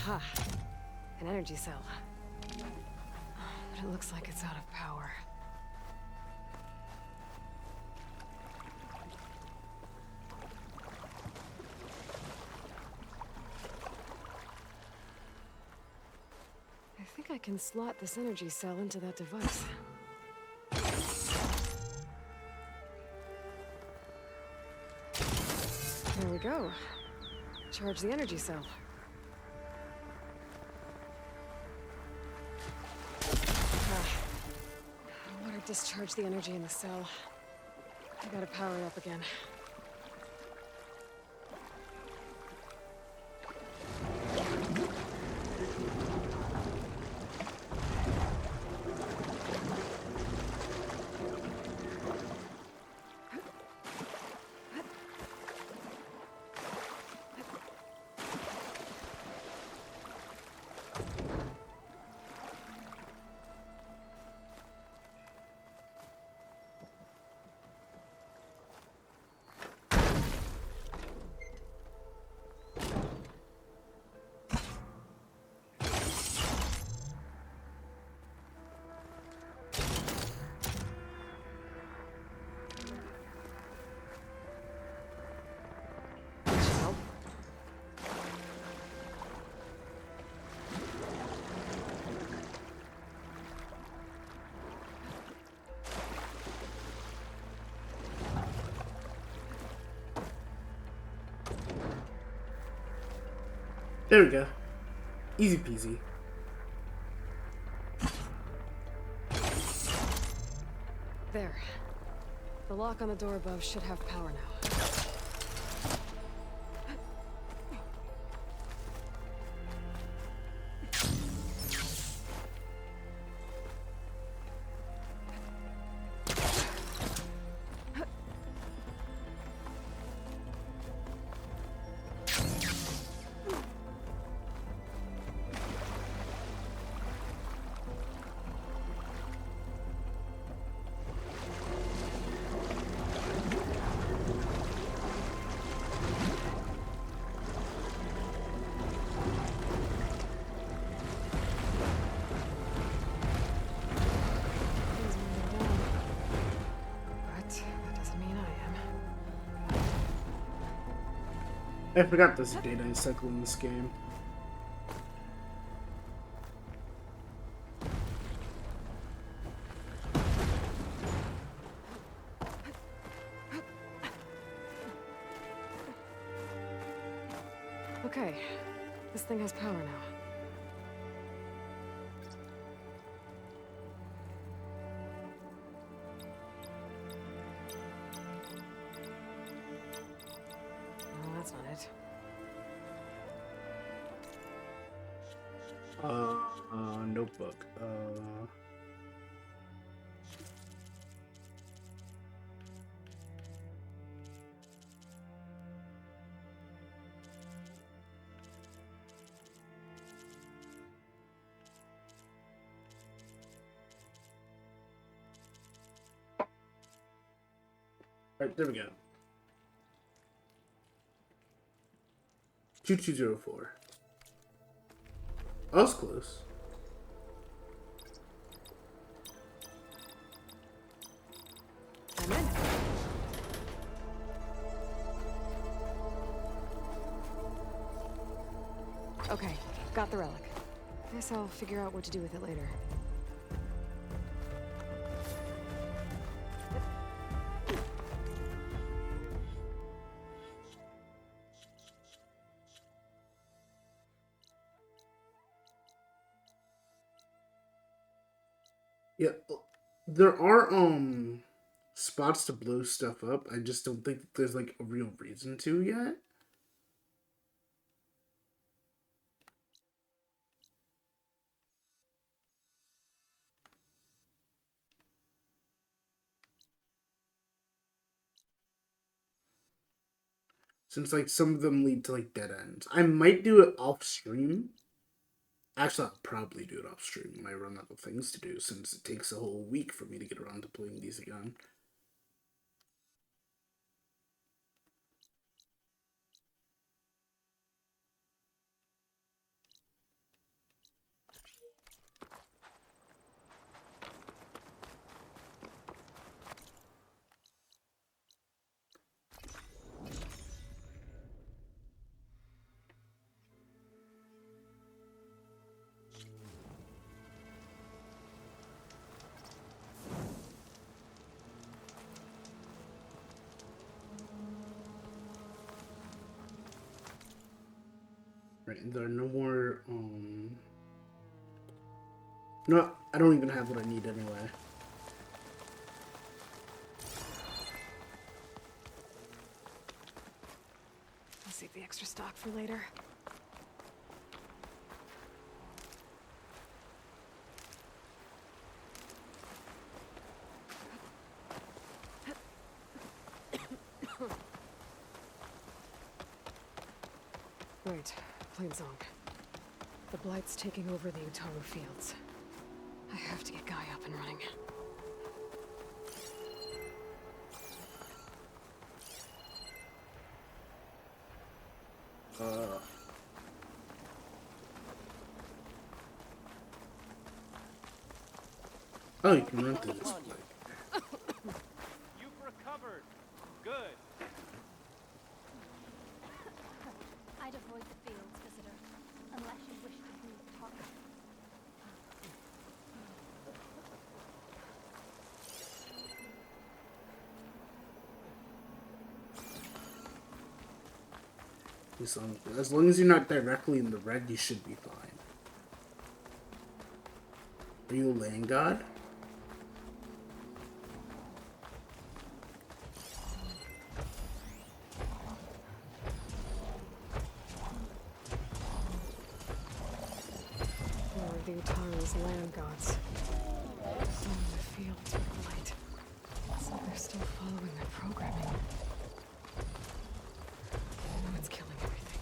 Speaker 2: Aha! An energy cell. But it looks like it's out of power. I think I can slot this energy cell into that device. There we go. Charge the energy cell. I want to discharge the energy in the cell. I gotta power it up again.
Speaker 1: There we go. Easy peasy.
Speaker 2: There. The lock on the door above should have power now.
Speaker 1: I forgot there's a data cycle in this game.
Speaker 2: Okay, this thing has power now.
Speaker 1: Notebook. Right, there we go. 2204. I was close.
Speaker 2: I'm in. Okay, got the relic. Guess I'll figure out what to do with it later.
Speaker 1: Yeah, there are spots to blow stuff up. I just don't think there's like a real reason to yet. Since like some of them lead to like dead ends. I might do it off stream. Actually, I'll probably do it off stream when I run out of things to do, since it takes a whole week for me to get around to playing these again. Right, and there are no more, no, I don't even have what I need anyway.
Speaker 2: I'll save the extra stock for later. Right, Plainsong. The Blight's taking over the Utaru fields. I have to get Guy up and running.
Speaker 1: Oh, you can run through this place.
Speaker 3: You've recovered. Good.
Speaker 21: I'd avoid the fields, visitor, unless you wish to move Taru.
Speaker 1: As long as you're not directly in the red, you should be fine. Are you a land god?
Speaker 2: Or the Utaru's land gods. Some in the fields with Blight. So they're still following their programming. I know it's killing everything.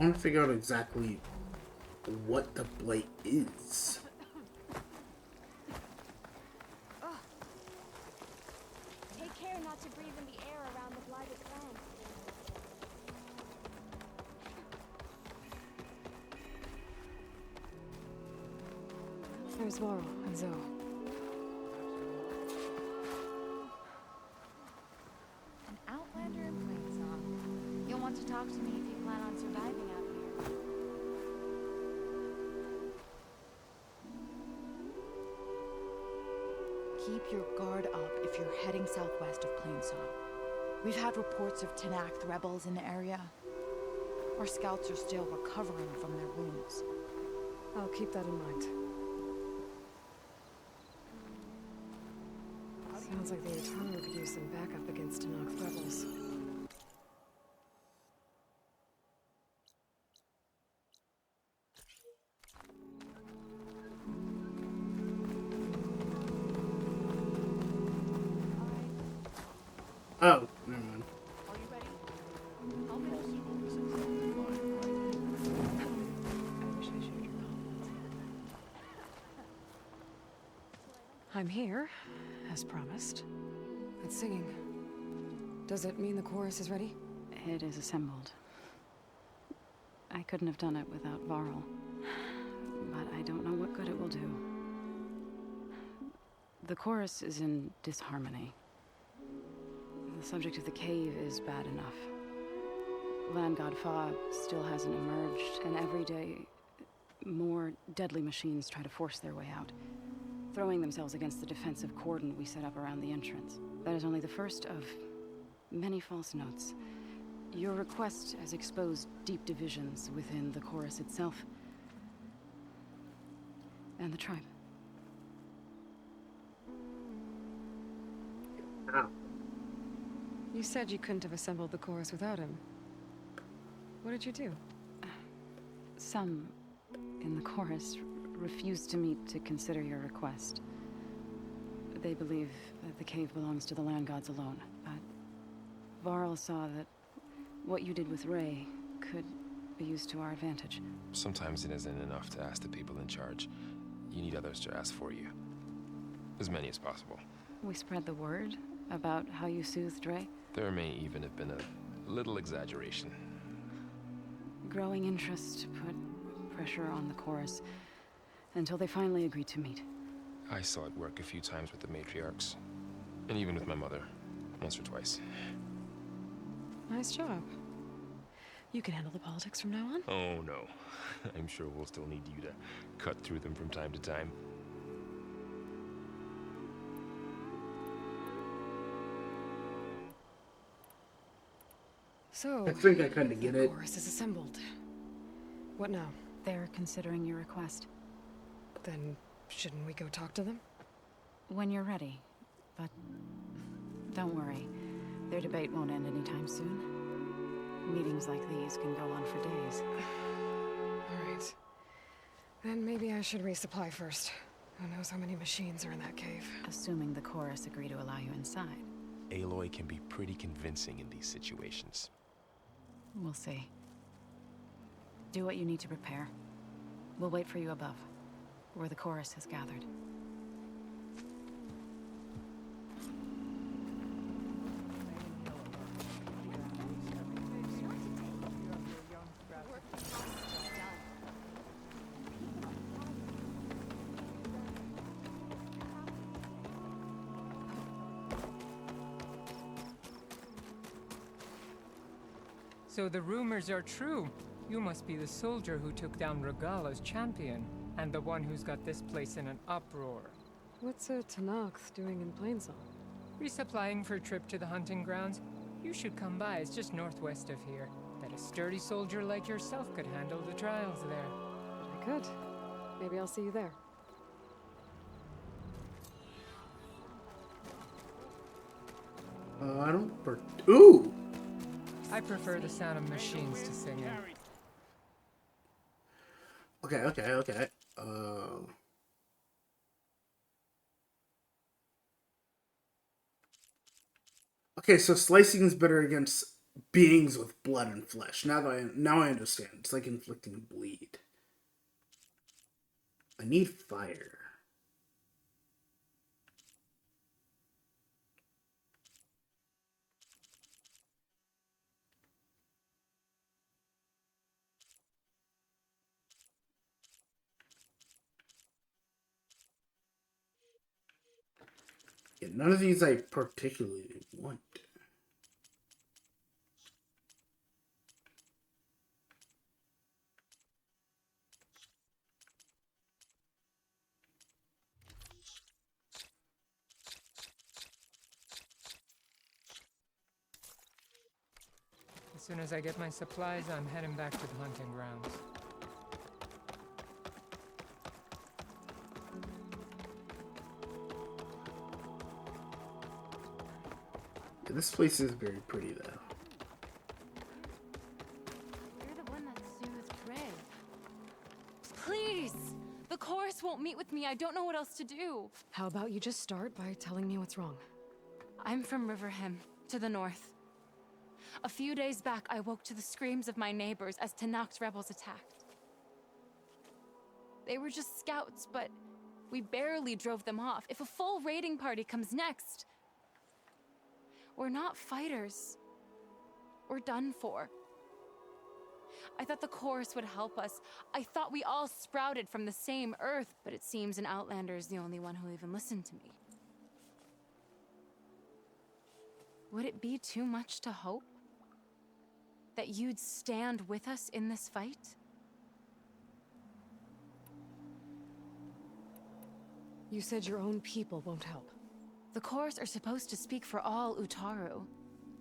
Speaker 1: I want to figure out exactly what the blight is.
Speaker 21: Take care not to breathe in the air around the blighted land.
Speaker 2: There's Varl and Zoe.
Speaker 20: An outlander in Plainsong. You'll want to talk to me if you plan on surviving out here.
Speaker 8: Keep your guard up if you're heading southwest of Plainsong. We've had reports of Tenakth rebels in the area. Our scouts are still recovering from their wounds.
Speaker 2: I'll keep that in mind. So Sounds like the Utaru could use some backup against Tanakh rebels.
Speaker 1: Oh, never mind.
Speaker 2: I'm here, as promised. It's singing. Does it mean the chorus is ready?
Speaker 19: It is assembled. I couldn't have done it without Varl. But I don't know what good it will do. The chorus is in disharmony. The subject of the cave is bad enough. Land God Fa still hasn't emerged, and every day more deadly machines try to force their way out, throwing themselves against the defensive cordon we set up around the entrance. That is only the first of many false notes. Your request has exposed deep divisions within the chorus itself and the tribe.
Speaker 1: Ow.
Speaker 2: You said you couldn't have assembled the chorus without him. What did you do?
Speaker 19: Some in the chorus refused to meet to consider your request. They believe that the cave belongs to the land gods alone, but Varl saw that what you did with Ray could be used to our advantage.
Speaker 18: Sometimes it isn't enough to ask the people in charge. You need others to ask for you. As many as possible.
Speaker 19: We spread the word about how you soothed Ray.
Speaker 18: There may even have been a little exaggeration.
Speaker 19: Growing interest put pressure on the chorus until they finally agreed to meet.
Speaker 18: I saw it work a few times with the matriarchs. And even with my mother. Once or twice.
Speaker 2: Nice job. You can handle the politics from now on?
Speaker 18: Oh, no. I'm sure we'll still need you to cut through them from time to time.
Speaker 2: So,
Speaker 1: I think I kind of get
Speaker 2: the
Speaker 1: it.
Speaker 2: chorus is assembled. What now?
Speaker 19: They're considering your request.
Speaker 2: Then, shouldn't we go talk to them?
Speaker 19: When you're ready. But don't worry. Their debate won't end anytime soon. Meetings like these can go on for days.
Speaker 2: All right. Then maybe I should resupply first. Who knows how many machines are in that cave?
Speaker 19: Assuming the chorus agree to allow you inside.
Speaker 18: Aloy can be pretty convincing in these situations.
Speaker 19: We'll see. Do what you need to prepare. We'll wait for you above, where the chorus has gathered.
Speaker 11: So the rumors are true. You must be the soldier who took down Regala's champion, and the one who's got this place in an uproar.
Speaker 2: What's a Tanakh doing in Plainsong?
Speaker 11: Resupplying for a trip to the hunting grounds? You should come by, it's just northwest of here. Bet a sturdy soldier like yourself could handle the trials there.
Speaker 2: I could. Maybe I'll see you there.
Speaker 1: I don't... Ooh!
Speaker 11: I prefer the sound of machines to singing.
Speaker 1: Okay. Okay, so slicing is better against beings with blood and flesh. Now I understand. It's like inflicting bleed. I need fire. Yeah, none of these I particularly want.
Speaker 11: As soon as I get my supplies, I'm heading back to the hunting grounds.
Speaker 1: Yeah, this place is very pretty, though.
Speaker 20: You're the one that soothes Prey. Please! The chorus won't meet with me. I don't know what else to do.
Speaker 2: How about you just start by telling me what's wrong?
Speaker 20: I'm from Riverham, to the north. A few days back, I woke to the screams of my neighbors as Tanakh's rebels attacked. They were just scouts, but we barely drove them off. If a full raiding party comes next, we're not fighters. We're done for. I thought the chorus would help us. I thought we all sprouted from the same earth, but it seems an outlander is the only one who'll even listen to me. Would it be too much to hope that you'd stand with us in this fight?
Speaker 2: You said your own people won't help.
Speaker 20: The chorus are supposed to speak for all Utaru,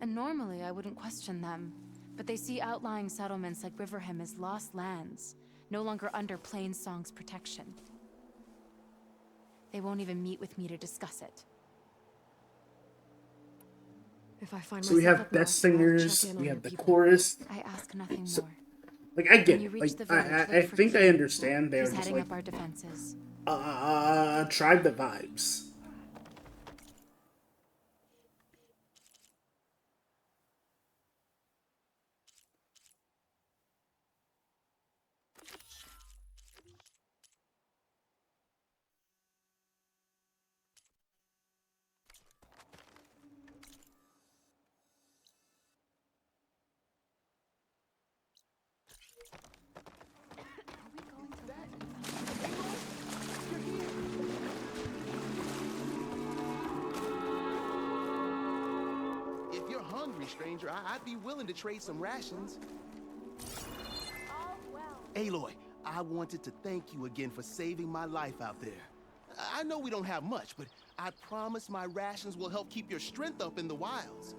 Speaker 20: and normally I wouldn't question them, but they see outlying settlements like Riverham as lost lands, no longer under Plainsong's protection. They won't even meet with me to discuss it.
Speaker 2: If I find
Speaker 1: So we have best singers, we have the chorus.
Speaker 20: I ask nothing
Speaker 1: So,
Speaker 20: more.
Speaker 1: like, I get
Speaker 20: When you
Speaker 1: it.
Speaker 20: reach
Speaker 1: Like,
Speaker 20: the village,
Speaker 1: I
Speaker 20: look for
Speaker 1: think I
Speaker 20: King.
Speaker 1: understand. They're
Speaker 20: He's
Speaker 1: just
Speaker 20: heading
Speaker 1: like,
Speaker 20: up our defenses.
Speaker 1: tribe the vibes.
Speaker 5: If you're hungry, stranger, I'd be willing to trade some rations. Aloy, I wanted to thank you again for saving my life out there. I know we don't have much, but I promise my rations will help keep your strength up in the wilds.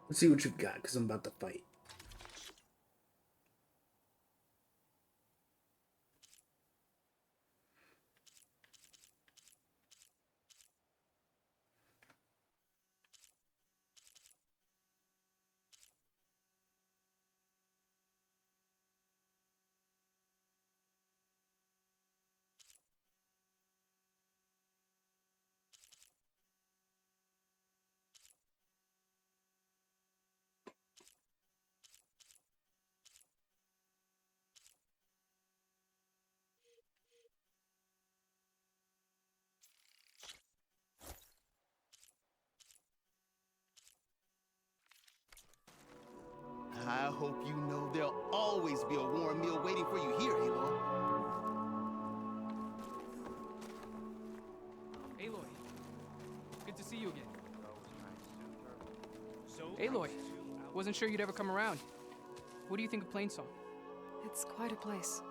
Speaker 1: Let's see what you've got, because I'm about to fight.
Speaker 5: I hope you know there'll always be a warm meal waiting for you here, Aloy.
Speaker 22: Aloy, good to see you again. Aloy, wasn't sure you'd ever come around. What do you think of Plainsong?
Speaker 2: It's quite a place.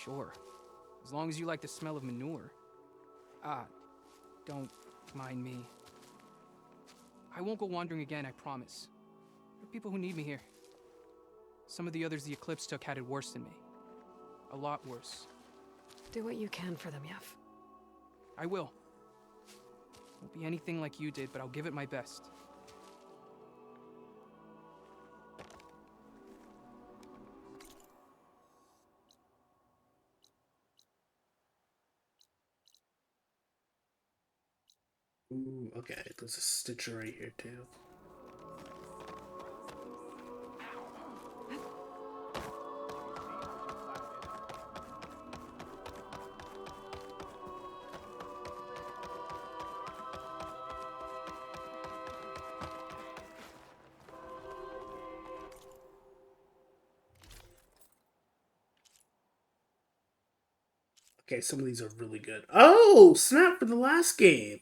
Speaker 22: Sure, as long as you like the smell of manure. Don't mind me. I won't go wandering again, I promise. There are people who need me here. Some of the others the Eclipse took had it worse than me. A lot worse.
Speaker 2: Do what you can for them, Yef.
Speaker 22: I will. Won't be anything like you did, but I'll give it my best.
Speaker 1: Ooh, okay. There's a stitcher right here, too. Okay, some of these are really good. Oh, snap for the last game.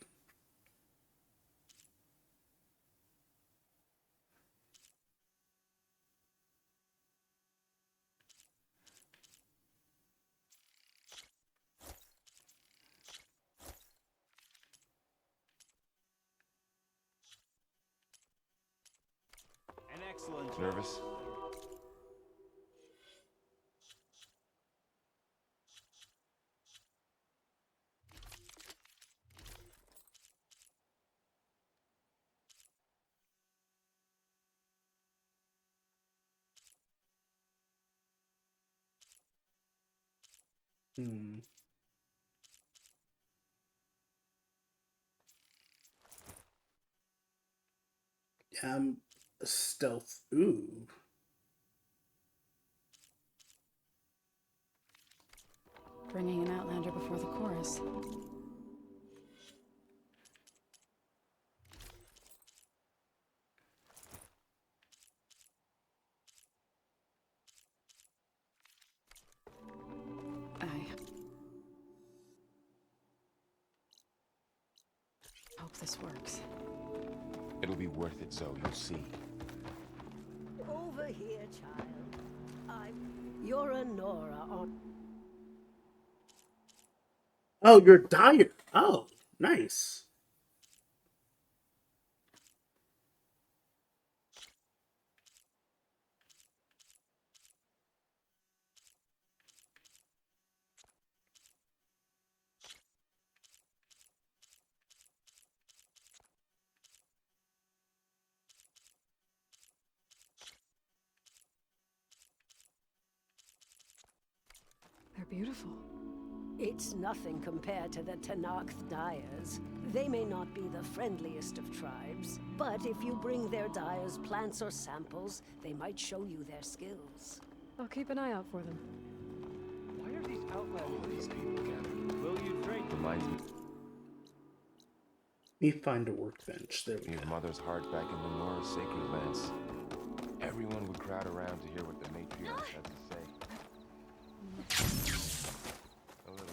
Speaker 23: An excellent job.
Speaker 18: Nervous?
Speaker 1: Hmm. Stealth. Ooh.
Speaker 19: Bringing an outlander before the chorus. I hope this works.
Speaker 18: It'll be worth it, Zoe. You'll see.
Speaker 12: Over here, child. You're a Nora on.
Speaker 1: Oh, you're Dyer. Oh, nice.
Speaker 2: They're beautiful.
Speaker 12: It's nothing compared to the Tenakth Dyers. They may not be the friendliest of tribes, but if you bring their dyers plants or samples, they might show you their skills.
Speaker 2: I'll keep an eye out for them.
Speaker 17: Why are these outlanders people gathered? Will you drink?
Speaker 18: Reminds me.
Speaker 1: Me find a workbench. There we
Speaker 18: His
Speaker 1: go.
Speaker 18: mother's heart back in the Nora sacred lands. Everyone would crowd around to hear what the matriarch had to say. A little.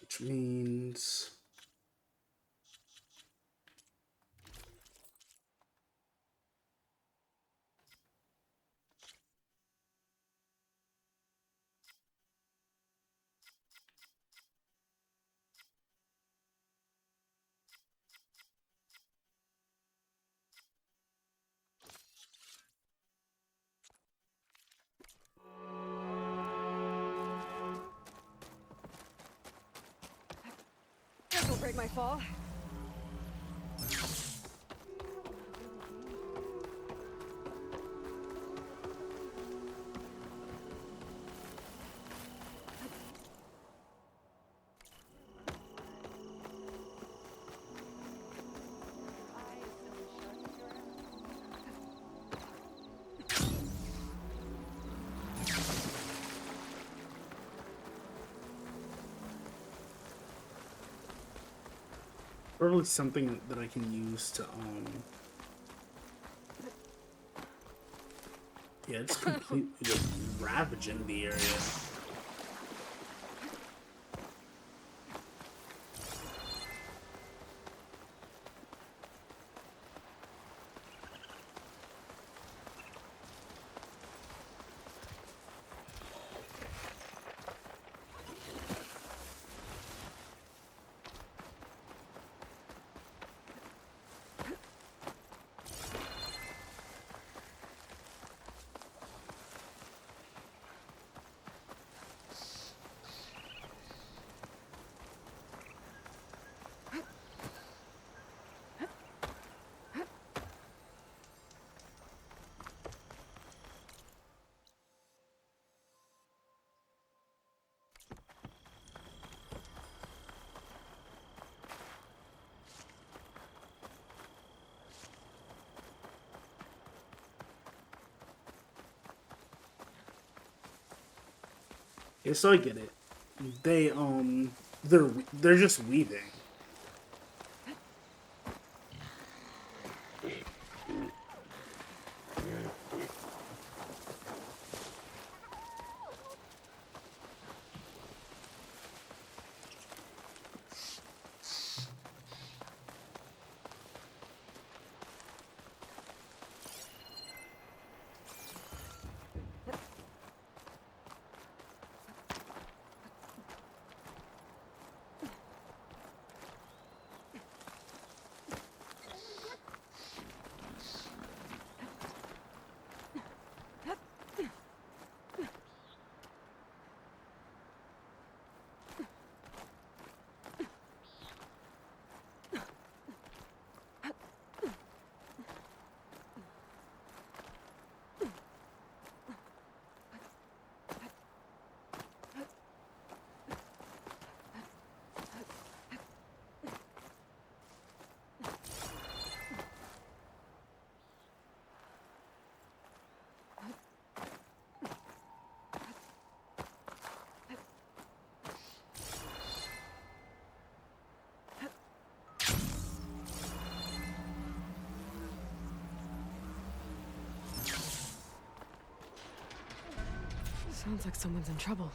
Speaker 1: Which means...
Speaker 2: This'll break my fall.
Speaker 1: Probably something that I can use to, yeah, it's completely just ravaging the area. Yeah, so I get it. They're just weaving.
Speaker 2: Sounds like someone's in trouble.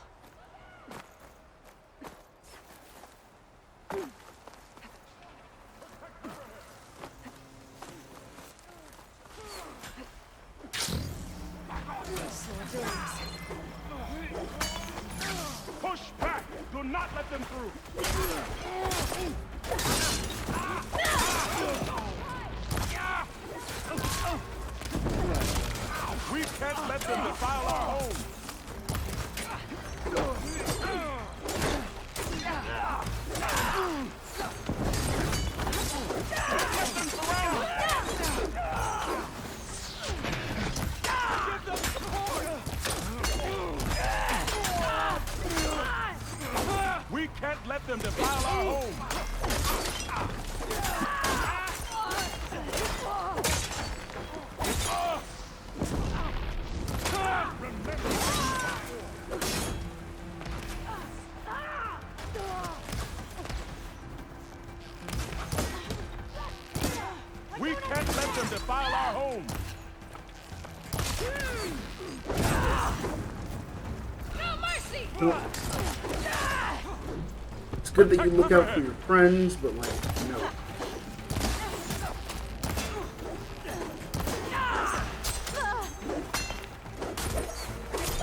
Speaker 3: Push back! Do not let them through! We can't let them defile our home! Let them surround us! Give them support! We can't let them defile our home! We can't let them defile our home!
Speaker 10: No mercy!
Speaker 1: It's good that you look out for your friends, but like, no.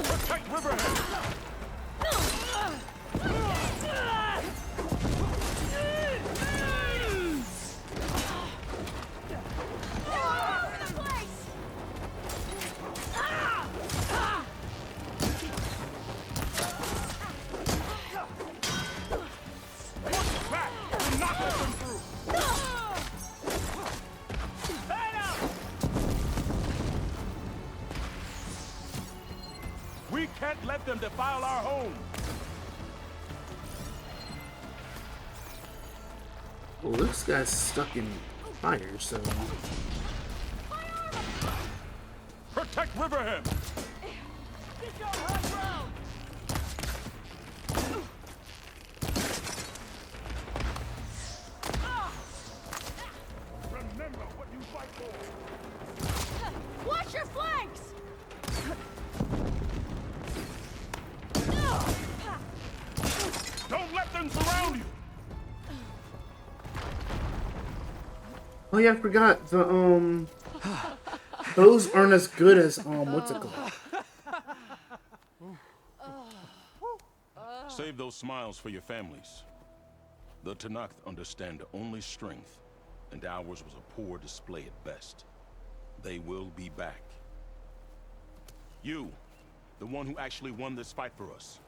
Speaker 3: Protect Riverhead! We can't let them defile our home!
Speaker 1: Well, this guy's stuck in fire, so...
Speaker 3: Protect Riverhead!
Speaker 10: Get your high ground!
Speaker 3: Remember what you fight for!
Speaker 10: Watch your flanks!
Speaker 3: Don't let them surround you!
Speaker 1: Oh yeah, I forgot. Those aren't as good as, what's it called?
Speaker 9: Save those smiles for your families. The Tenakth understand only strength, and ours was a poor display at best. They will be back. You, the one who actually won this fight for us.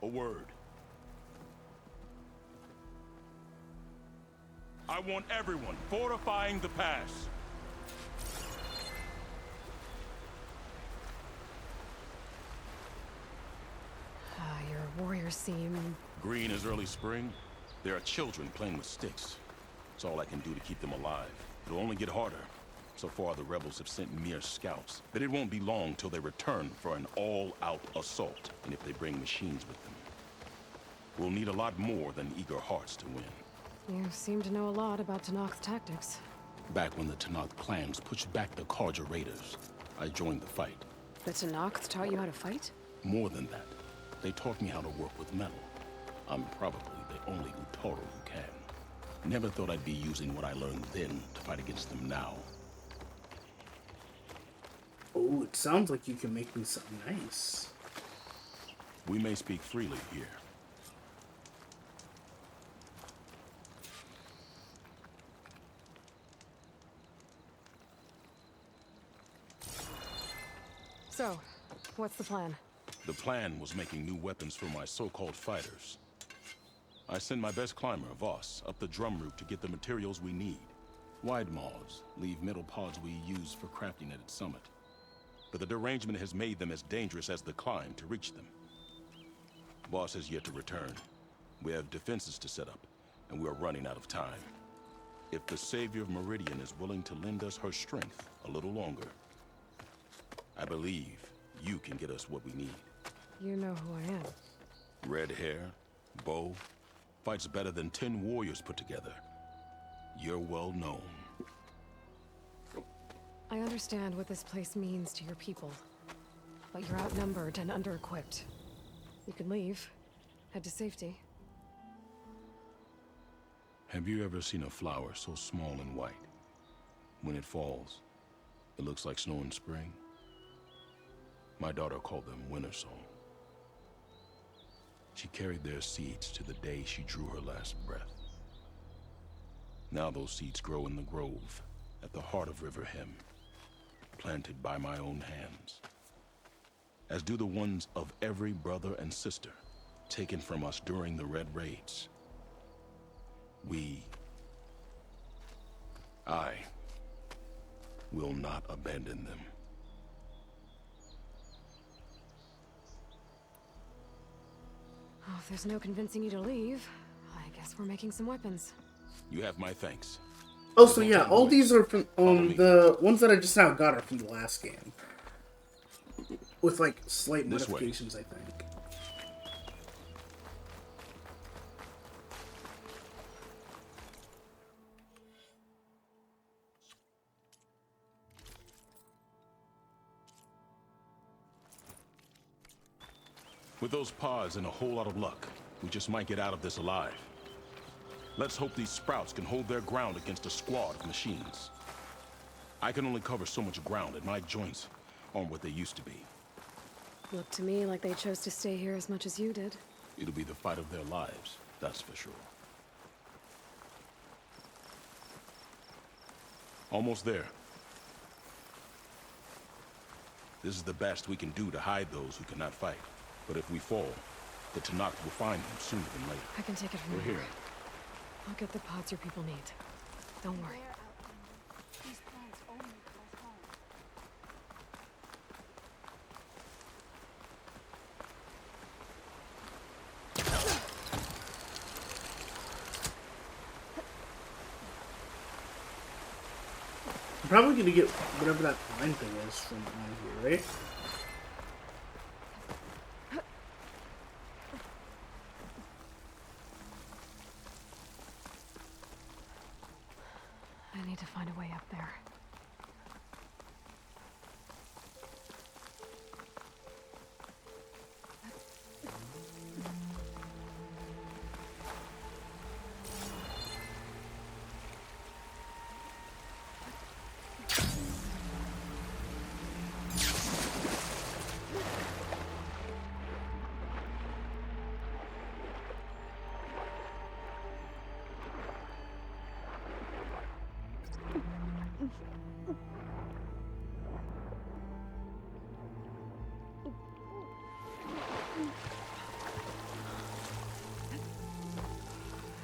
Speaker 9: A word. I want everyone fortifying the pass.
Speaker 2: Your warriors seem...
Speaker 9: Green is early spring. There are children playing with sticks. It's all I can do to keep them alive. It'll only get harder. So far, the rebels have sent mere scouts. But it won't be long till they return for an all-out assault. And if they bring machines with them, we'll need a lot more than eager hearts to win.
Speaker 2: You seem to know a lot about Tenakth tactics.
Speaker 9: Back when the Tenakth clans pushed back the Karja raiders, I joined the fight.
Speaker 2: The Tenakth taught you how to fight?
Speaker 9: More than that, they taught me how to work with metal. I'm probably the only Utaru who can. Never thought I'd be using what I learned then to fight against them now.
Speaker 1: Oh, it sounds like you can make me something nice.
Speaker 9: We may speak freely here.
Speaker 2: So, what's the plan?
Speaker 9: The plan was making new weapons for my so-called fighters. I send my best climber, Voss, up the drum route to get the materials we need. Wide maws leave metal pods we use for crafting at its summit. But the derangement has made them as dangerous as the climb to reach them. Voss has yet to return. We have defenses to set up, and we are running out of time. If the Savior of Meridian is willing to lend us her strength a little longer, I believe you can get us what we need.
Speaker 2: You know who I am.
Speaker 9: Red hair, bow, fights better than 10 warriors put together. You're well known.
Speaker 2: I understand what this place means to your people. but you're outnumbered and under-equipped. You can leave. Head to safety.
Speaker 9: Have you ever seen a flower so small and white? When it falls, it looks like snow in spring. My daughter called them winter song. She carried their seeds to the day she drew her last breath. Now those seeds grow in the grove at the heart of River Hem, planted by my own hands, as do the ones of every brother and sister taken from us during the Red Raids. I will not abandon them.
Speaker 2: Oh, if there's no convincing you to leave, I guess we're making some weapons.
Speaker 9: You have my thanks.
Speaker 1: Oh, so yeah, all these are from the ones that I just now got are from the last game, with like slight modifications, I think.
Speaker 9: With those pods and a whole lot of luck, we just might get out of this alive. Let's hope these sprouts can hold their ground against a squad of machines. I can only cover so much ground, and my joints aren't what they used to be.
Speaker 2: Looked to me like they chose to stay here as much as you did.
Speaker 9: It'll be the fight of their lives, that's for sure. Almost there. This is the best we can do to hide those who cannot fight. But if we fall, the Tenakth will find them sooner than later.
Speaker 2: I can take it from
Speaker 9: We're
Speaker 2: here.
Speaker 9: here.
Speaker 2: I'll get the pods your people need. Don't worry.
Speaker 1: I'm probably gonna get whatever that pine thing is from on here, right?
Speaker 2: I need to find a way up there.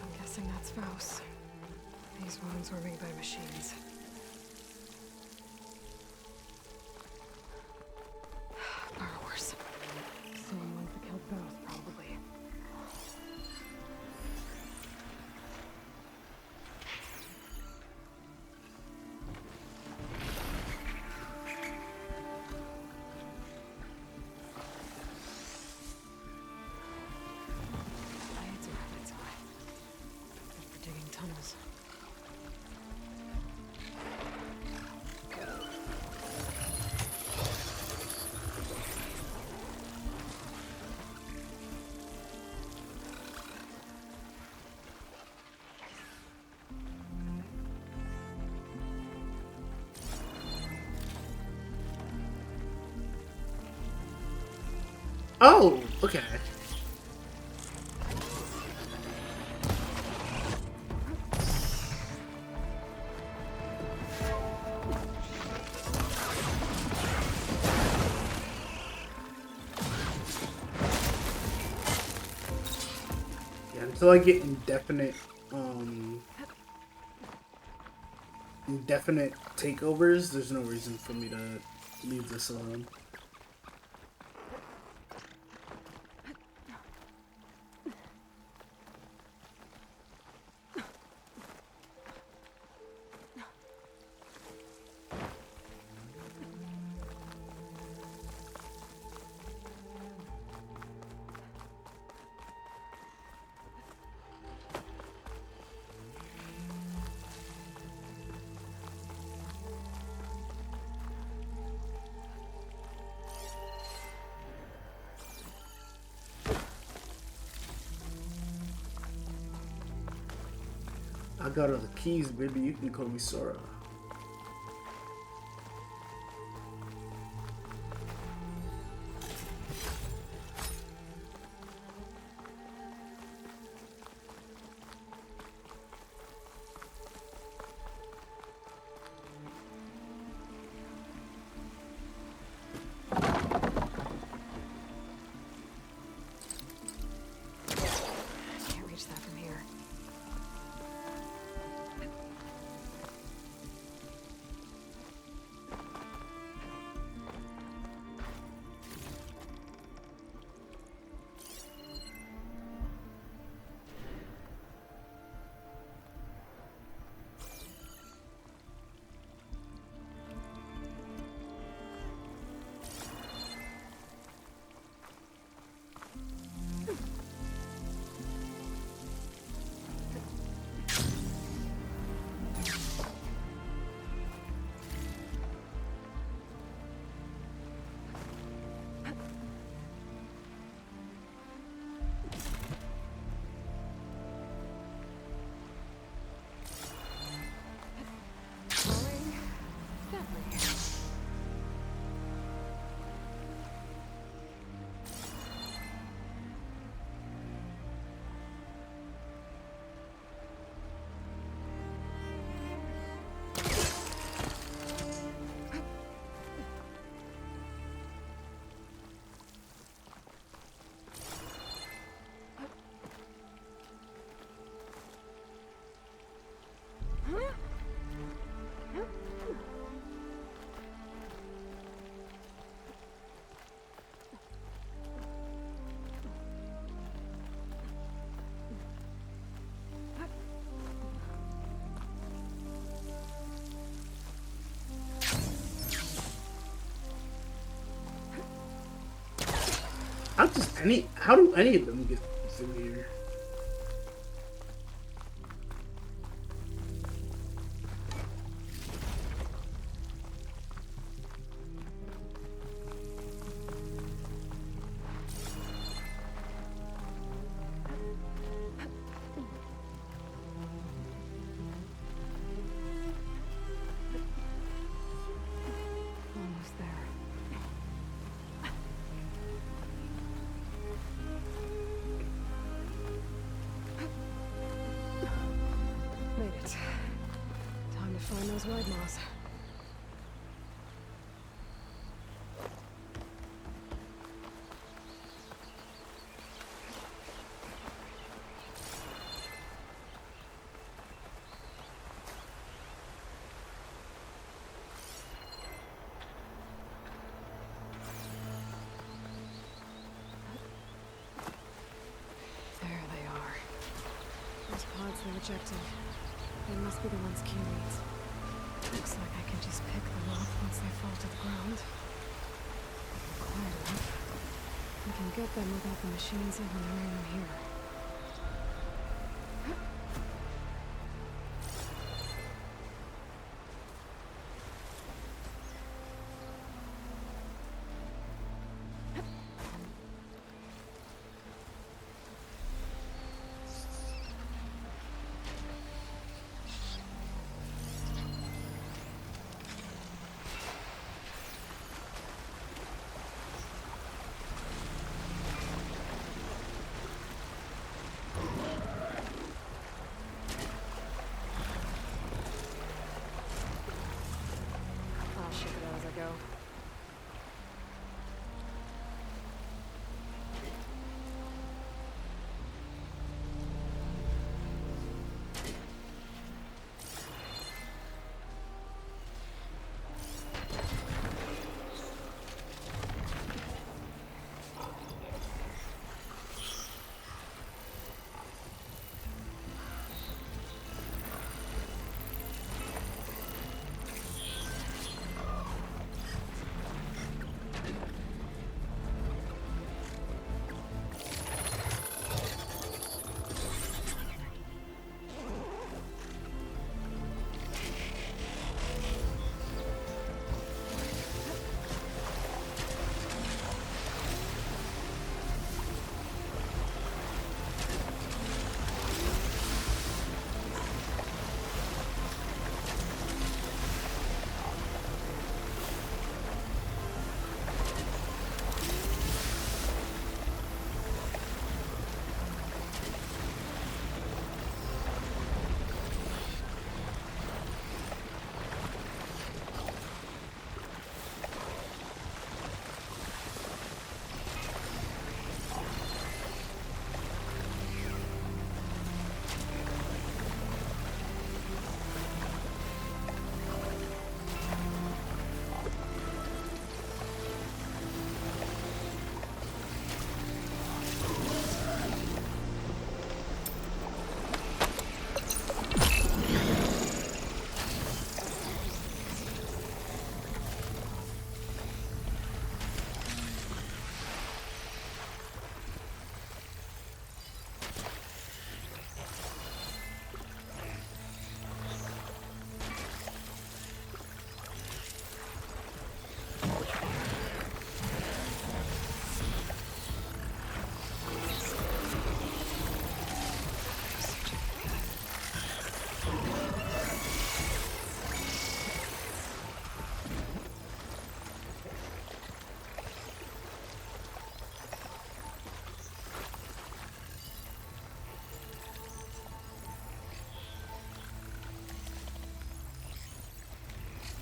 Speaker 2: I'm guessing that's Faust. These wounds were made by machines. Burrowers. Same ones that killed Faust, probably. Blades around its eye. Good for digging tunnels.
Speaker 1: Oh, okay. Yeah, until I get indefinite takeovers, there's no reason for me to leave this alone. got all the keys, baby. You can call me Sora.
Speaker 2: Can't reach that from here.
Speaker 1: How do any of them get through here?
Speaker 2: Almost there. Made it. Time to find those white moths. There they are. Those pods they rejected. They must be the ones Q needs. Looks like I can just pick them off once they fall to the ground. Quiet enough. We can get them without the machines even knowing I'm here.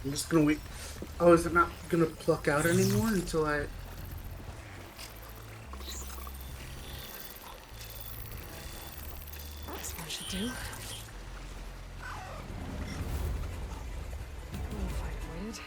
Speaker 1: I'm just gonna wait. Oh, is it not gonna pluck out anymore until I...
Speaker 2: This one should do. If I avoid it.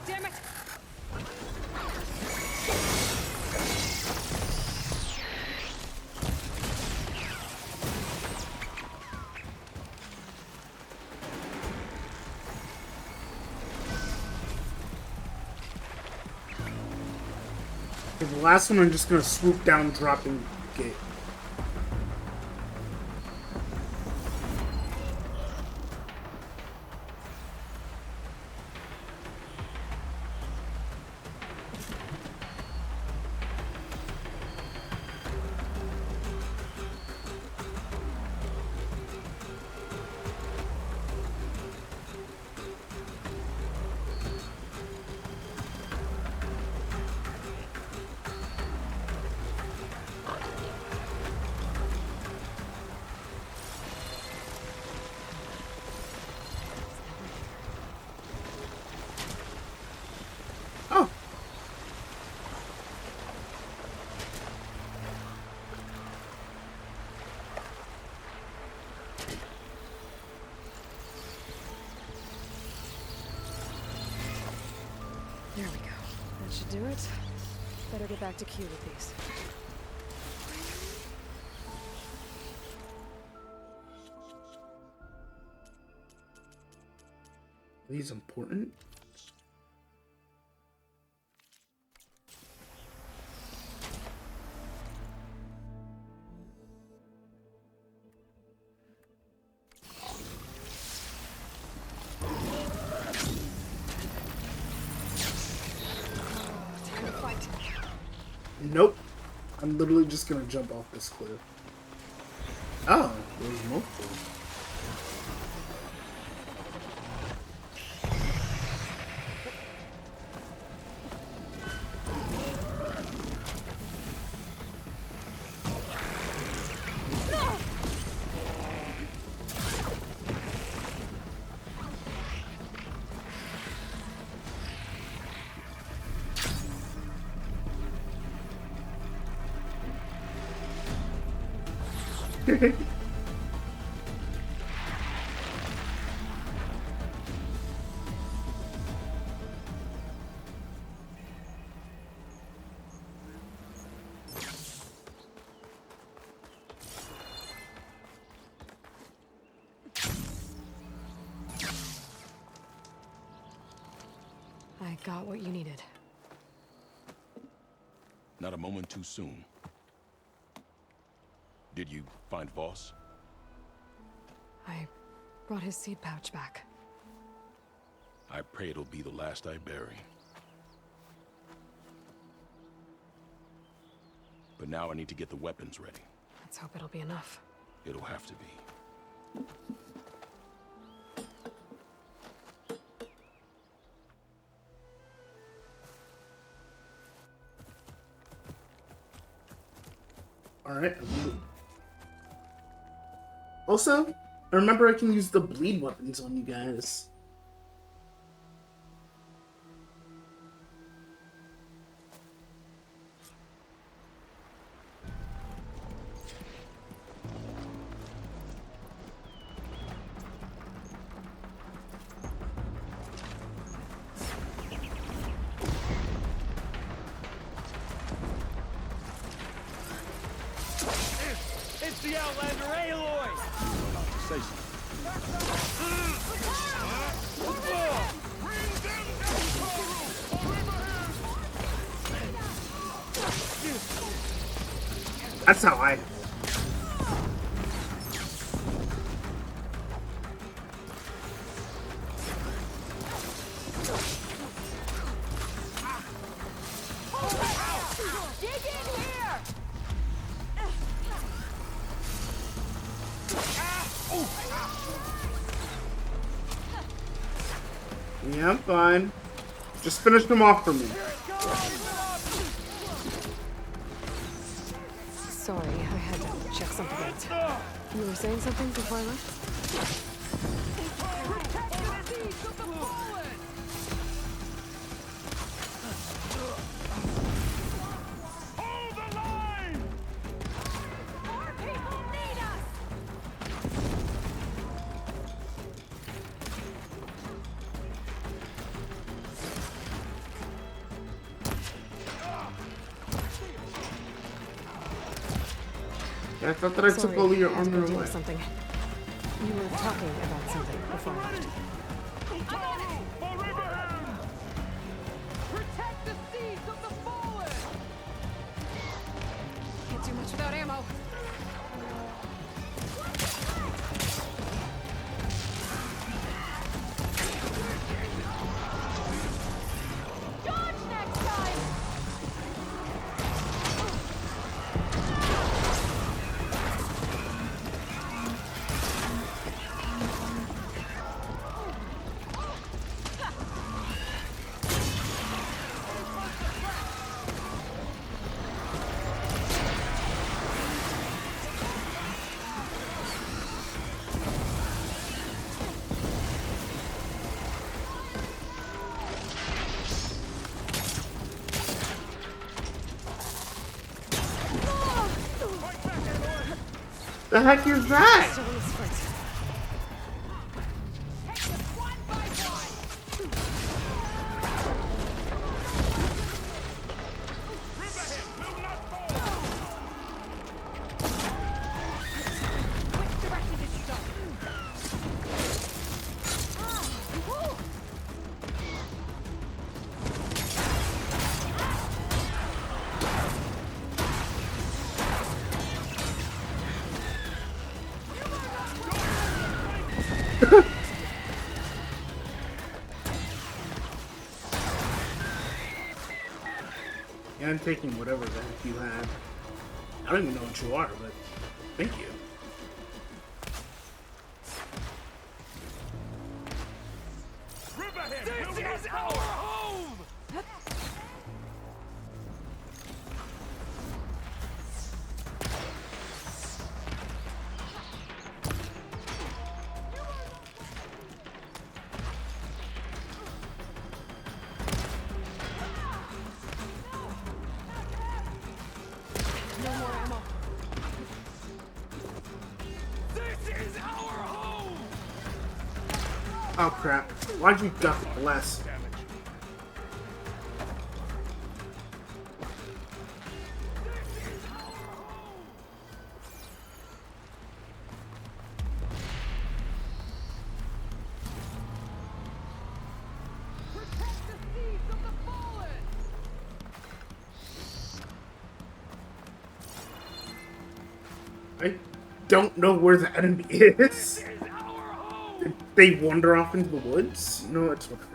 Speaker 6: Damn it!
Speaker 1: For the last one, I'm just gonna swoop down, dropping gate. Oh.
Speaker 2: There we go. That should do it. Better get back to Q with these.
Speaker 1: Are these important? Nope. I'm literally just gonna jump off this cliff. Oh, there's multiple.
Speaker 2: I got what you needed.
Speaker 9: Not a moment too soon. Did you find Voss?
Speaker 2: I brought his seed pouch back.
Speaker 9: I pray it'll be the last I bury. But now I need to get the weapons ready.
Speaker 2: Let's hope it'll be enough.
Speaker 9: It'll have to be.
Speaker 1: Alright. Also, I remember I can use the bleed weapons on you guys.
Speaker 17: the Outlander, Aloy!
Speaker 14: About to say something.
Speaker 1: That's how I. Yeah, I'm fine. Just finish them off for me.
Speaker 2: Sorry, I had to check something out. You were saying something before I left?
Speaker 1: I thought that I took all of your armor
Speaker 2: deal
Speaker 1: away.
Speaker 2: with something. You were talking about something before I left.
Speaker 22: Protect the seeds of the fallen! Can't do much without ammo.
Speaker 8: Dodge next time!
Speaker 1: The heck is that? Yeah, I'm taking whatever the heck you had. I don't even know what you are, but thank you.
Speaker 17: This is our home!
Speaker 22: No more ammo.
Speaker 17: This is our home!
Speaker 1: Oh crap. Why'd you duck less? I don't know where the enemy is. Did they wander off into the woods? No, it's whatever.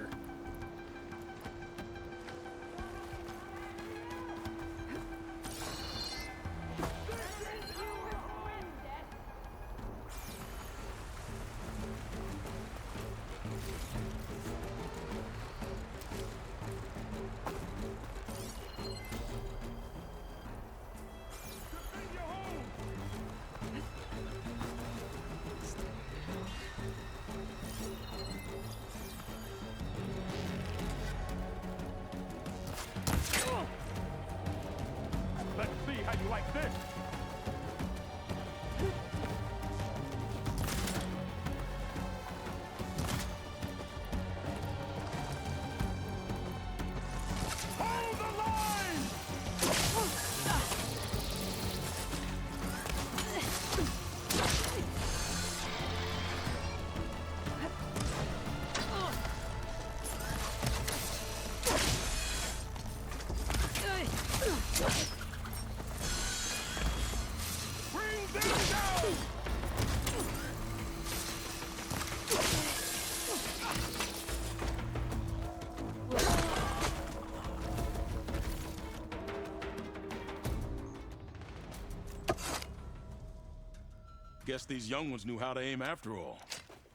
Speaker 9: guess these young ones knew how to aim after all.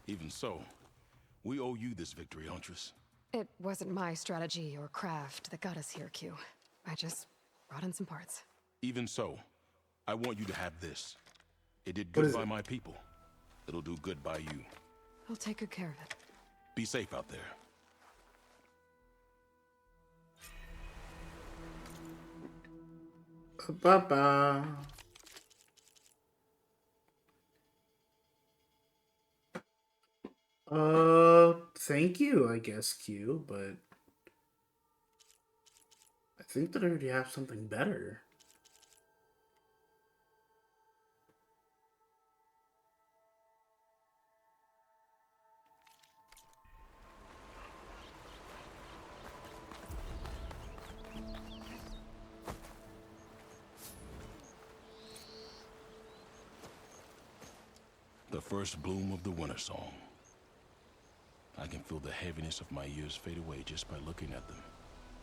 Speaker 9: Even so, we owe you this victory, Huntress.
Speaker 2: It wasn't my strategy or craft that got us here, Q. I just brought in some parts.
Speaker 9: Even so, I want you to have this. It did
Speaker 1: What
Speaker 9: good
Speaker 1: is
Speaker 9: by
Speaker 1: it?
Speaker 9: my people. It'll do good by you.
Speaker 2: I'll take good care of it.
Speaker 9: Be safe out there.
Speaker 1: Ba-ba. Thank you, I guess, Q, but I think that I already have something better.
Speaker 9: The first bloom of the winter song. I can feel the heaviness of my years fade away just by looking at them.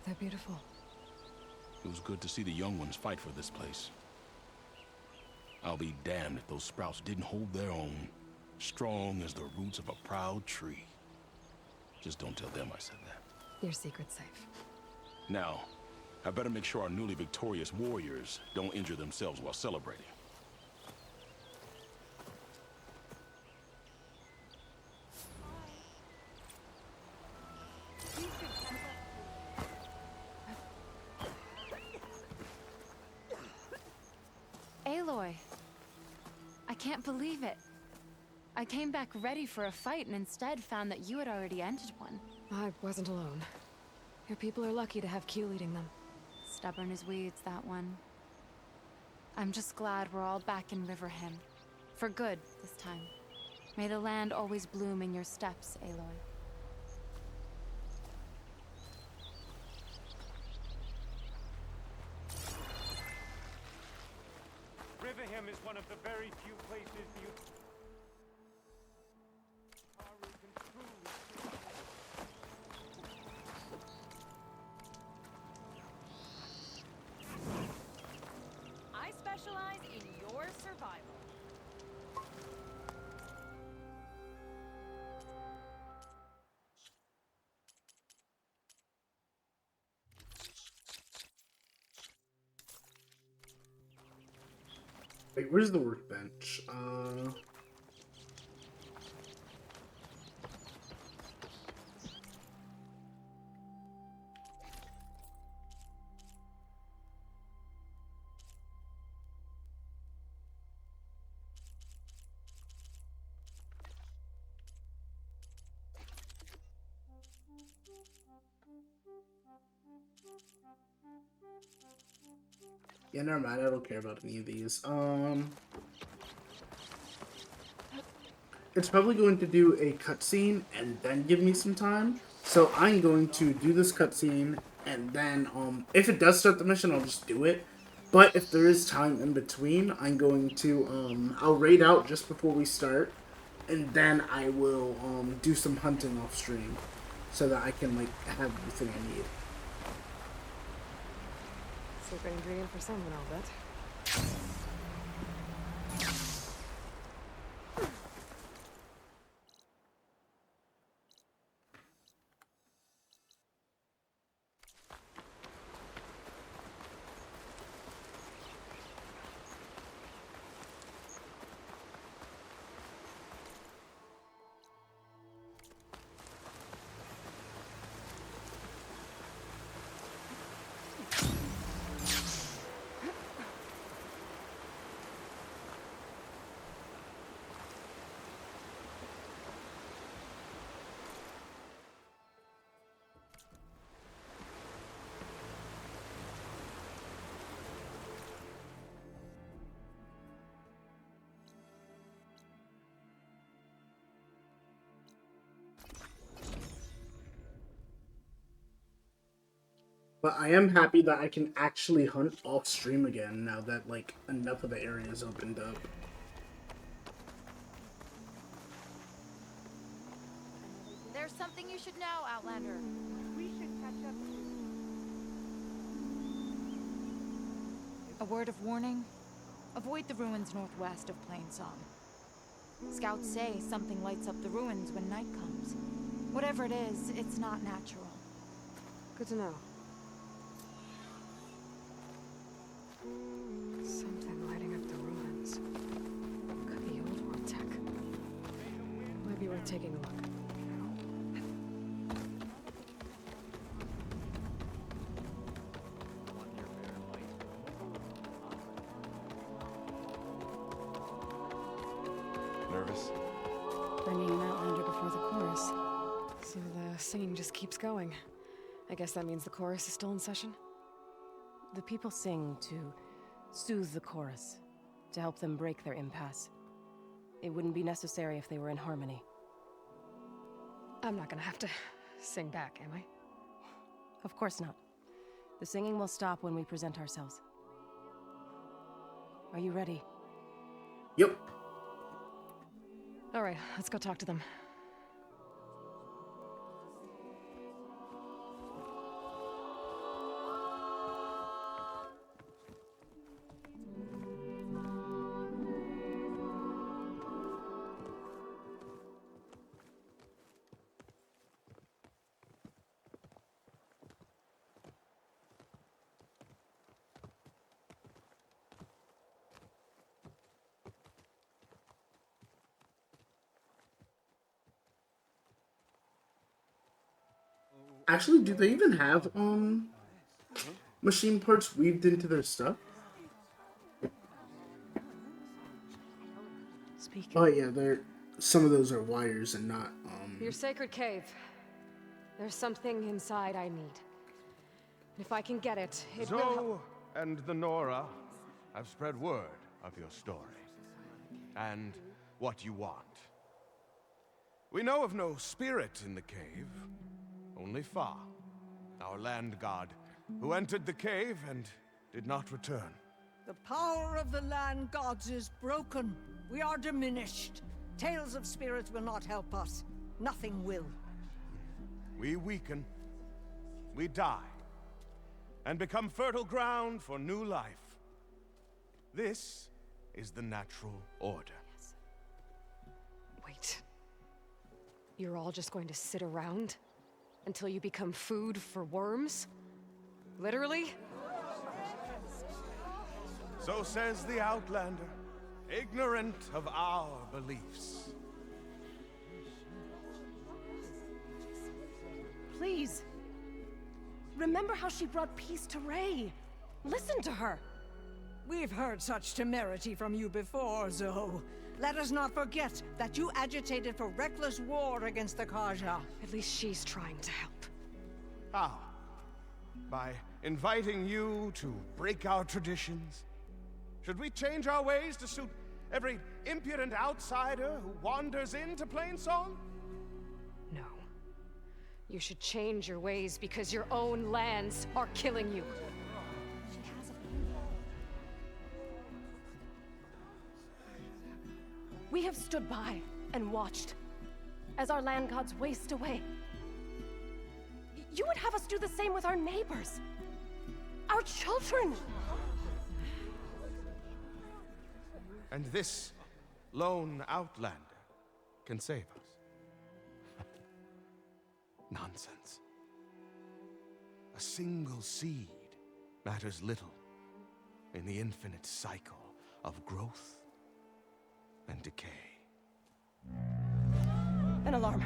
Speaker 2: They're beautiful.
Speaker 9: It was good to see the young ones fight for this place. I'll be damned if those sprouts didn't hold their own, strong as the roots of a proud tree. Just don't tell them I said that.
Speaker 2: Your secret's safe.
Speaker 9: Now, I better make sure our newly victorious warriors don't injure themselves while celebrating.
Speaker 20: Aloy, I can't believe it. I came back ready for a fight and instead found that you had already ended one.
Speaker 2: I wasn't alone. Your people are lucky to have Q leading them.
Speaker 20: Stubborn as weeds, that one. I'm just glad we're all back in Riverhem. For good, this time. May the land always bloom in your steps, Aloy.
Speaker 17: Riverhem is one of the very few places you...
Speaker 7: I specialize in your survival.
Speaker 1: Wait, where's the workbench? Yeah, never mind. I don't care about any of these. It's probably going to do a cutscene and then give me some time. So I'm going to do this cutscene and then, if it does start the mission, I'll just do it. But if there is time in between, I'm going to, I'll raid out just before we start. And then I will, do some hunting off stream. So that I can, like, have everything I need.
Speaker 2: Secret ingredient for someone, I'll bet.
Speaker 1: But I am happy that I can actually hunt off stream again now that, like, enough of the area is opened up.
Speaker 20: There's something you should know, Outlander. We should catch up. A word of warning. Avoid the ruins northwest of Plainsong.
Speaker 8: Scouts say something lights up the ruins when night comes. Whatever it is, it's not natural.
Speaker 2: Good to know. Something lighting up the ruins. Could be old world tech. Might be worth taking a look.
Speaker 18: Nervous?
Speaker 19: Bringing an Outlander before the chorus.
Speaker 2: So the singing just keeps going. I guess that means the chorus is still in session?
Speaker 13: The people sing to soothe the chorus, to help them break their impasse. It wouldn't be necessary if they were in harmony.
Speaker 2: I'm not gonna have to sing back, am I?
Speaker 13: Of course not. The singing will stop when we present ourselves. Are you ready?
Speaker 1: Yep.
Speaker 2: Alright, let's go talk to them.
Speaker 1: Actually, do they even have machine parts weaved into their stuff?
Speaker 13: Speak.
Speaker 1: Oh yeah, some of those are wires and not
Speaker 2: Your sacred cave. There's something inside I need. If I can get it, it will help.
Speaker 16: Zoe and the Nora have spread word of your story and what you want. We know of no spirit in the cave, only Fa, our land god, who entered the cave and did not return.
Speaker 23: The power of the land gods is broken. We are diminished. Tales of spirits will not help us. Nothing will.
Speaker 16: We weaken, we die, and become fertile ground for new life. This is the natural order.
Speaker 2: Wait. You're all just going to sit around until you become food for worms? Literally?
Speaker 16: So says the Outlander, ignorant of our beliefs.
Speaker 13: Please. Remember how she brought peace to Ray. Listen to her.
Speaker 23: We've heard such temerity from you before, Zoe. Let us not forget that you agitated for reckless war against the Kaja.
Speaker 2: At least she's trying to help.
Speaker 16: How? By inviting you to break our traditions? Should we change our ways to suit every impudent outsider who wanders into Plainsong?
Speaker 2: No. You should change your ways because your own lands are killing you.
Speaker 13: We have stood by and watched as our land gods waste away. You would have us do the same with our neighbors, our children.
Speaker 16: And this lone Outlander can save us. Nonsense. A single seed matters little in the infinite cycle of growth and decay.
Speaker 13: An alarm.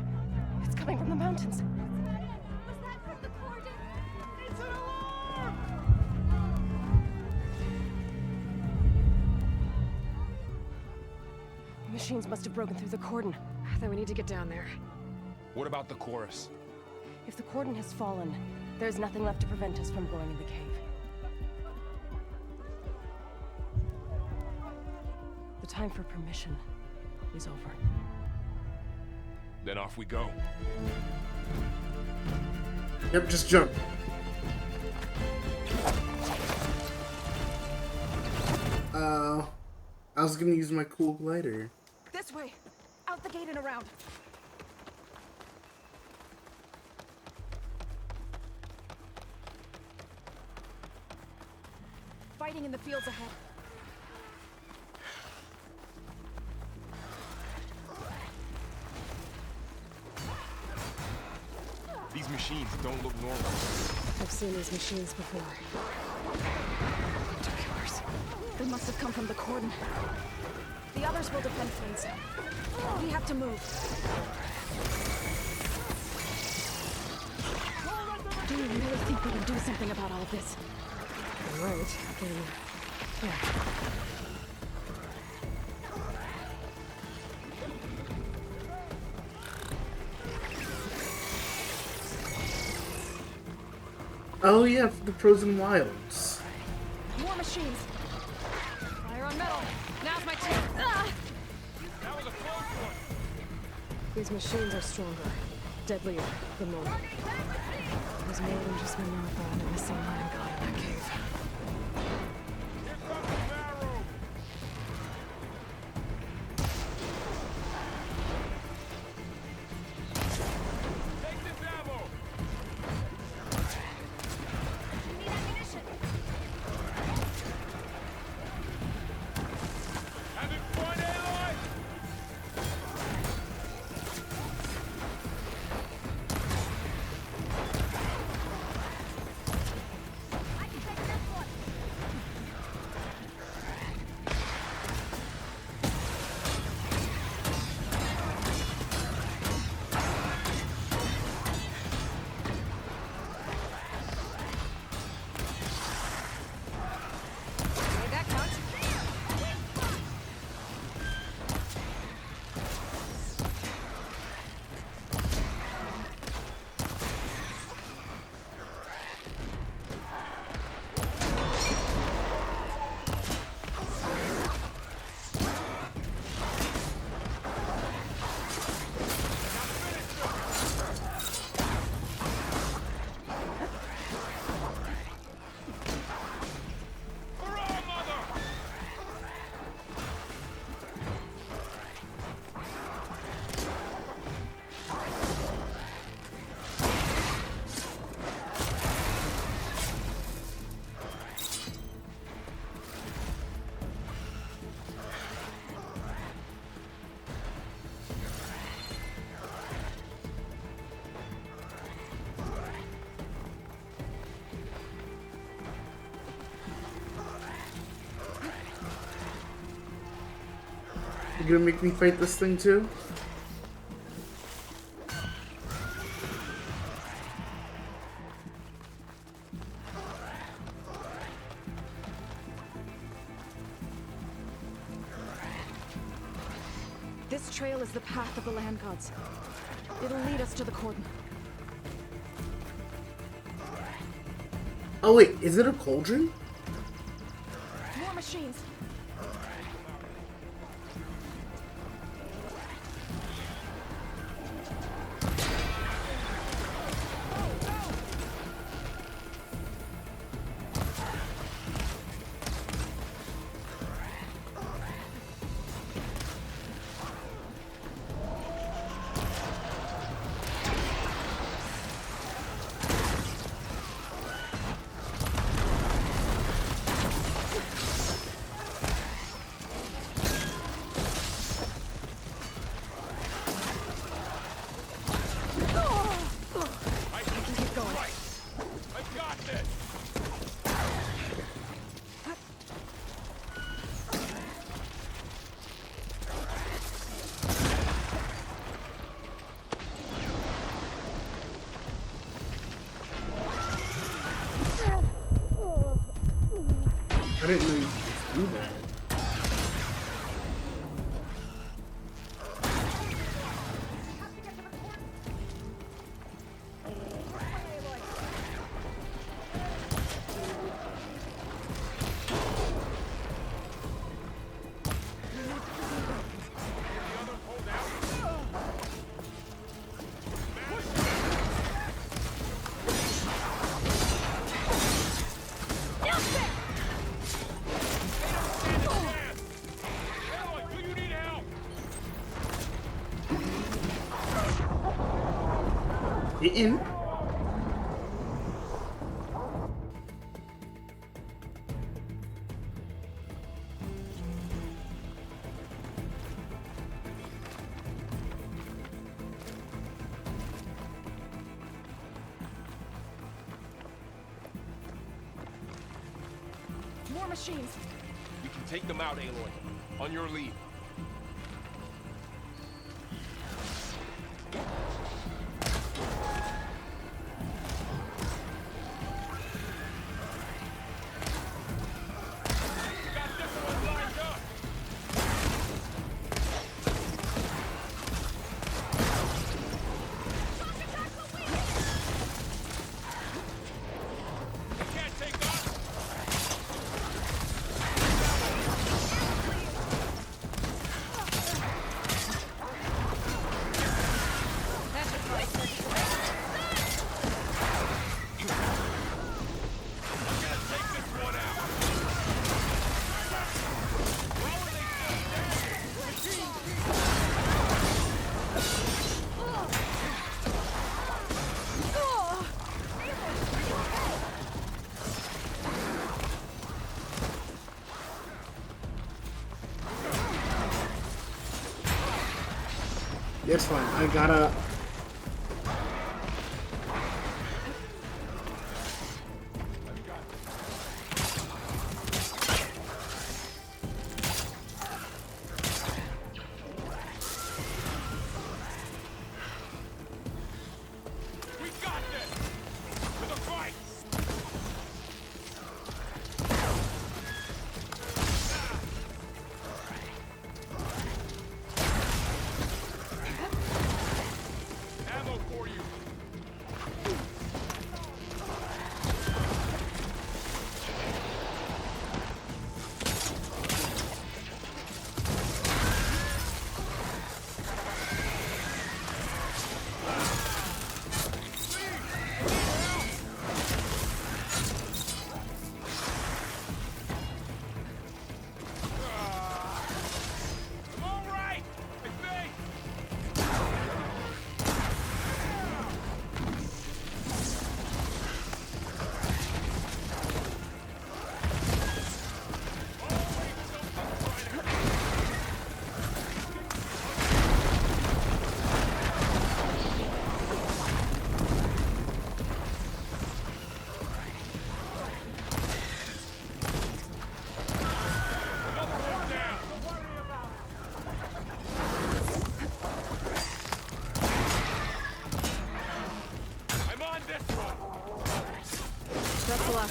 Speaker 13: It's coming from the mountains.
Speaker 23: Was that from the cordon? It's an alarm!
Speaker 13: The machines must have broken through the cordon.
Speaker 2: Then we need to get down there.
Speaker 18: What about the chorus?
Speaker 13: If the cordon has fallen, there's nothing left to prevent us from going in the cave. The time for permission is over.
Speaker 18: Then off we go.
Speaker 1: Yep, just jump. I was gonna use my cool glider.
Speaker 13: This way! Out the gate and around! in the fields ahead.
Speaker 18: These machines don't look normal.
Speaker 2: I've seen these machines before. Winter killers.
Speaker 8: They must have come from the cordon. The others will defend Plains. We have to move. Do you really think we can do something about all of this?
Speaker 2: Right. Yeah.
Speaker 1: Oh yeah, the frozen wilds.
Speaker 8: More machines.
Speaker 6: Fire on metal. Now's my chance.
Speaker 18: That was a close one.
Speaker 2: These machines are stronger, deadlier than normal. There's more than just one marathon and a same land god in that cave.
Speaker 18: Take this ammo. Having fun, Aloy?
Speaker 6: Made that count.
Speaker 1: You gonna make me fight this thing too?
Speaker 8: This trail is the path of the land gods. It'll lead us to the cordon.
Speaker 1: Oh wait, is it a cauldron?
Speaker 8: More machines.
Speaker 1: I didn't know you could do that. In.
Speaker 8: machines.
Speaker 18: We can take them out, Aloy. On your lead.
Speaker 1: It's fine. I gotta.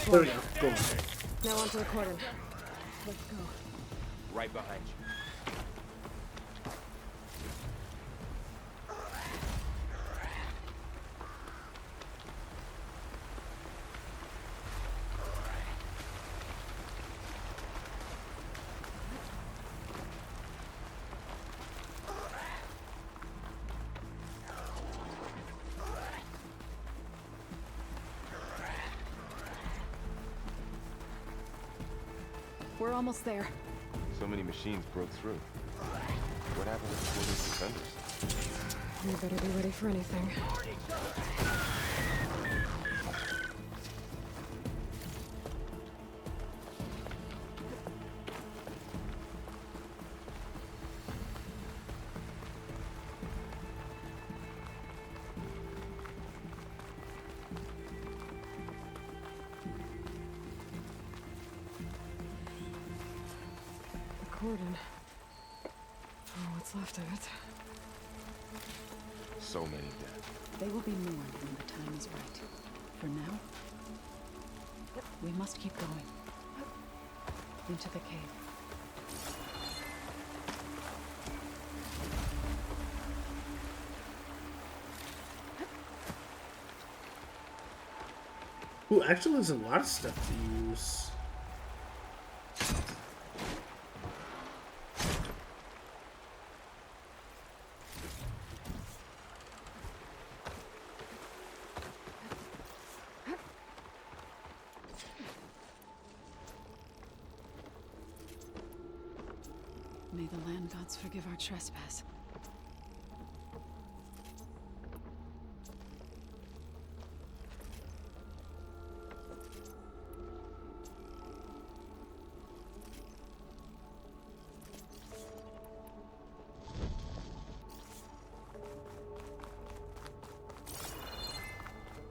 Speaker 1: There we go. Go on.
Speaker 2: Now onto the cordon. Let's go.
Speaker 18: Right behind you.
Speaker 2: We're almost there.
Speaker 18: So many machines broke through. What happened to the cordon's defenders?
Speaker 2: We better be ready for anything. Cordon. Oh, what's left of it?
Speaker 18: So many dead.
Speaker 19: They will be mourned when the time is right. For now, we must keep going. Into the cave.
Speaker 1: Ooh, actually, there's a lot of stuff to use.
Speaker 19: May the land gods forgive our trespass.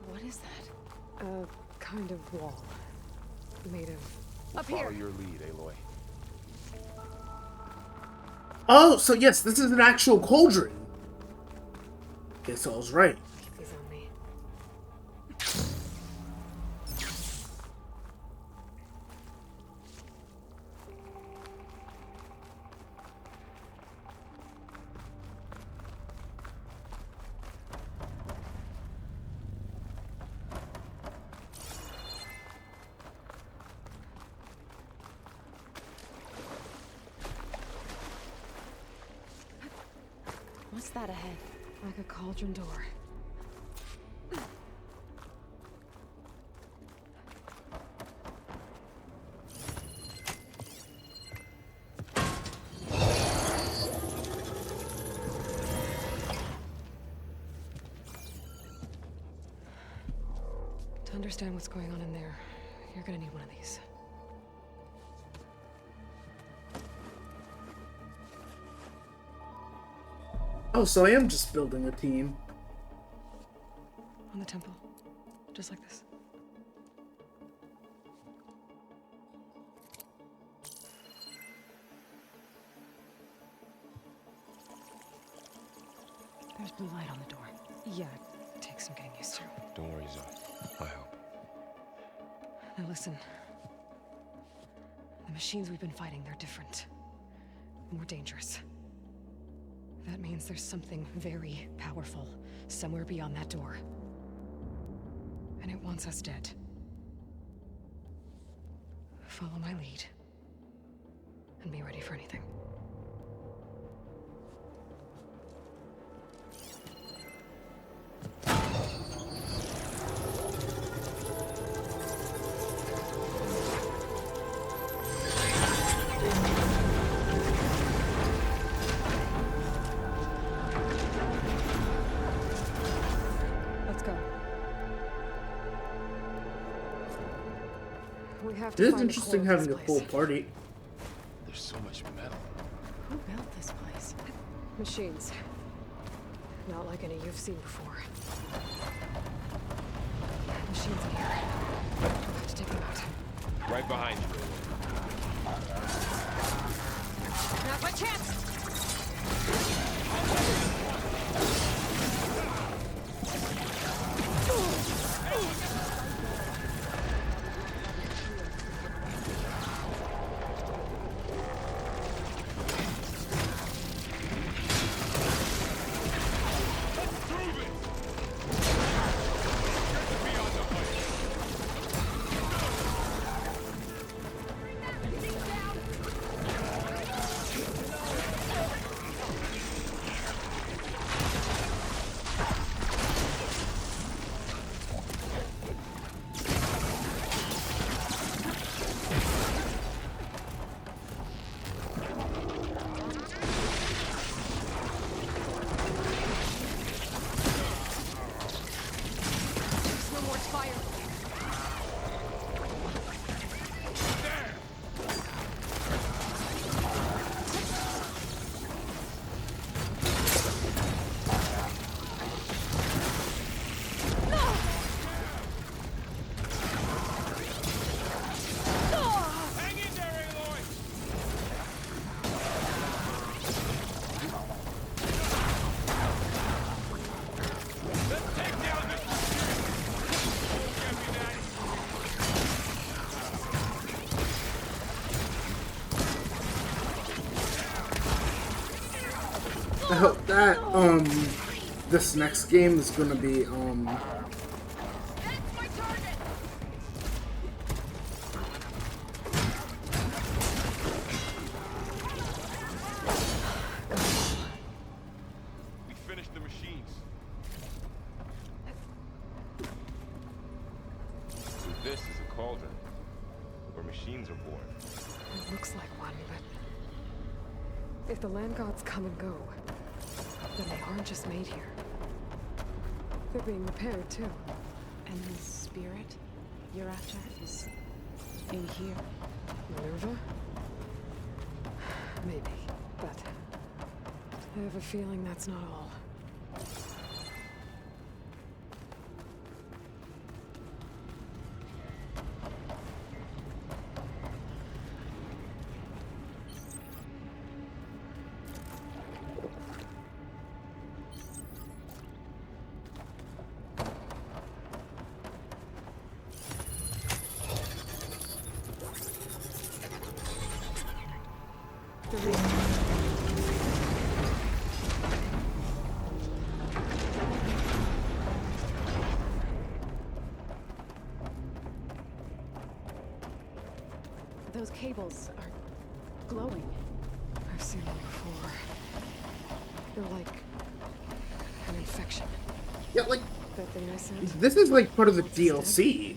Speaker 2: What is that? A kind of wall. Made of
Speaker 18: We'll
Speaker 8: Up
Speaker 18: follow
Speaker 8: here.
Speaker 18: your lead, Aloy.
Speaker 1: Oh, so yes, this is an actual cauldron. Guess I was right.
Speaker 2: Keep these on me.
Speaker 8: What's that ahead?
Speaker 2: Like a cauldron door. To understand what's going on in there, you're gonna need one of these.
Speaker 1: Oh, so I am just building a team.
Speaker 2: On the temple. Just like this.
Speaker 19: There's blue light on the door.
Speaker 2: Yeah, it takes some getting used to.
Speaker 18: Don't worry, Zoe. I help.
Speaker 2: Now listen. The machines we've been fighting, they're different. More dangerous. That means there's something very powerful somewhere beyond that door. And it wants us dead. Follow my lead. And be ready for anything. Let's go. We have to
Speaker 1: It is
Speaker 2: find the
Speaker 1: interesting
Speaker 2: core of
Speaker 1: having a
Speaker 2: this
Speaker 1: full
Speaker 2: place.
Speaker 1: party.
Speaker 18: There's so much metal.
Speaker 19: Who built this place?
Speaker 2: Machines. Not like any you've seen before. Machines in here. We'll have to take them out.
Speaker 18: Right behind you.
Speaker 6: Not my chance! No more fire.
Speaker 3: Hang in there, Aloy! Let's take down this machine! Get me that!
Speaker 1: I hope that this next game is gonna be
Speaker 18: We finished the machines. So this is a cauldron, where machines are born.
Speaker 2: It looks like one, but if the land gods come and go, then they aren't just made here. They're being repaired too.
Speaker 19: And the spirit you're after is in here.
Speaker 2: Minerva? Maybe, but I have a feeling that's not all. the reef.
Speaker 19: Those cables are glowing.
Speaker 2: I've seen them before. They're like an infection.
Speaker 1: Yeah, like
Speaker 2: That thing I sent.
Speaker 1: this is like part of the
Speaker 2: Once it's
Speaker 1: DLC.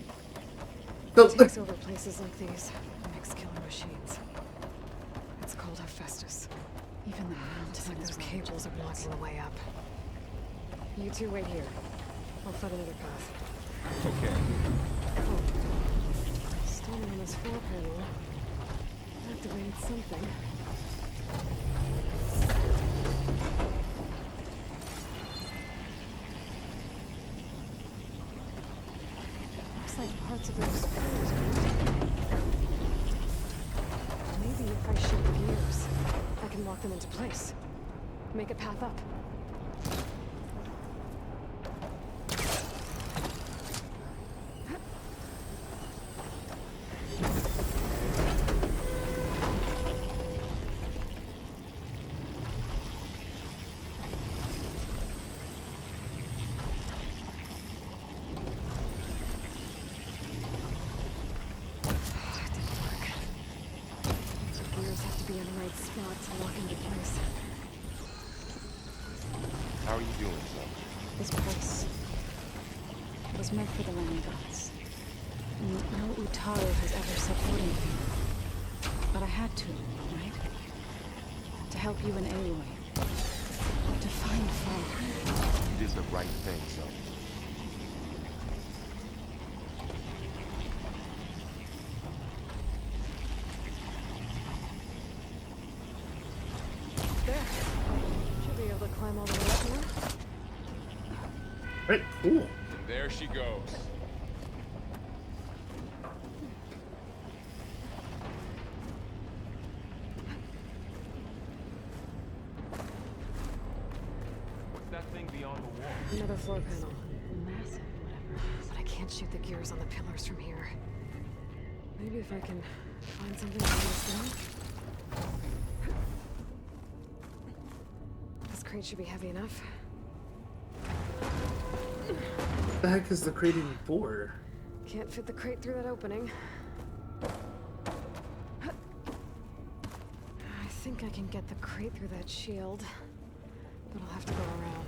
Speaker 2: It takes over places like these and makes killer machines. It's called Hephaestus.
Speaker 19: Even the
Speaker 2: It's like
Speaker 19: mountains
Speaker 2: those
Speaker 19: were
Speaker 2: cables are blocking the way up. You two wait here. I'll find another path.
Speaker 18: Okay.
Speaker 2: Oh. Standing on this floor panel. Activated something.
Speaker 19: Looks like parts of those pillars are
Speaker 2: Maybe if I shift the gears, I can lock them into place. Make a path up. Gears have to be in the right spot to lock into place.
Speaker 18: How are you doing, son?
Speaker 19: This place was meant for the land gods. No Utaru has ever set foot in here. But I had to, right? To help you in any way. To find Father.
Speaker 18: You did the right thing, son.
Speaker 2: There. Should be able to climb all the way up now.
Speaker 1: Right, cool.
Speaker 18: And there she goes. What's that thing beyond the wall?
Speaker 2: Another floor panel.
Speaker 19: Massive, whatever.
Speaker 2: But I can't shoot the gears on the pillars from here. Maybe if I can find something on this down. This crate should be heavy enough.
Speaker 1: What the heck is the crate even for?
Speaker 2: Can't fit the crate through that opening. I think I can get the crate through that shield, but I'll have to go around.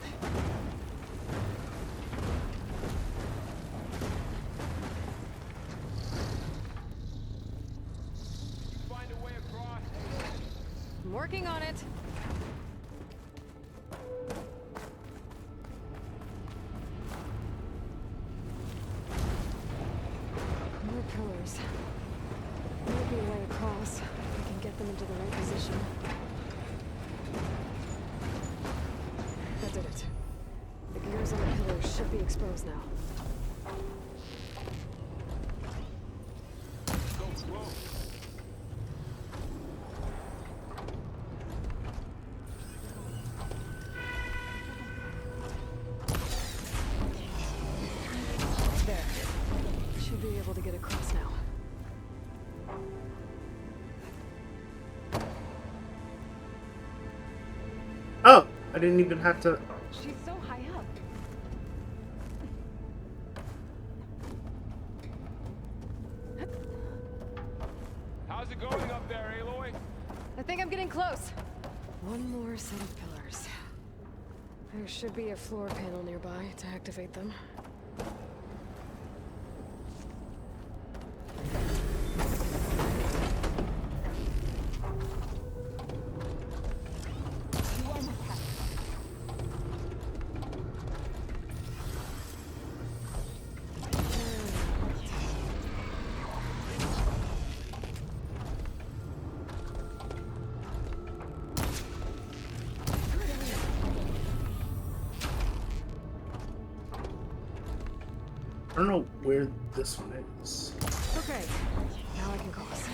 Speaker 18: Find a way across.
Speaker 2: I'm working on it. More pillars. Might be a way across. If I can get them into the right position. That did it. The gears on the pillars should be exposed now.
Speaker 18: Go slow.
Speaker 2: There. Should be able to get across now.
Speaker 1: Oh, I didn't even have to.
Speaker 19: She's so high up.
Speaker 18: How's it going up there, Aloy?
Speaker 2: I think I'm getting close. One more set of pillars. There should be a floor panel nearby to activate them.
Speaker 1: I don't know where this one is.
Speaker 2: Okay, now I can cross.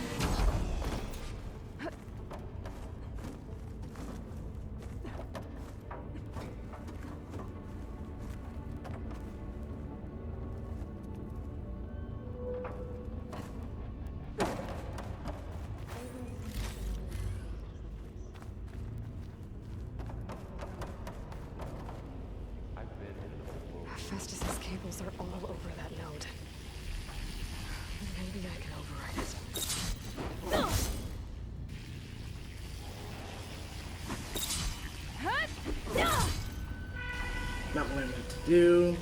Speaker 2: Cables are all over that node. Maybe I can override it.
Speaker 1: Not what I meant to do.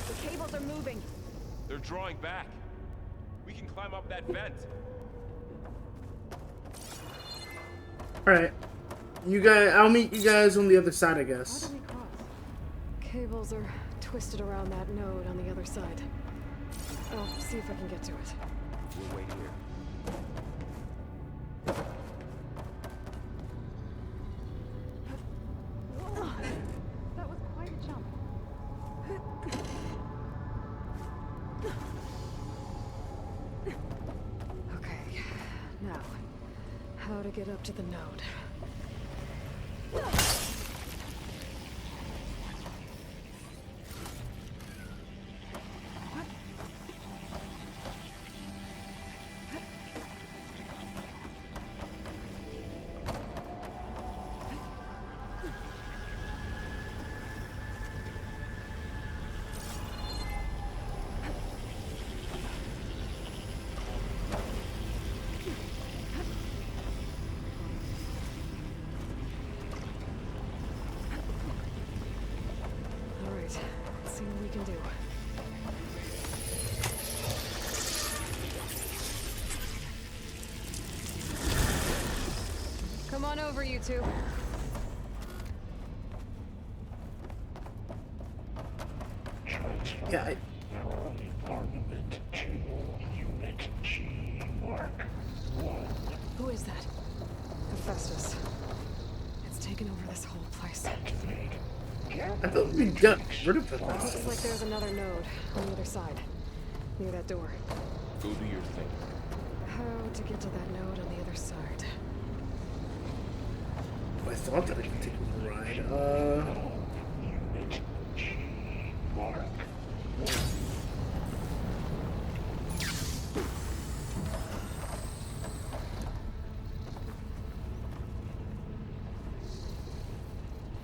Speaker 6: The cables are moving.
Speaker 18: They're drawing back. We can climb up that vent.
Speaker 1: Alright. You guys, I'll meet you guys on the other side, I guess.
Speaker 2: How do we cross? Cables are twisted around that node on the other side. I'll see if I can get to it.
Speaker 14: We'll wait here.
Speaker 19: That was quite a jump.
Speaker 2: Okay, now, how to get up to the node. Alright, let's see what we can do. Come on over, you two.
Speaker 1: Yeah,
Speaker 2: Who is that? Hephaestus. It's taken over this whole place.
Speaker 1: I thought we got rid of
Speaker 2: Looks like
Speaker 1: Hephaestus.
Speaker 2: there's another node on the other side, near that door.
Speaker 18: Go do your thing.
Speaker 2: How to get to that node on the other side?
Speaker 1: I thought that I could take a ride.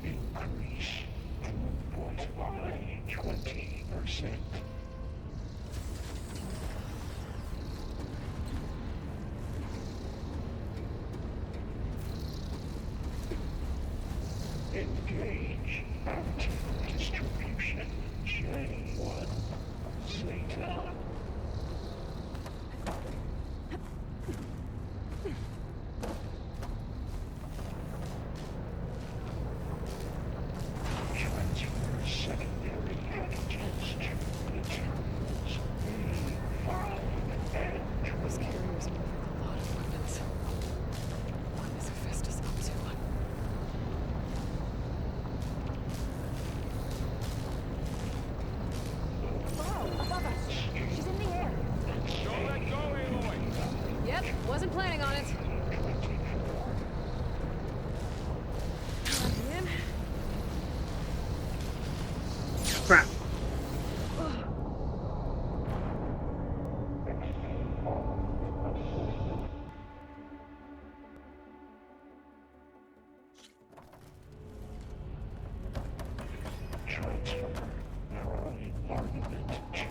Speaker 4: Increase throughput by 20%. Engage active distribution. J1. Zeta. Transfer secondary packages to materials A5 and
Speaker 2: Those carriers move with a lot of weapons. What is Hephaestus up to?
Speaker 6: Whoa, above us. She's in the air.
Speaker 18: Don't let go, Aloy.
Speaker 2: Yep, wasn't planning on it. In.
Speaker 1: Crap.
Speaker 4: transfer prime armament to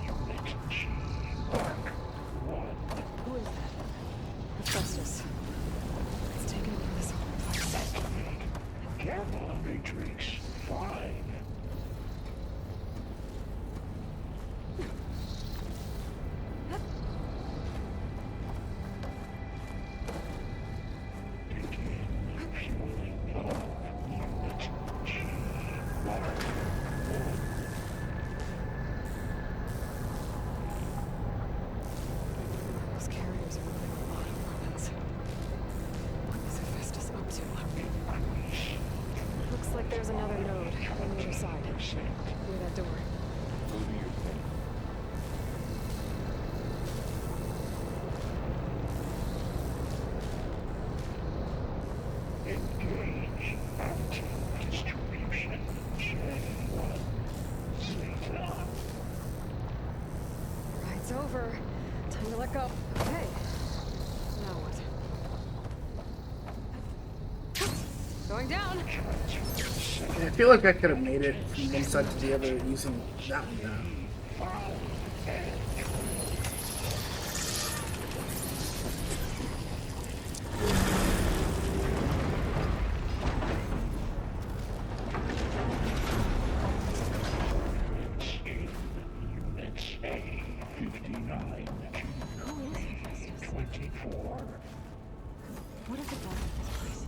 Speaker 4: Unit G Mark 1.
Speaker 2: Who is that? Hephaestus. It's taken over this whole place.
Speaker 4: Gamma Matrix 5. Begin fueling of Unit G Mark 1.
Speaker 2: Those carriers are moving a lot of weapons. What is Hephaestus up to? Looks like there's another node on the other side. Near that door.
Speaker 18: Go do your thing.
Speaker 4: Engage active distribution. J1. Zeta.
Speaker 2: Ride's over. Time Time to let go. Hey. Now what? Going down.
Speaker 1: I feel like I could have made it from one side to the other using that one now.
Speaker 4: Units A-59 to 24.
Speaker 2: What is it done with this place?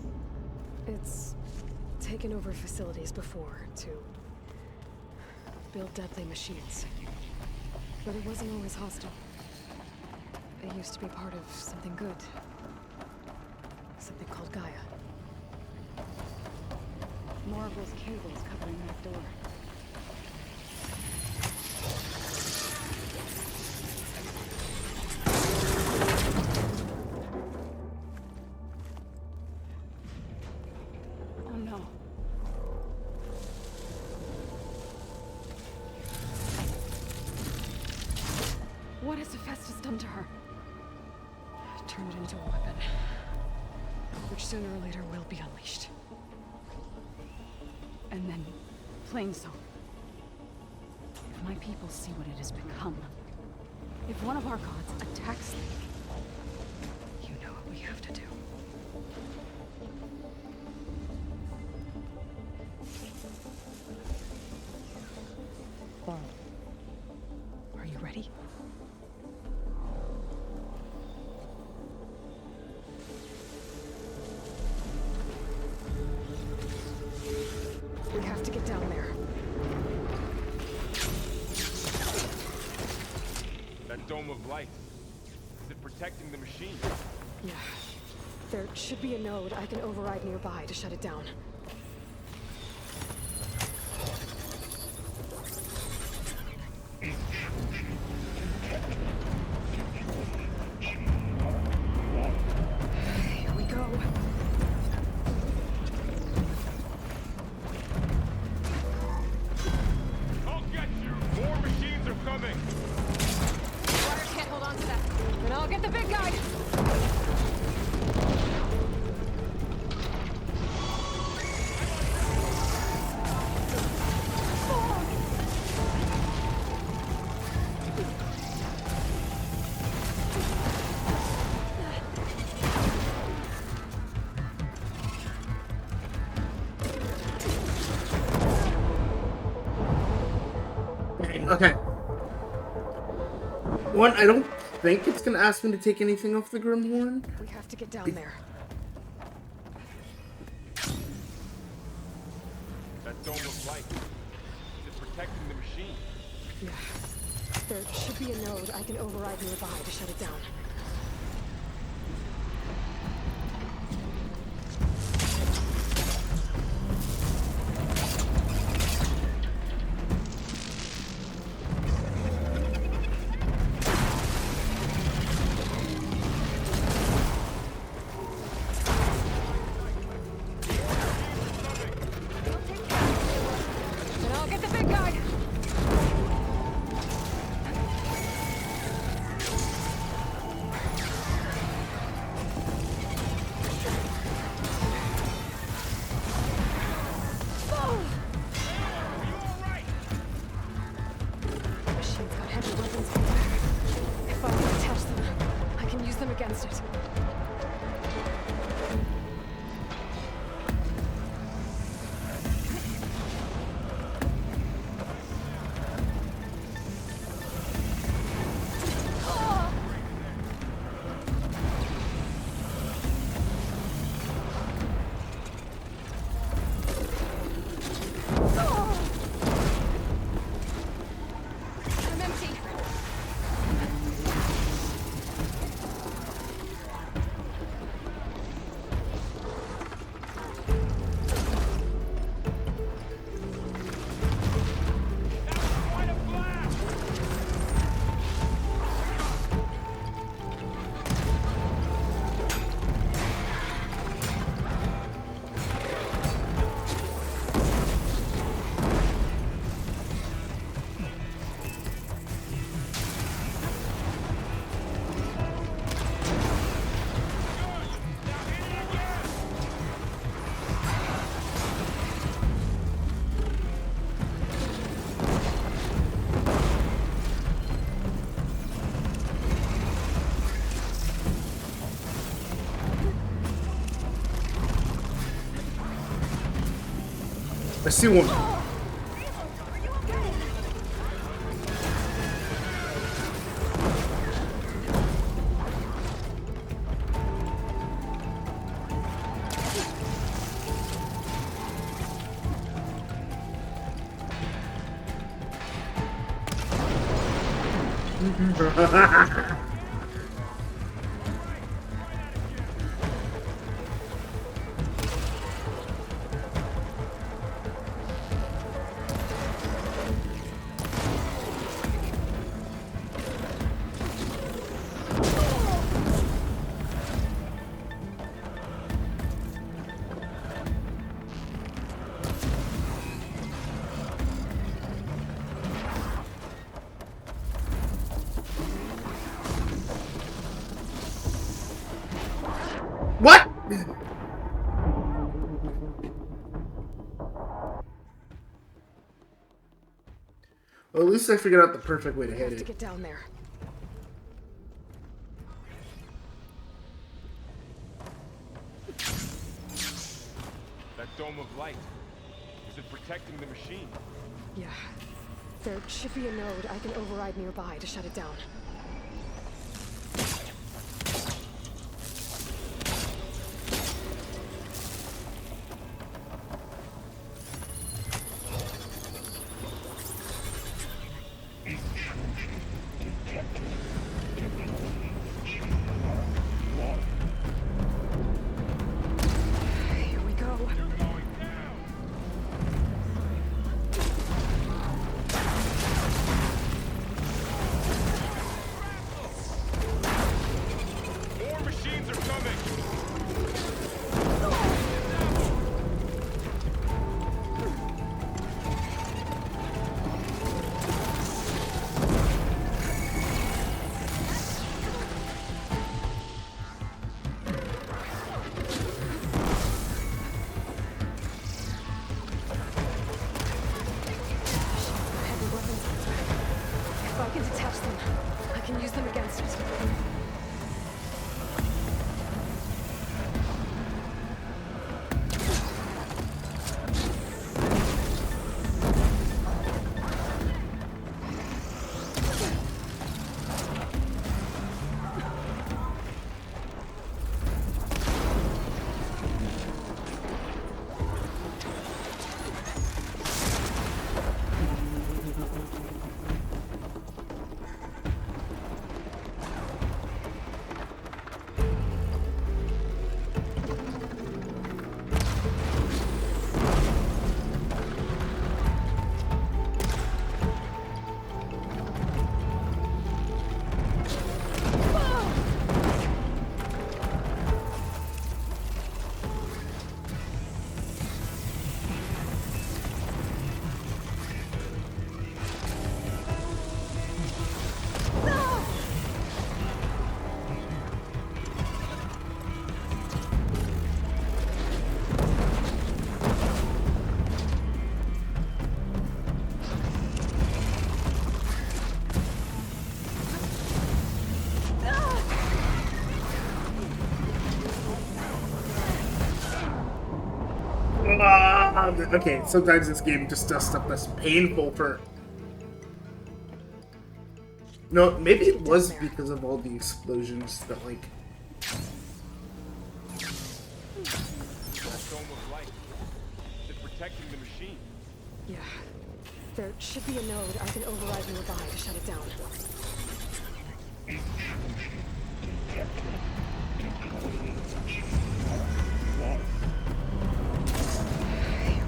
Speaker 2: It's taken over facilities before to build deadly machines. But it wasn't always hostile. It used to be part of something good. Something called Gaia.
Speaker 19: More of those cables covering that door. Oh no. What has Hephaestus done to her?
Speaker 2: Turn it into a weapon. Which sooner or later will be unleashed.
Speaker 19: And then, Plainsong. If my people see what it has become, if one of our gods attacks them,
Speaker 2: you know what we have to do. Laurel, are you ready? We have to get down there.
Speaker 18: That dome of light. Is it protecting the machine?
Speaker 2: Yeah. There should be a node I can override nearby to shut it down. Here we go.
Speaker 18: I'll get you! More machines are coming!
Speaker 6: Water can't hold on to that. Then I'll get the big guy!
Speaker 1: Okay. One, I don't think it's gonna ask me to take anything off the Grimhorn.
Speaker 2: We have to get down there.
Speaker 18: That dome of light. Is it protecting the machine?
Speaker 2: Yeah. There should be a node I can override nearby to shut it down.
Speaker 6: Then I'll get the big guy!
Speaker 2: Machine's got heavy weapons on the back. If I can attach them, I can use them against it.
Speaker 6: I'm empty.
Speaker 1: I see one. What? Well, at least I figured out the perfect way to hit
Speaker 2: have to
Speaker 1: it.
Speaker 2: get down there.
Speaker 18: That dome of light. Is it protecting the machine?
Speaker 2: Yeah. There should be a node I can override nearby to shut it down. Here we go.
Speaker 18: More machines are coming!
Speaker 2: Heavy weapons. If I can detach them, I can use them against it.
Speaker 1: Okay, sometimes this game just does stuff that's painful for... No, maybe it was because of all the explosions that, like...
Speaker 18: That dome of light. Is it protecting the machine?
Speaker 2: Yeah. There should be a node I can override nearby to shut it down. Here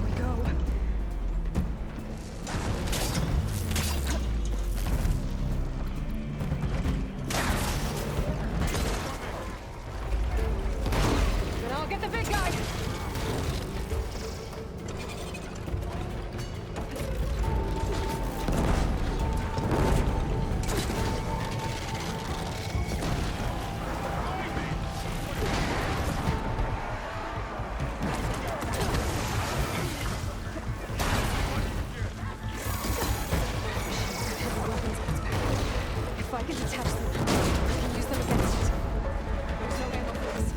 Speaker 2: we go.
Speaker 6: Then I'll get the big guy!
Speaker 2: If I can detach them, I can use them against it. There's no ammo for this.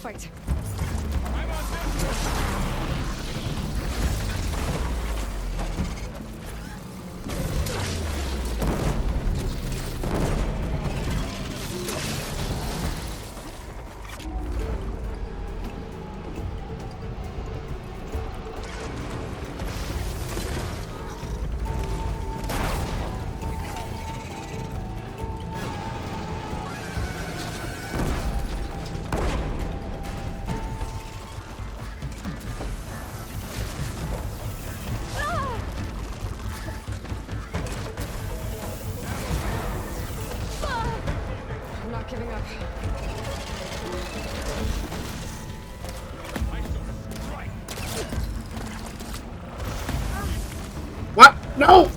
Speaker 2: fight. I'm not giving up.
Speaker 1: What? No!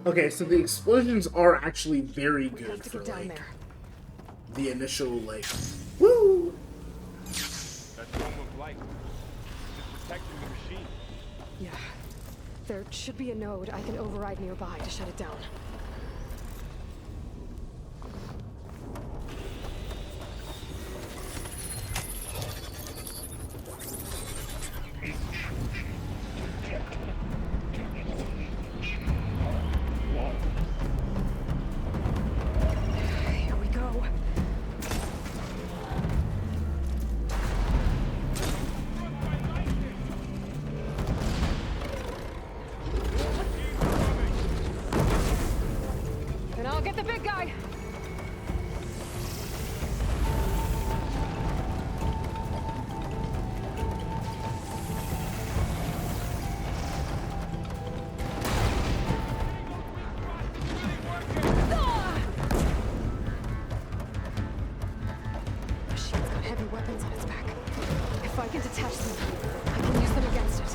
Speaker 1: Okay, so the explosions are actually very good for like the initial like woo.
Speaker 3: That's home of light. It's protecting the machine.
Speaker 2: Yeah. There should be a node I can override nearby to shut it down. Here we go. And I'll get the big guy. Machine's got heavy weapons on its back. If I can detach them, I can use them against it.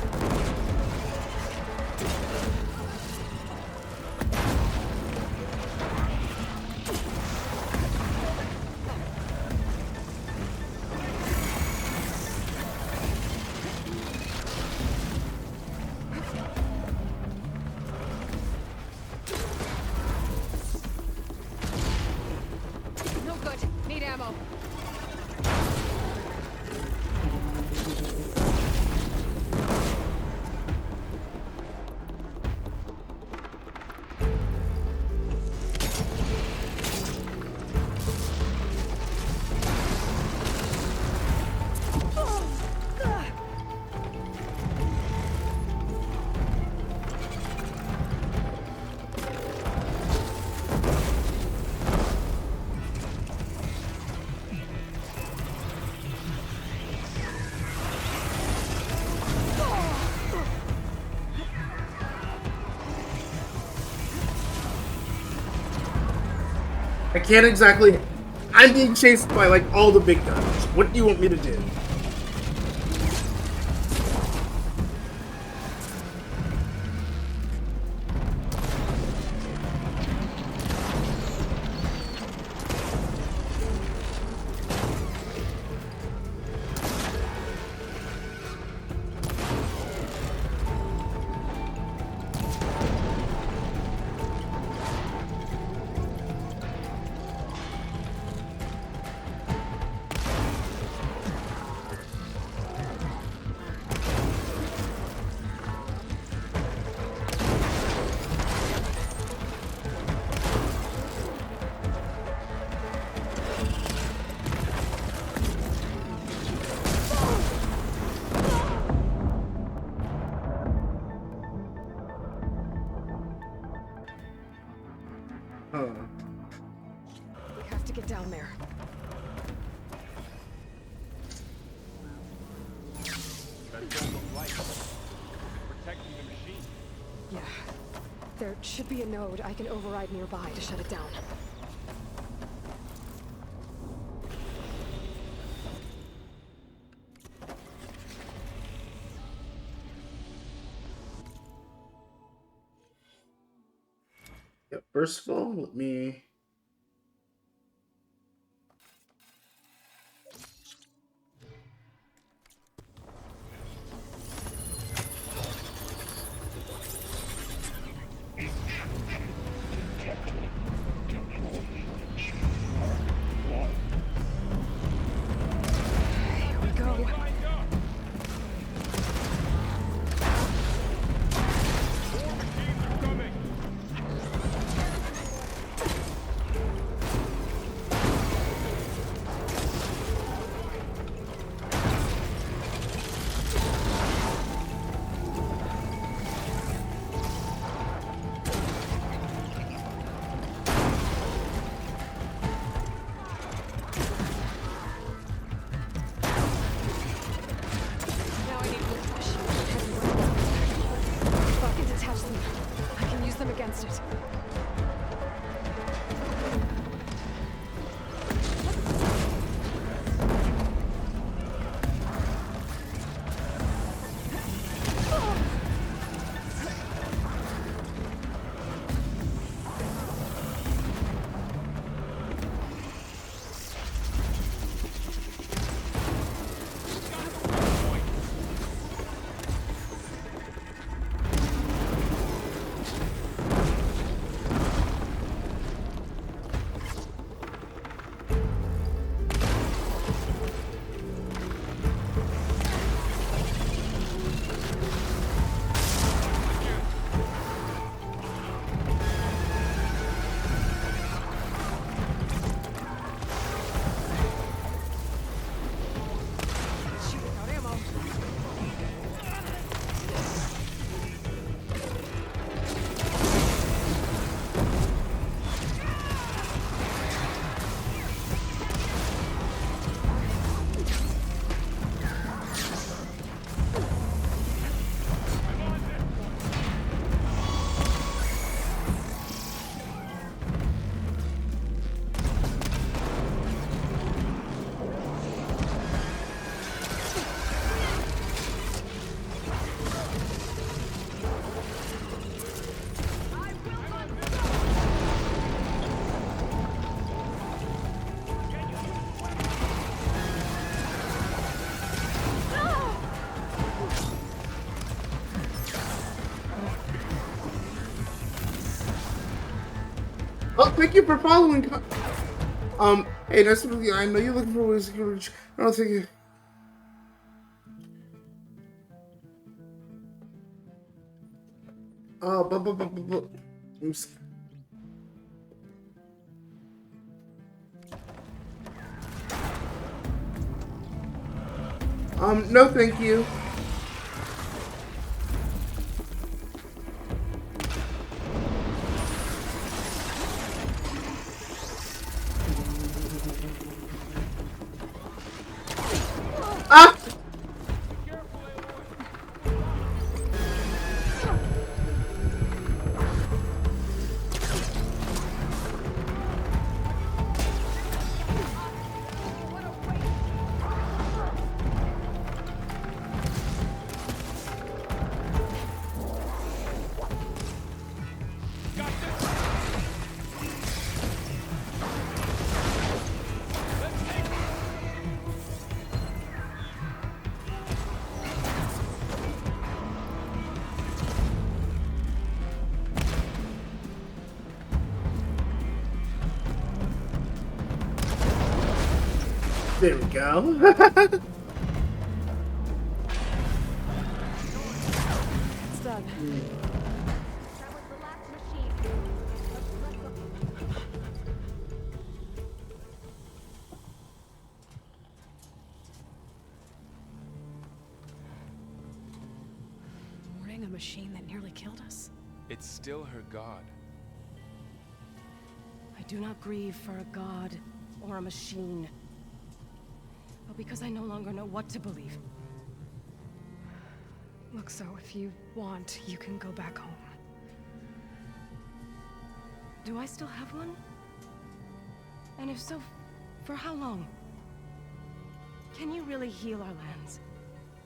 Speaker 2: No good. Need ammo.
Speaker 1: I can't exactly. I'm being chased by like all the big guns. What do you want me to do?
Speaker 2: We have to get down there.
Speaker 3: That's home of light. It's protecting the machine.
Speaker 2: Yeah. There should be a node I can override nearby to shut it down.
Speaker 1: Yeah, first of all, let me.
Speaker 2: Here we go. Now I need to push heavy weapons. If I can detach them, I can use them against it. Shoot without ammo.
Speaker 1: Oh, thank you for following. Hey, nice to meet you. I know you're looking for ways to reach. I don't think you. Oh, oops. No, thank you. Ah! There we go.
Speaker 2: It's done. Mooring a machine that nearly killed us.
Speaker 18: It's still her god.
Speaker 13: I do not grieve for a god or a machine, but because I no longer know what to believe.
Speaker 2: Look, so if you want, you can go back home.
Speaker 13: Do I still have one? And if so, for how long? Can you really heal our lands?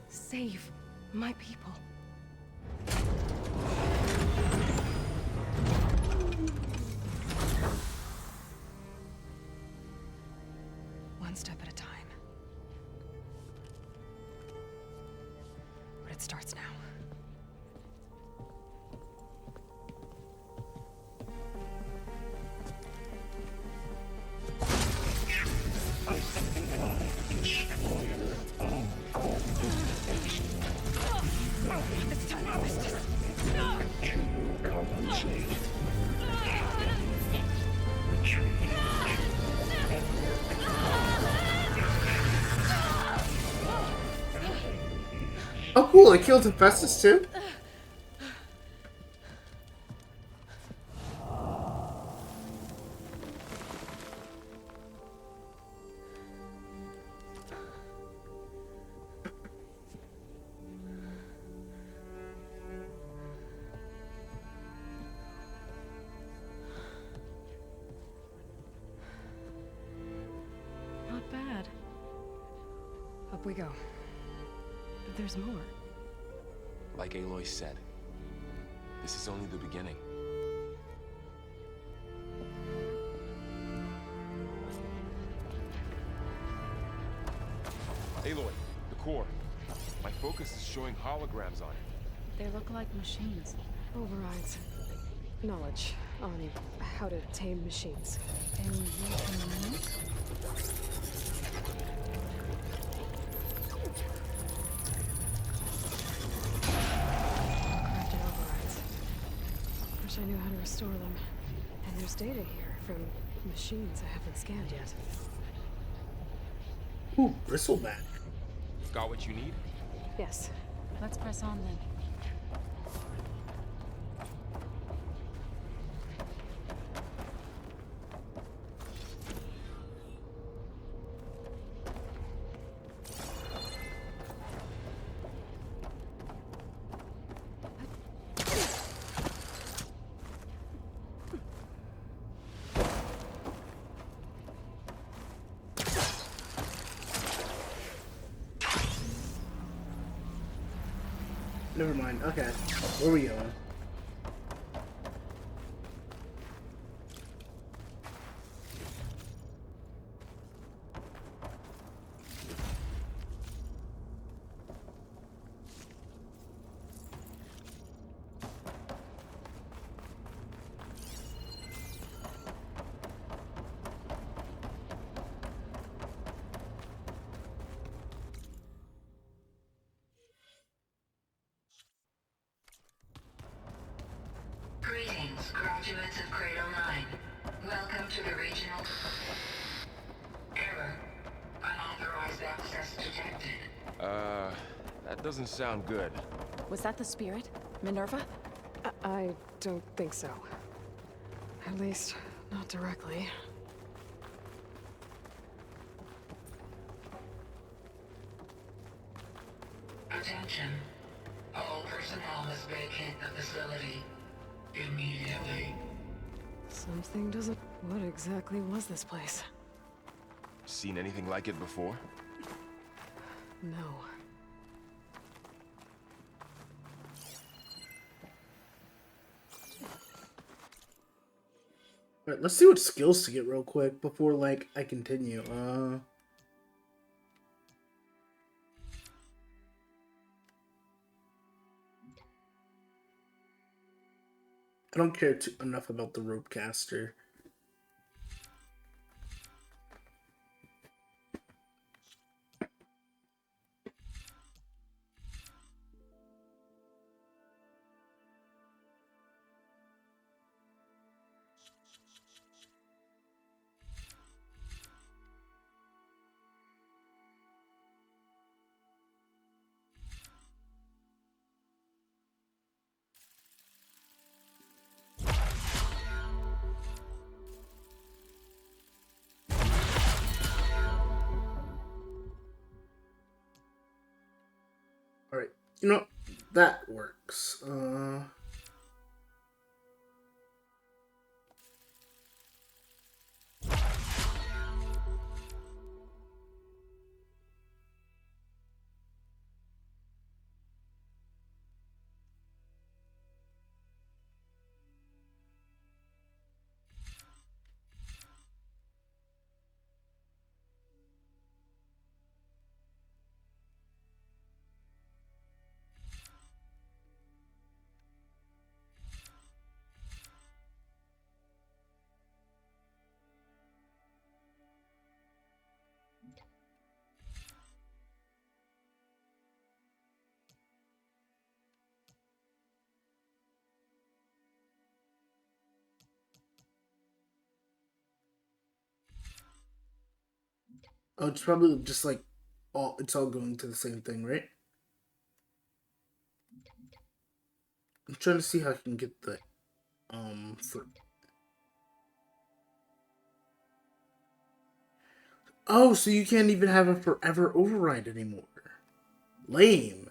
Speaker 13: Save my people?
Speaker 2: step at a time. But it starts now.
Speaker 4: It's time to harvest this. To compensate. Retreat.
Speaker 1: Oh, cool! It killed Hephaestus too.
Speaker 19: Not bad.
Speaker 2: Up we go.
Speaker 19: But there's more.
Speaker 18: Like Aloy said, this is only the beginning. Aloy, the core. My focus is showing holograms on it.
Speaker 19: They look like machines.
Speaker 2: Overrides. Knowledge on how to tame machines.
Speaker 19: And you can use?
Speaker 2: Crafted overrides. Wish I knew how to restore them. And there's data here from machines I haven't scanned yet.
Speaker 1: Ooh, bristleback.
Speaker 18: Got what you need?
Speaker 2: Yes.
Speaker 19: Let's press on then.
Speaker 1: Never mind. Okay, where are we going?
Speaker 10: Greetings, graduates of Cradle 9. Welcome to the regional... Error. Unauthorized access detected.
Speaker 18: That doesn't sound good.
Speaker 8: Was that the spirit? Minerva?
Speaker 2: I don't think so. At least, not directly.
Speaker 10: Attention. All personnel must vacate the facility immediately.
Speaker 2: Something doesn't... What exactly was this place?
Speaker 18: Seen anything like it before?
Speaker 2: No.
Speaker 1: Alright, let's see what skills to get real quick before, like, I continue. I don't care enough about the rope caster. Alright, you know, that works. Oh, it's probably just like it's all going to the same thing, right? I'm trying to see how I can get the for. Oh, so you can't even have a forever override anymore. Lame.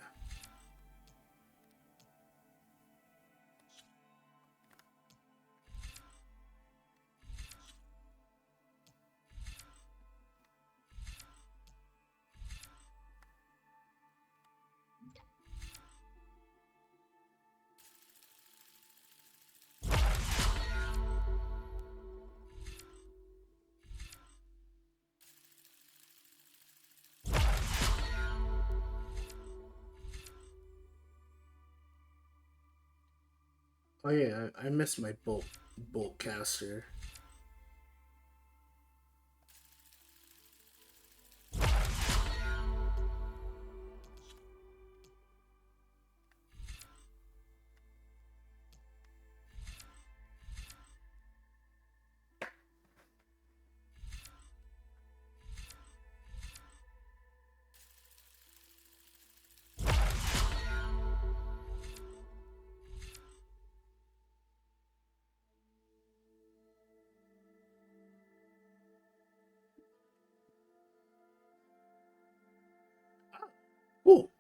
Speaker 1: Oh yeah, I missed my bolt caster. Cool.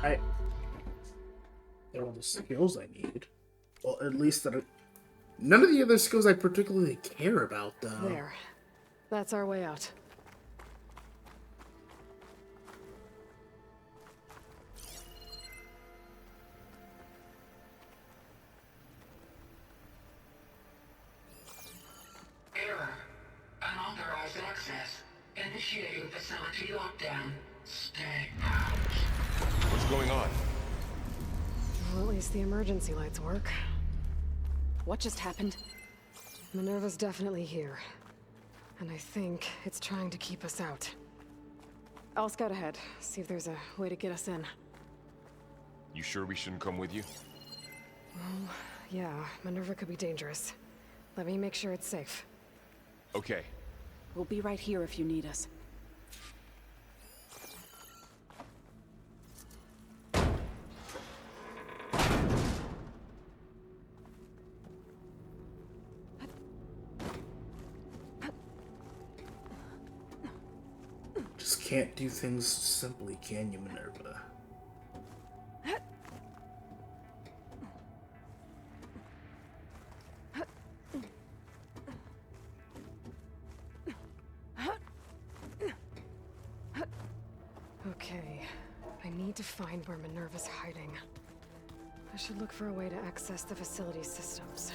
Speaker 1: I They're all the skills I need. Well, at least that. None of the other skills I particularly care about, though.
Speaker 2: There. That's our way out.
Speaker 10: Error. Unauthorized access. Initiating facility lockdown. Stay out.
Speaker 18: What's going on?
Speaker 2: Well, at least the emergency lights work.
Speaker 19: What just happened?
Speaker 2: Minerva's definitely here. And I think it's trying to keep us out. I'll scout ahead, see if there's a way to get us in.
Speaker 18: You sure we shouldn't come with you?
Speaker 2: Well, yeah, Minerva could be dangerous. Let me make sure it's safe.
Speaker 18: Okay.
Speaker 19: We'll be right here if you need us.
Speaker 1: Just can't do things simply, can you, Minerva?
Speaker 2: Okay, I need to find where Minerva's hiding. I should look for a way to access the facility systems.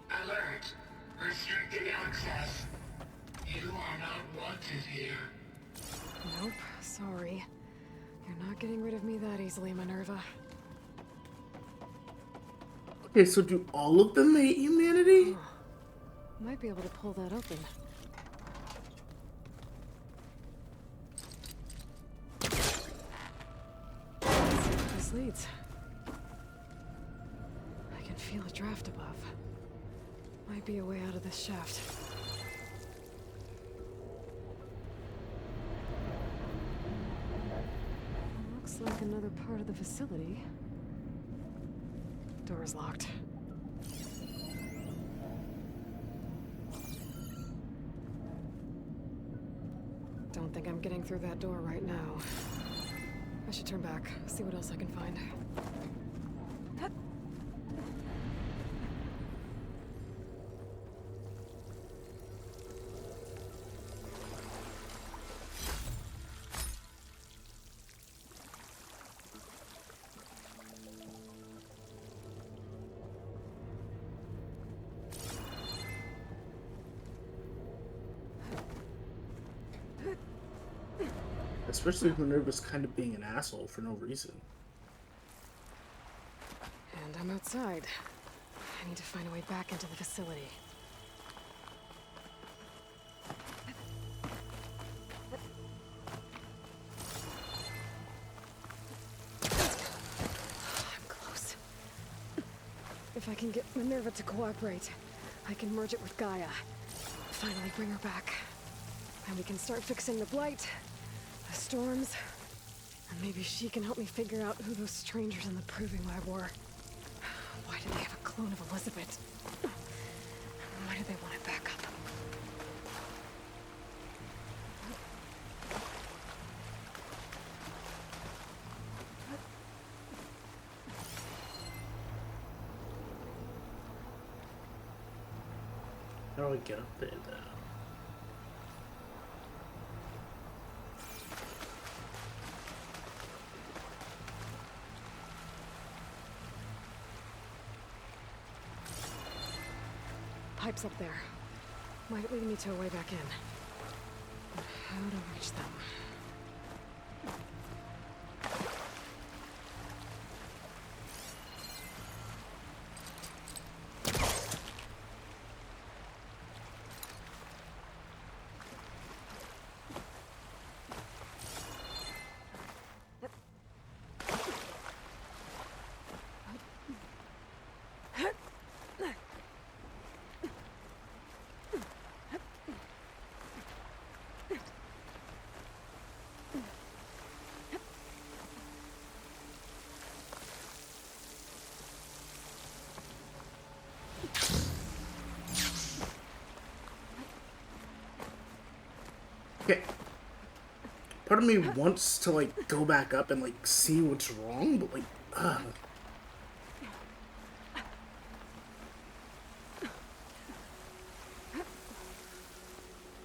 Speaker 10: Alert. Restricted access. You are not wanted here.
Speaker 2: Nope, sorry. You're not getting rid of me that easily, Minerva.
Speaker 1: Okay, so do all of them hate humanity?
Speaker 2: Might be able to pull that open. Let's see where this leads. I can feel a draft above. Might be a way out of this shaft. Looks like another part of the facility. Door's locked. Don't think I'm getting through that door right now. I should turn back, see what else I can find.
Speaker 1: Especially when Minerva's kind of being an asshole for no reason.
Speaker 2: And I'm outside. I need to find a way back into the facility. If I can get Minerva to cooperate, I can merge it with Gaia. Finally bring her back. And we can start fixing the blight, the storms, and maybe she can help me figure out who those strangers in the Proving Lab were. Why do they have a clone of Elizabeth? Why do they want it back up?
Speaker 1: How do I get up there though?
Speaker 2: Pipes up there. Might lead me to a way back in. But how to reach them?
Speaker 1: Okay. Part of me wants to, like, go back up and, like, see what's wrong, but, like,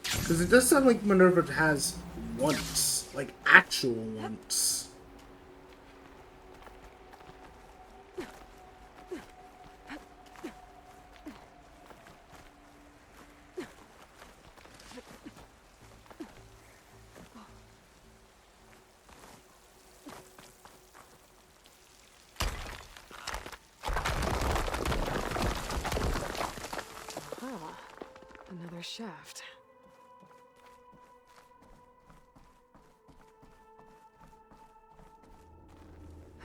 Speaker 1: because it does sound like Minerva has once, like, actual once.
Speaker 2: Another shaft.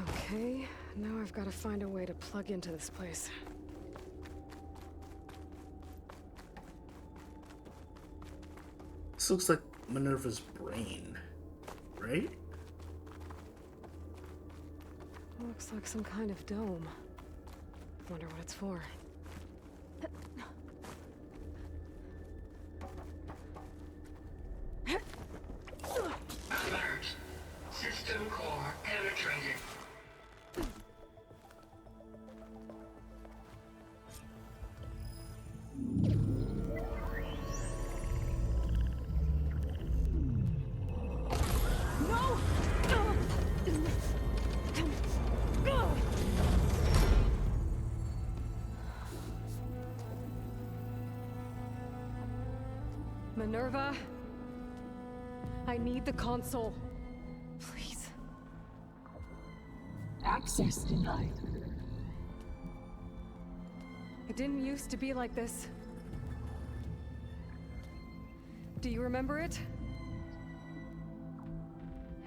Speaker 2: Okay, now I've got to find a way to plug into this place.
Speaker 1: This looks like Minerva's brain, right?
Speaker 2: Looks like some kind of dome. Wonder what it's for.
Speaker 10: Alert. System core penetrated.
Speaker 2: Minerva, I need the console. Please.
Speaker 10: Access denied.
Speaker 2: It didn't used to be like this. Do you remember it?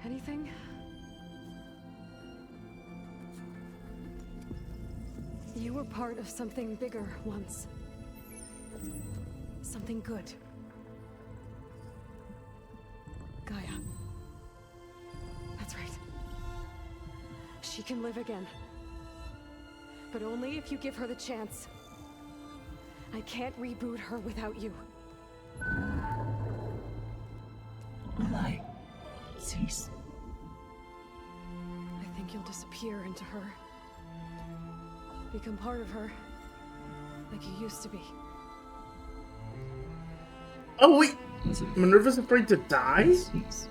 Speaker 2: Anything? You were part of something bigger once. Something good. Gaia. That's right. She can live again. But only if you give her the chance. I can't reboot her without you.
Speaker 10: Light cease.
Speaker 2: I think you'll disappear into her. Become part of her. Like you used to be.
Speaker 1: Oh wait! Minerva's afraid to die?
Speaker 2: Yes.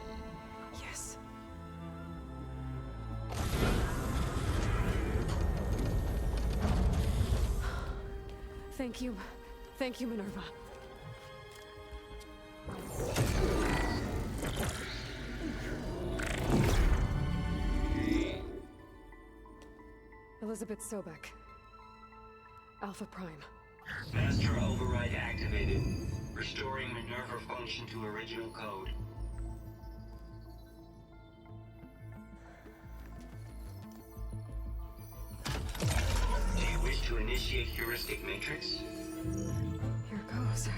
Speaker 2: Thank you. Thank you, Minerva. Elizabeth Sobek. Alpha Prime.
Speaker 10: Master override activated. Restoring Minerva function to original code. Do you wish to initiate
Speaker 11: initiate heuristic matrix?
Speaker 2: Here goes.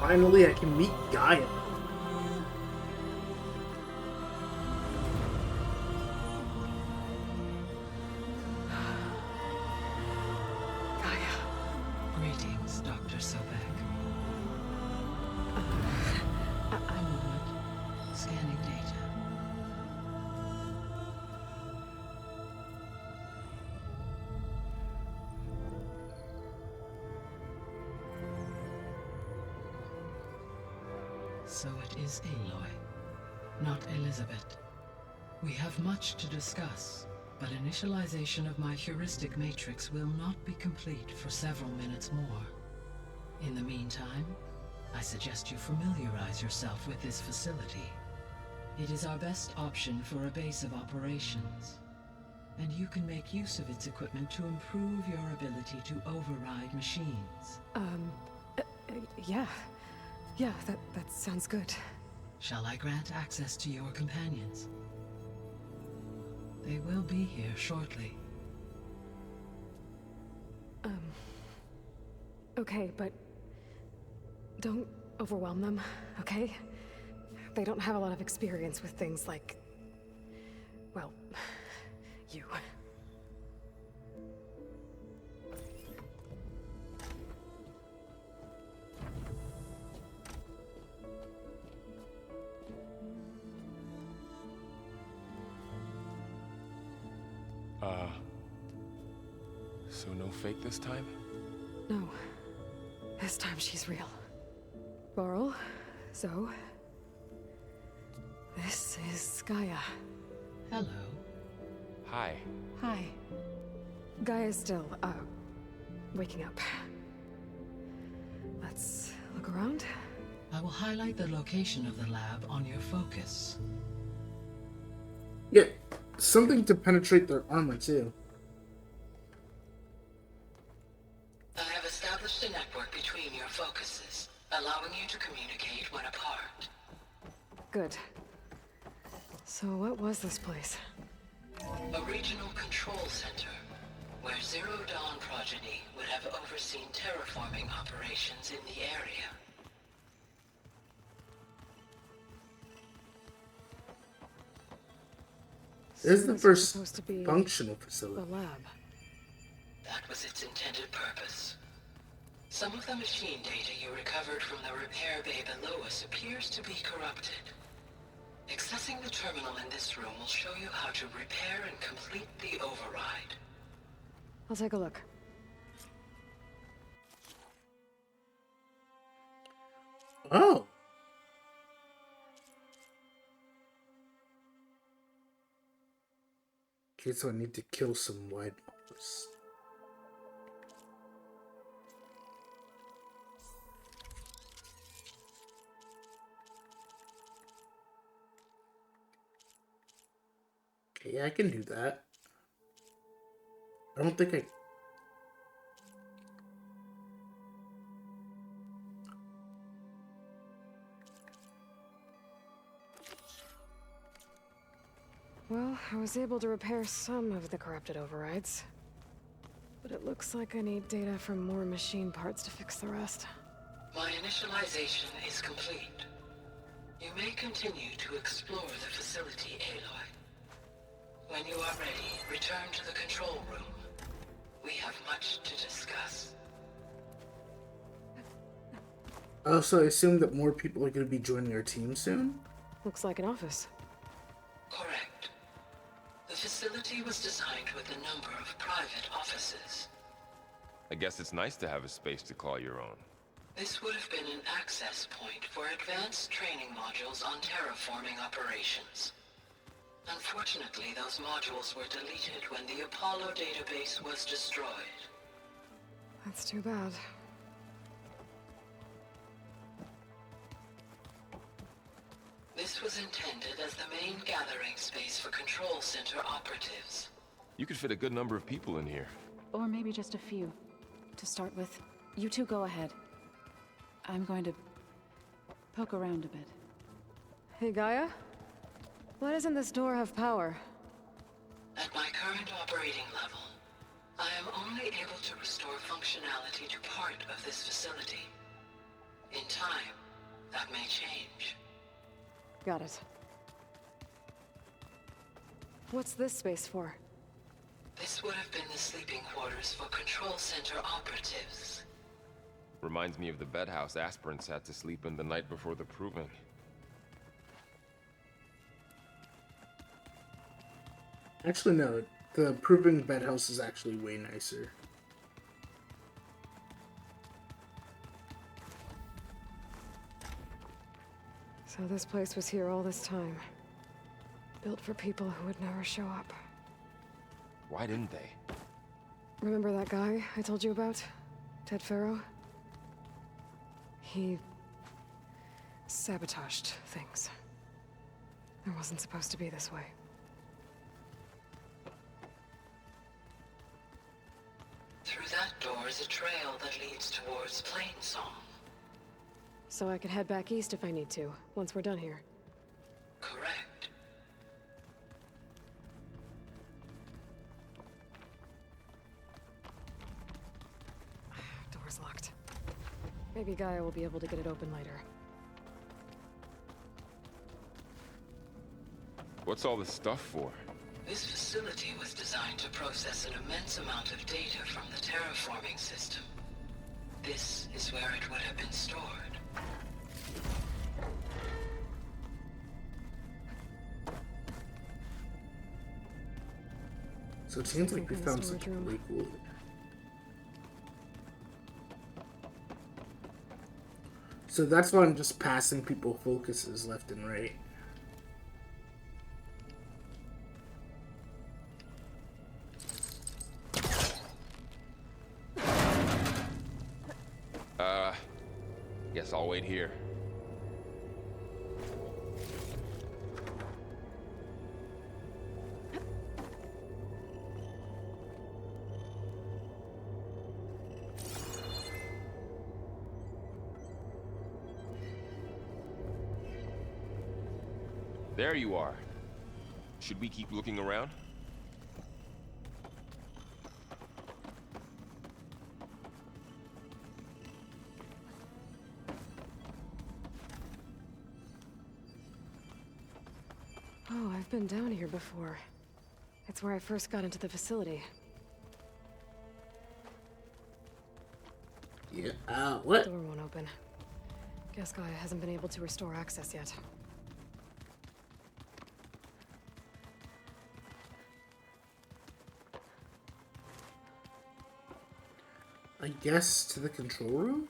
Speaker 1: Finally, I can meet Gaia.
Speaker 2: Gaia.
Speaker 15: Greetings, Dr. Sobek. A moment. Scanning data. So it is Aloy, not Elizabeth. We have much to discuss, but initialization of my heuristic matrix will not be complete for several minutes more. In the meantime, I suggest you familiarize yourself with this facility. It is our best option for a base of operations, and you can make use of its equipment to improve your ability to override machines.
Speaker 2: Yeah. Yeah, that sounds good.
Speaker 15: Shall I grant access to your companions? They will be here shortly.
Speaker 2: Okay, but don't overwhelm them, okay? They don't have a lot of experience with things like, well, you.
Speaker 18: So no fake this time?
Speaker 2: No. This time she's real. Laurel, Zoe. This is Gaia.
Speaker 15: Hello.
Speaker 18: Hi.
Speaker 2: Hi. Gaia's still, waking up. Let's look around.
Speaker 15: I will highlight the location of the lab on your focus.
Speaker 1: Yeah, something to penetrate their armor, too.
Speaker 15: I have established a network between your focuses, allowing you to communicate when apart.
Speaker 2: Good. So what was this place?
Speaker 15: A regional control center, where Zero Dawn progeny would have overseen terraforming operations in the area.
Speaker 1: This is the first
Speaker 2: supposed to be
Speaker 1: functional facility.
Speaker 2: The lab.
Speaker 15: That was its intended purpose. Some of the machine data you recovered from the repair bay below us appears to be corrupted. Accessing the terminal in this room will show you how to repair and complete the override.
Speaker 2: I'll take a look.
Speaker 1: Oh. Okay, so I need to kill some wide moths. Okay, yeah, I can do that. I don't think I...
Speaker 2: Well, I was able to repair some of the corrupted overrides. But it looks like I need data from more machine parts to fix the rest.
Speaker 15: My initialization is complete. You may continue to explore the facility, Aloy. When you are ready, return to the control room. We have much to discuss.
Speaker 1: Oh, so I assume that more people are going to be joining our team soon?
Speaker 2: Looks like an office.
Speaker 15: Correct. The facility was designed with a number of private offices.
Speaker 18: I guess it's nice to have a space to call your own.
Speaker 15: This would have been an access point for advanced training modules on terraforming operations. Unfortunately, those modules were deleted when the Apollo database was destroyed.
Speaker 2: That's too bad.
Speaker 15: This was intended as the main gathering space for control center operatives.
Speaker 18: You could fit a good number of people in here.
Speaker 19: Or maybe just a few, to start with. You two go ahead. I'm going to poke around a bit.
Speaker 2: Hey, Gaia? Why doesn't this door have power?
Speaker 5: At my current operating level, I am only able to restore functionality to part of this facility. In time, that may change.
Speaker 2: Got it. What's this space for?
Speaker 5: This would have been the sleeping quarters for Control Center operatives.
Speaker 18: Reminds me of the bedhouse aspirants had to sleep in the night before the proving.
Speaker 1: Actually, no. The proving bedhouse is actually way nicer.
Speaker 2: So this place was here all this time. Built for people who would never show up.
Speaker 18: Why didn't they?
Speaker 2: Remember that guy I told you about? Ted Farrow? He sabotaged things. It wasn't supposed to be this way.
Speaker 5: Through that door is a trail that leads towards Plainsong.
Speaker 2: So I could head back east if I need to, once we're done here.
Speaker 5: Correct.
Speaker 2: Door's locked. Maybe Gaia will be able to get it open later.
Speaker 18: What's all this stuff for?
Speaker 5: This facility was designed to process an immense amount of data from the terraforming system. This is where it would have been stored.
Speaker 1: So it seems like we found something really cool. So that's why I'm just passing people focuses left and right.
Speaker 18: Guess I'll wait here. There you are. Should we keep looking around?
Speaker 2: Oh, I've been down here before. It's where I first got into the facility.
Speaker 1: Yeah, what?
Speaker 2: Door won't open. Guess Gaia hasn't been able to restore access yet.
Speaker 1: I guess to the control room?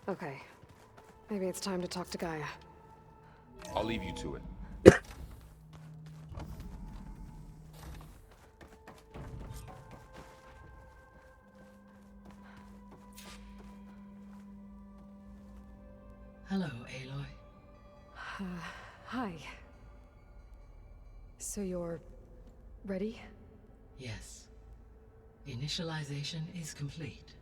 Speaker 2: Okay. Maybe it's time to talk to Gaia.
Speaker 18: I'll leave you to it.
Speaker 15: Hello, Aloy.
Speaker 2: Hi. So you're ready?
Speaker 15: Yes. Initialization is complete.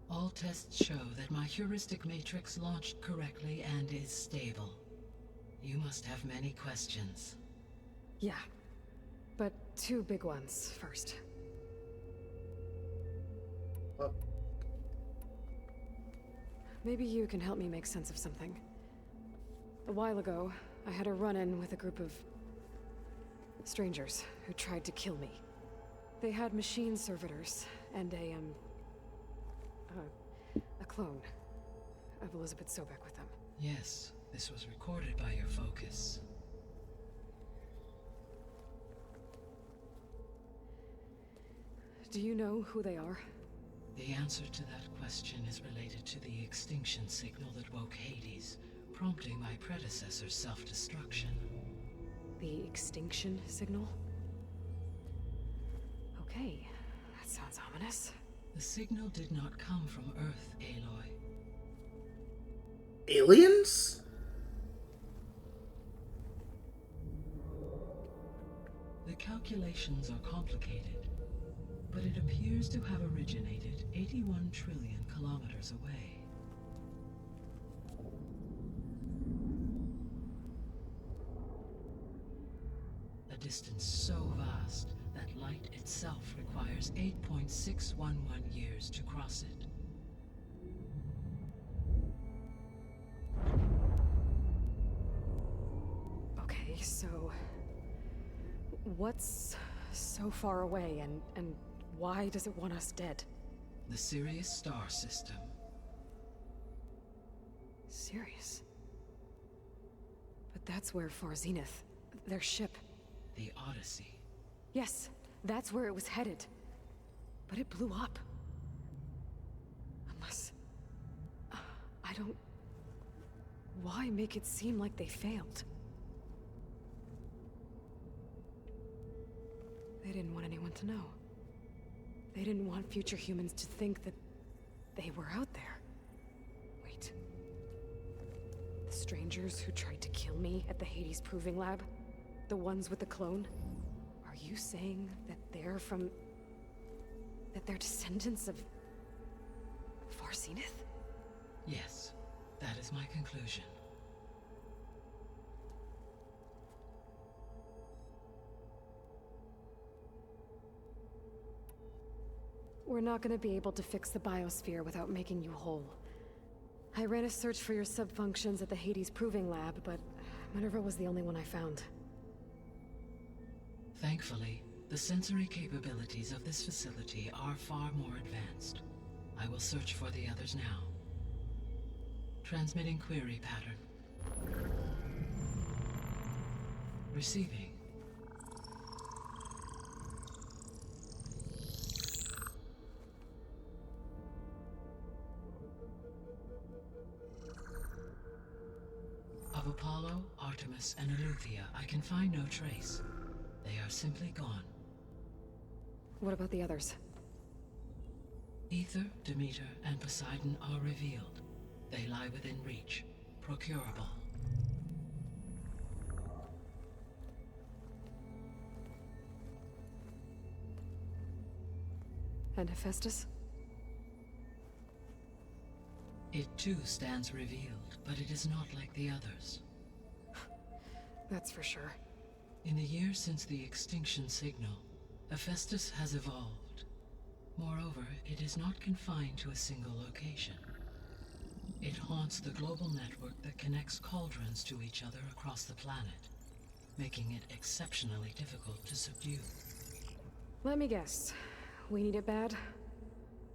Speaker 15: All tests show that my heuristic matrix launched correctly and is stable. You must have many questions.
Speaker 2: Yeah. But two big ones first. Maybe you can help me make sense of something. A while ago, I had a run-in with a group of strangers who tried to kill me. They had machine servitors and a clone of Elizabeth Sobek with them.
Speaker 15: Yes, this was recorded by your focus.
Speaker 2: Do you know who they are?
Speaker 15: The answer to that question is related to the extinction signal that woke Hades, prompting my predecessor's self-destruction.
Speaker 2: The extinction signal? Okay, that sounds ominous.
Speaker 15: The signal did not come from Earth, Aloy.
Speaker 1: Aliens?
Speaker 15: calculations are complicated, but it appears to have originated 81 trillion kilometers away. A distance so vast that light itself requires 8.611 years to cross it.
Speaker 2: Okay, so what's so far away and why does it want us dead?
Speaker 15: The Sirius star system.
Speaker 2: Sirius? But that's where Far Zenith, their ship.
Speaker 15: The Odyssey.
Speaker 2: Yes, that's where it was headed. But it blew up. Unless... I don't... Why make it seem like they failed? They didn't want anyone to know. They didn't want future humans to think that they were out there. Wait. The strangers who tried to kill me at the Hades Proving Lab? The ones with the clone? Are you saying that they're from... that they're descendants of... Far Zenith?
Speaker 15: Yes, that is my conclusion.
Speaker 2: We're not gonna be able to fix the biosphere without making you whole. I ran a search for your subfunctions at the Hades Proving Lab, but Minerva was the only one I found.
Speaker 15: Thankfully, the sensory capabilities of this facility are far more advanced. I will search for the others now. Transmitting query pattern. Receiving. Of Apollo, Artemis, and Eleuthia, I can find no trace. They are simply gone.
Speaker 2: What about the others?
Speaker 15: Ether, Demeter, and Poseidon are revealed. They lie within reach, procurable.
Speaker 2: And Hephaestus?
Speaker 15: It too stands revealed, but it is not like the others.
Speaker 2: That's for sure.
Speaker 15: In the years since the extinction signal, Hephaestus has evolved. Moreover, it is not confined to a single location. It haunts the global network that connects cauldrons to each other across the planet, making it exceptionally difficult to subdue.
Speaker 2: Let me guess. We need it bad?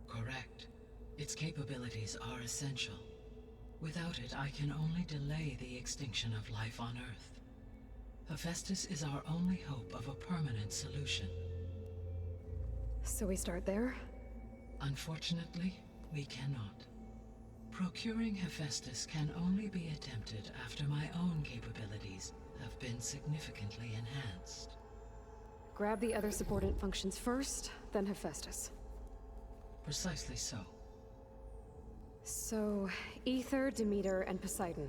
Speaker 15: Correct. Its capabilities are essential. Without it, I can only delay the extinction of life on Earth. Hephaestus is our only hope of a permanent solution.
Speaker 2: So we start there?
Speaker 15: Unfortunately, we cannot. Procuring Hephaestus can only be attempted after my own capabilities have been significantly enhanced.
Speaker 2: Grab the other subordinate functions first, then Hephaestus.
Speaker 15: Precisely so.
Speaker 2: So, Ether, Demeter, and Poseidon.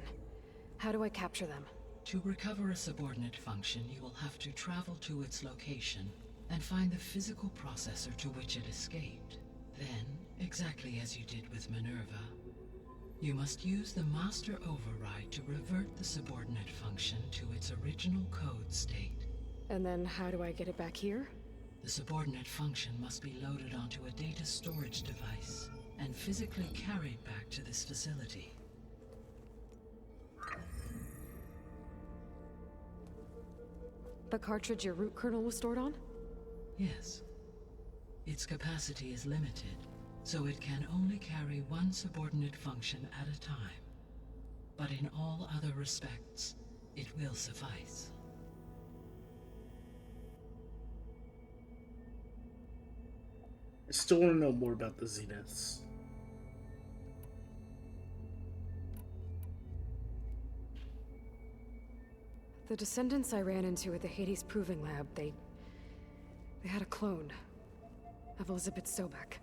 Speaker 2: How do I capture them?
Speaker 15: To recover a subordinate function, you will have to travel to its location and find the physical processor to which it escaped. Then, exactly as you did with Minerva, you must use the master override to revert the subordinate function to its original code state.
Speaker 2: And then how do I get it back here?
Speaker 15: The subordinate function must be loaded onto a data storage device and physically carried back to this facility.
Speaker 2: The cartridge your root kernel was stored on?
Speaker 15: Yes. Its capacity is limited, so it can only carry one subordinate function at a time. But in all other respects, it will suffice.
Speaker 1: I still want to know more about the Zeniths.
Speaker 2: The descendants I ran into at the Hades Proving Lab, they had a clone of Elizabeth Sobek.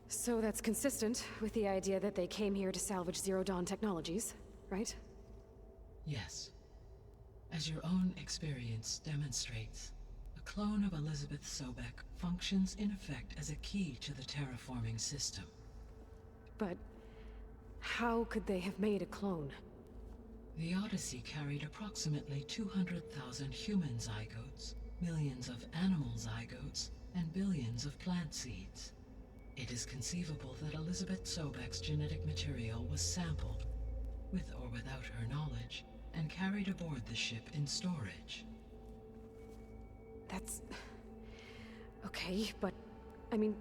Speaker 2: So that's consistent with the idea that they came here to salvage Zero Dawn technologies, right?
Speaker 15: Yes. As your own experience demonstrates, a clone of Elizabeth Sobek functions in effect as a key to the terraforming system.
Speaker 2: But how could they have made a clone?
Speaker 15: The Odyssey carried approximately 200,000 human zygotes, millions of animal zygotes, and billions of plant seeds. It is conceivable that Elizabeth Sobek's genetic material was sampled, with or without her knowledge, and carried aboard the ship in storage.
Speaker 2: That's... okay, but... I mean...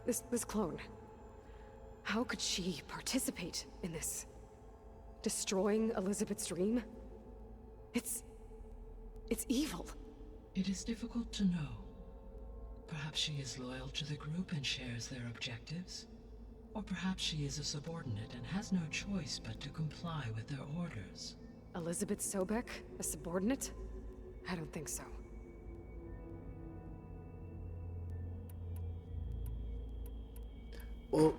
Speaker 2: This clone... How could she participate in this? Destroying Elizabeth's dream? It's evil.
Speaker 15: It is difficult to know. Perhaps she is loyal to the group and shares their objectives. Or perhaps she is a subordinate and has no choice but to comply with their orders.
Speaker 2: Elizabeth Sobek? A subordinate? I don't think so.
Speaker 1: Well...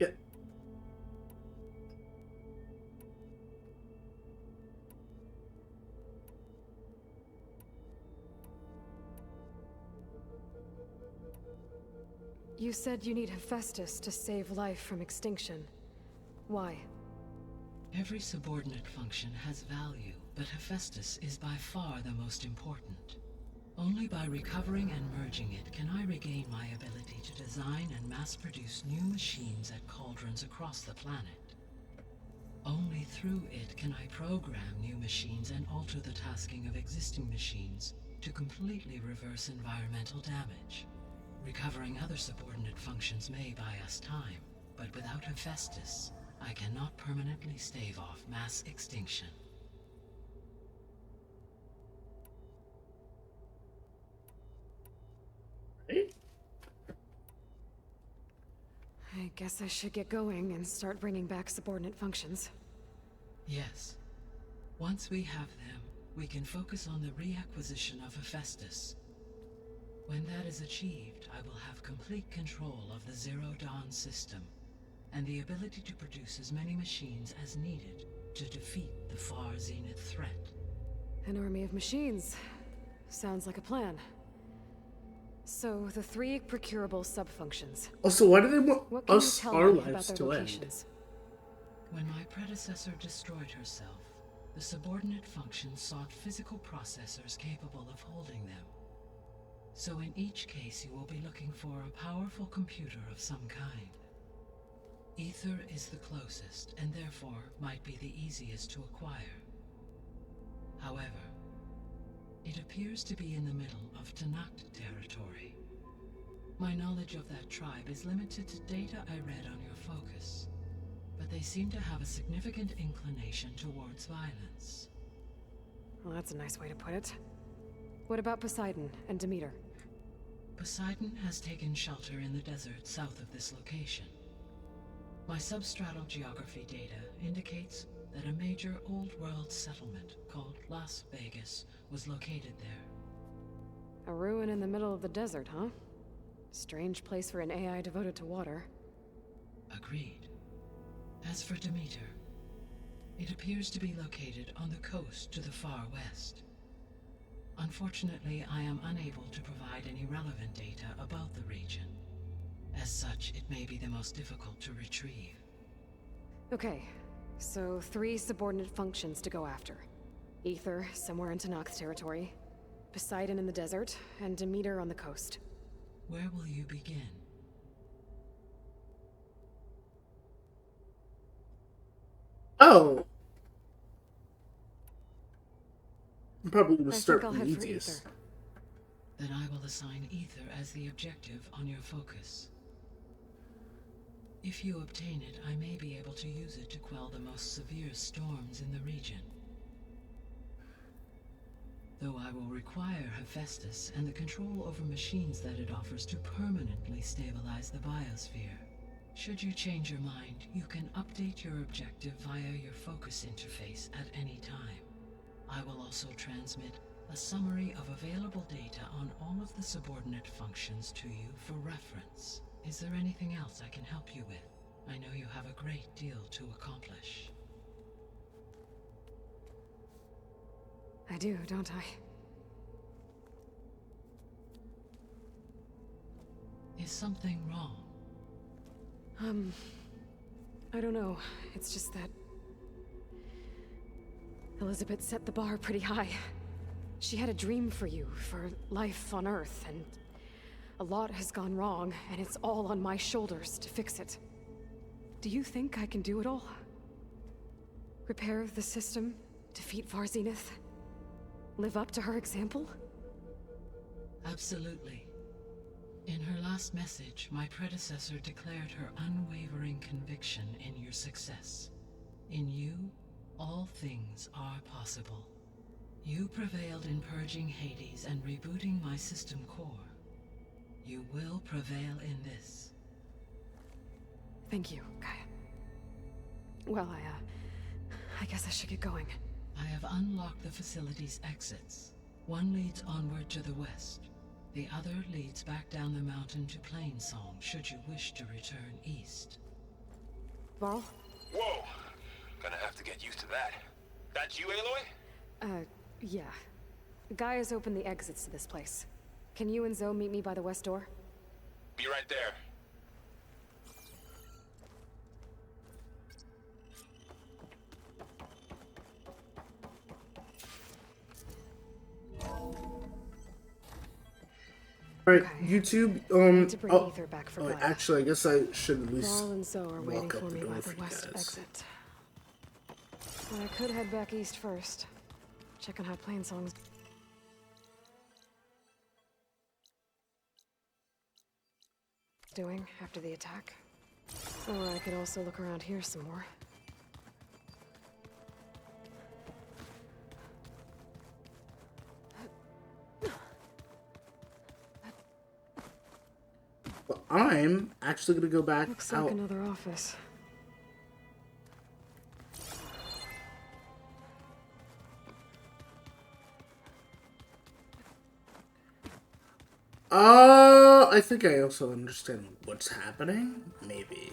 Speaker 1: yeah.
Speaker 2: You said you need Hephaestus to save life from extinction. Why?
Speaker 15: Every subordinate function has value, but Hephaestus is by far the most important. Only by recovering and merging it can I regain my ability to design and mass-produce new machines at cauldrons across the planet. Only through it can I program new machines and alter the tasking of existing machines to completely reverse environmental damage. Recovering other subordinate functions may buy us time, but without Hephaestus, I cannot permanently stave off mass extinction.
Speaker 2: I guess I should get going and start bringing back subordinate functions.
Speaker 15: Yes. Once we have them, we can focus on the reacquisition of Hephaestus. When that is achieved, I will have complete control of the Zero Dawn system, and the ability to produce as many machines as needed to defeat the Far Zenith threat.
Speaker 2: An army of machines. Sounds like a plan. So, the 3 procurable sub-functions.
Speaker 1: Also, why do they want
Speaker 2: What can you
Speaker 1: us,
Speaker 2: tell
Speaker 1: our
Speaker 2: me about
Speaker 1: lives
Speaker 2: their
Speaker 1: to end?
Speaker 2: locations?
Speaker 15: When my predecessor destroyed herself, the subordinate functions sought physical processors capable of holding them. So in each case you will be looking for a powerful computer of some kind. Ether is the closest, and therefore might be the easiest to acquire. However, it appears to be in the middle of Tanakh territory. My knowledge of that tribe is limited to data I read on your focus, but they seem to have a significant inclination towards violence.
Speaker 2: Well, that's a nice way to put it. What about Poseidon and Demeter?
Speaker 15: Poseidon has taken shelter in the desert south of this location. My substratal geography data indicates that a major old world settlement called Las Vegas was located there.
Speaker 2: A ruin in the middle of the desert, huh? Strange place for an AI devoted to water.
Speaker 15: Agreed. As for Demeter, it appears to be located on the coast to the far west. Unfortunately, I am unable to provide any relevant data about the region. As such, it may be the most difficult to retrieve.
Speaker 2: Okay, so 3 subordinate functions to go after. Ether, somewhere in Tanakh territory. Poseidon in the desert, and Demeter on the coast.
Speaker 15: Where will you begin?
Speaker 1: Oh! I'm probably gonna
Speaker 2: I
Speaker 1: start
Speaker 2: think I'll
Speaker 1: from
Speaker 2: head for
Speaker 1: easiest.
Speaker 2: Ether.
Speaker 15: Then I will assign Ether as the objective on your focus. If you obtain it, I may be able to use it to quell the most severe storms in the region. Though I will require Hephaestus and the control over machines that it offers to permanently stabilize the biosphere. Should you change your mind, you can update your objective via your focus interface at any time. I will also transmit a summary of available data on all of the subordinate functions to you for reference. Is there anything else I can help you with? I know you have a great deal to accomplish.
Speaker 2: I do, don't I?
Speaker 15: Is something wrong?
Speaker 2: I don't know. It's just that Elizabeth set the bar pretty high. She had a dream for you, for life on Earth, and a lot has gone wrong, and it's all on my shoulders to fix it. Do you think I can do it all? Repair the system, defeat Varzenith, live up to her example?
Speaker 15: Absolutely. In her last message, my predecessor declared her unwavering conviction in your success. In you, all things are possible. You prevailed in purging Hades and rebooting my system core. You will prevail in this.
Speaker 2: Thank you, Gaia. Well, I guess I should get going.
Speaker 15: I have unlocked the facility's exits. One leads onward to the west. The other leads back down the mountain to Plainsong, should you wish to return east.
Speaker 2: Varl?
Speaker 18: Whoa! Gonna have to get used to that. That's you, Aloy?
Speaker 2: Yeah. Gaia's opened the exits to this place. Can you and Zoe meet me by the west door?
Speaker 18: Be right there.
Speaker 1: Alright, YouTube,
Speaker 2: to bring Ether back for Gaia.
Speaker 1: actually, I guess I should at least
Speaker 2: Varl and Zoe are waiting
Speaker 1: walk up
Speaker 2: for
Speaker 1: the
Speaker 2: me
Speaker 1: door
Speaker 2: by
Speaker 1: for
Speaker 2: the
Speaker 1: you
Speaker 2: west
Speaker 1: guys.
Speaker 2: exit. But I could head back east first. Check on how Plainsong's doing after the attack. Or I could also look around here some more.
Speaker 1: But I'm actually gonna go back
Speaker 2: Looks
Speaker 1: out.
Speaker 2: like another office.
Speaker 1: I think I also understand what's happening. Maybe.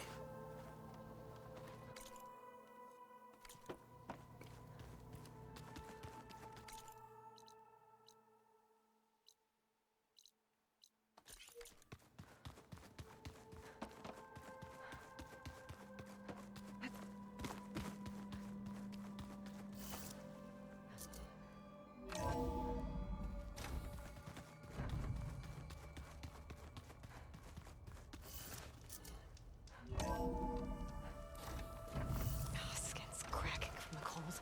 Speaker 2: Skin's cracking from the cold.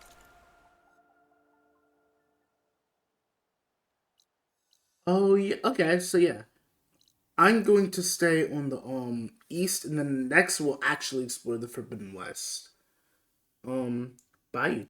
Speaker 1: Oh yeah. Okay. So yeah, I'm going to stay on the east, and then next we'll actually explore the Forbidden West. Bye.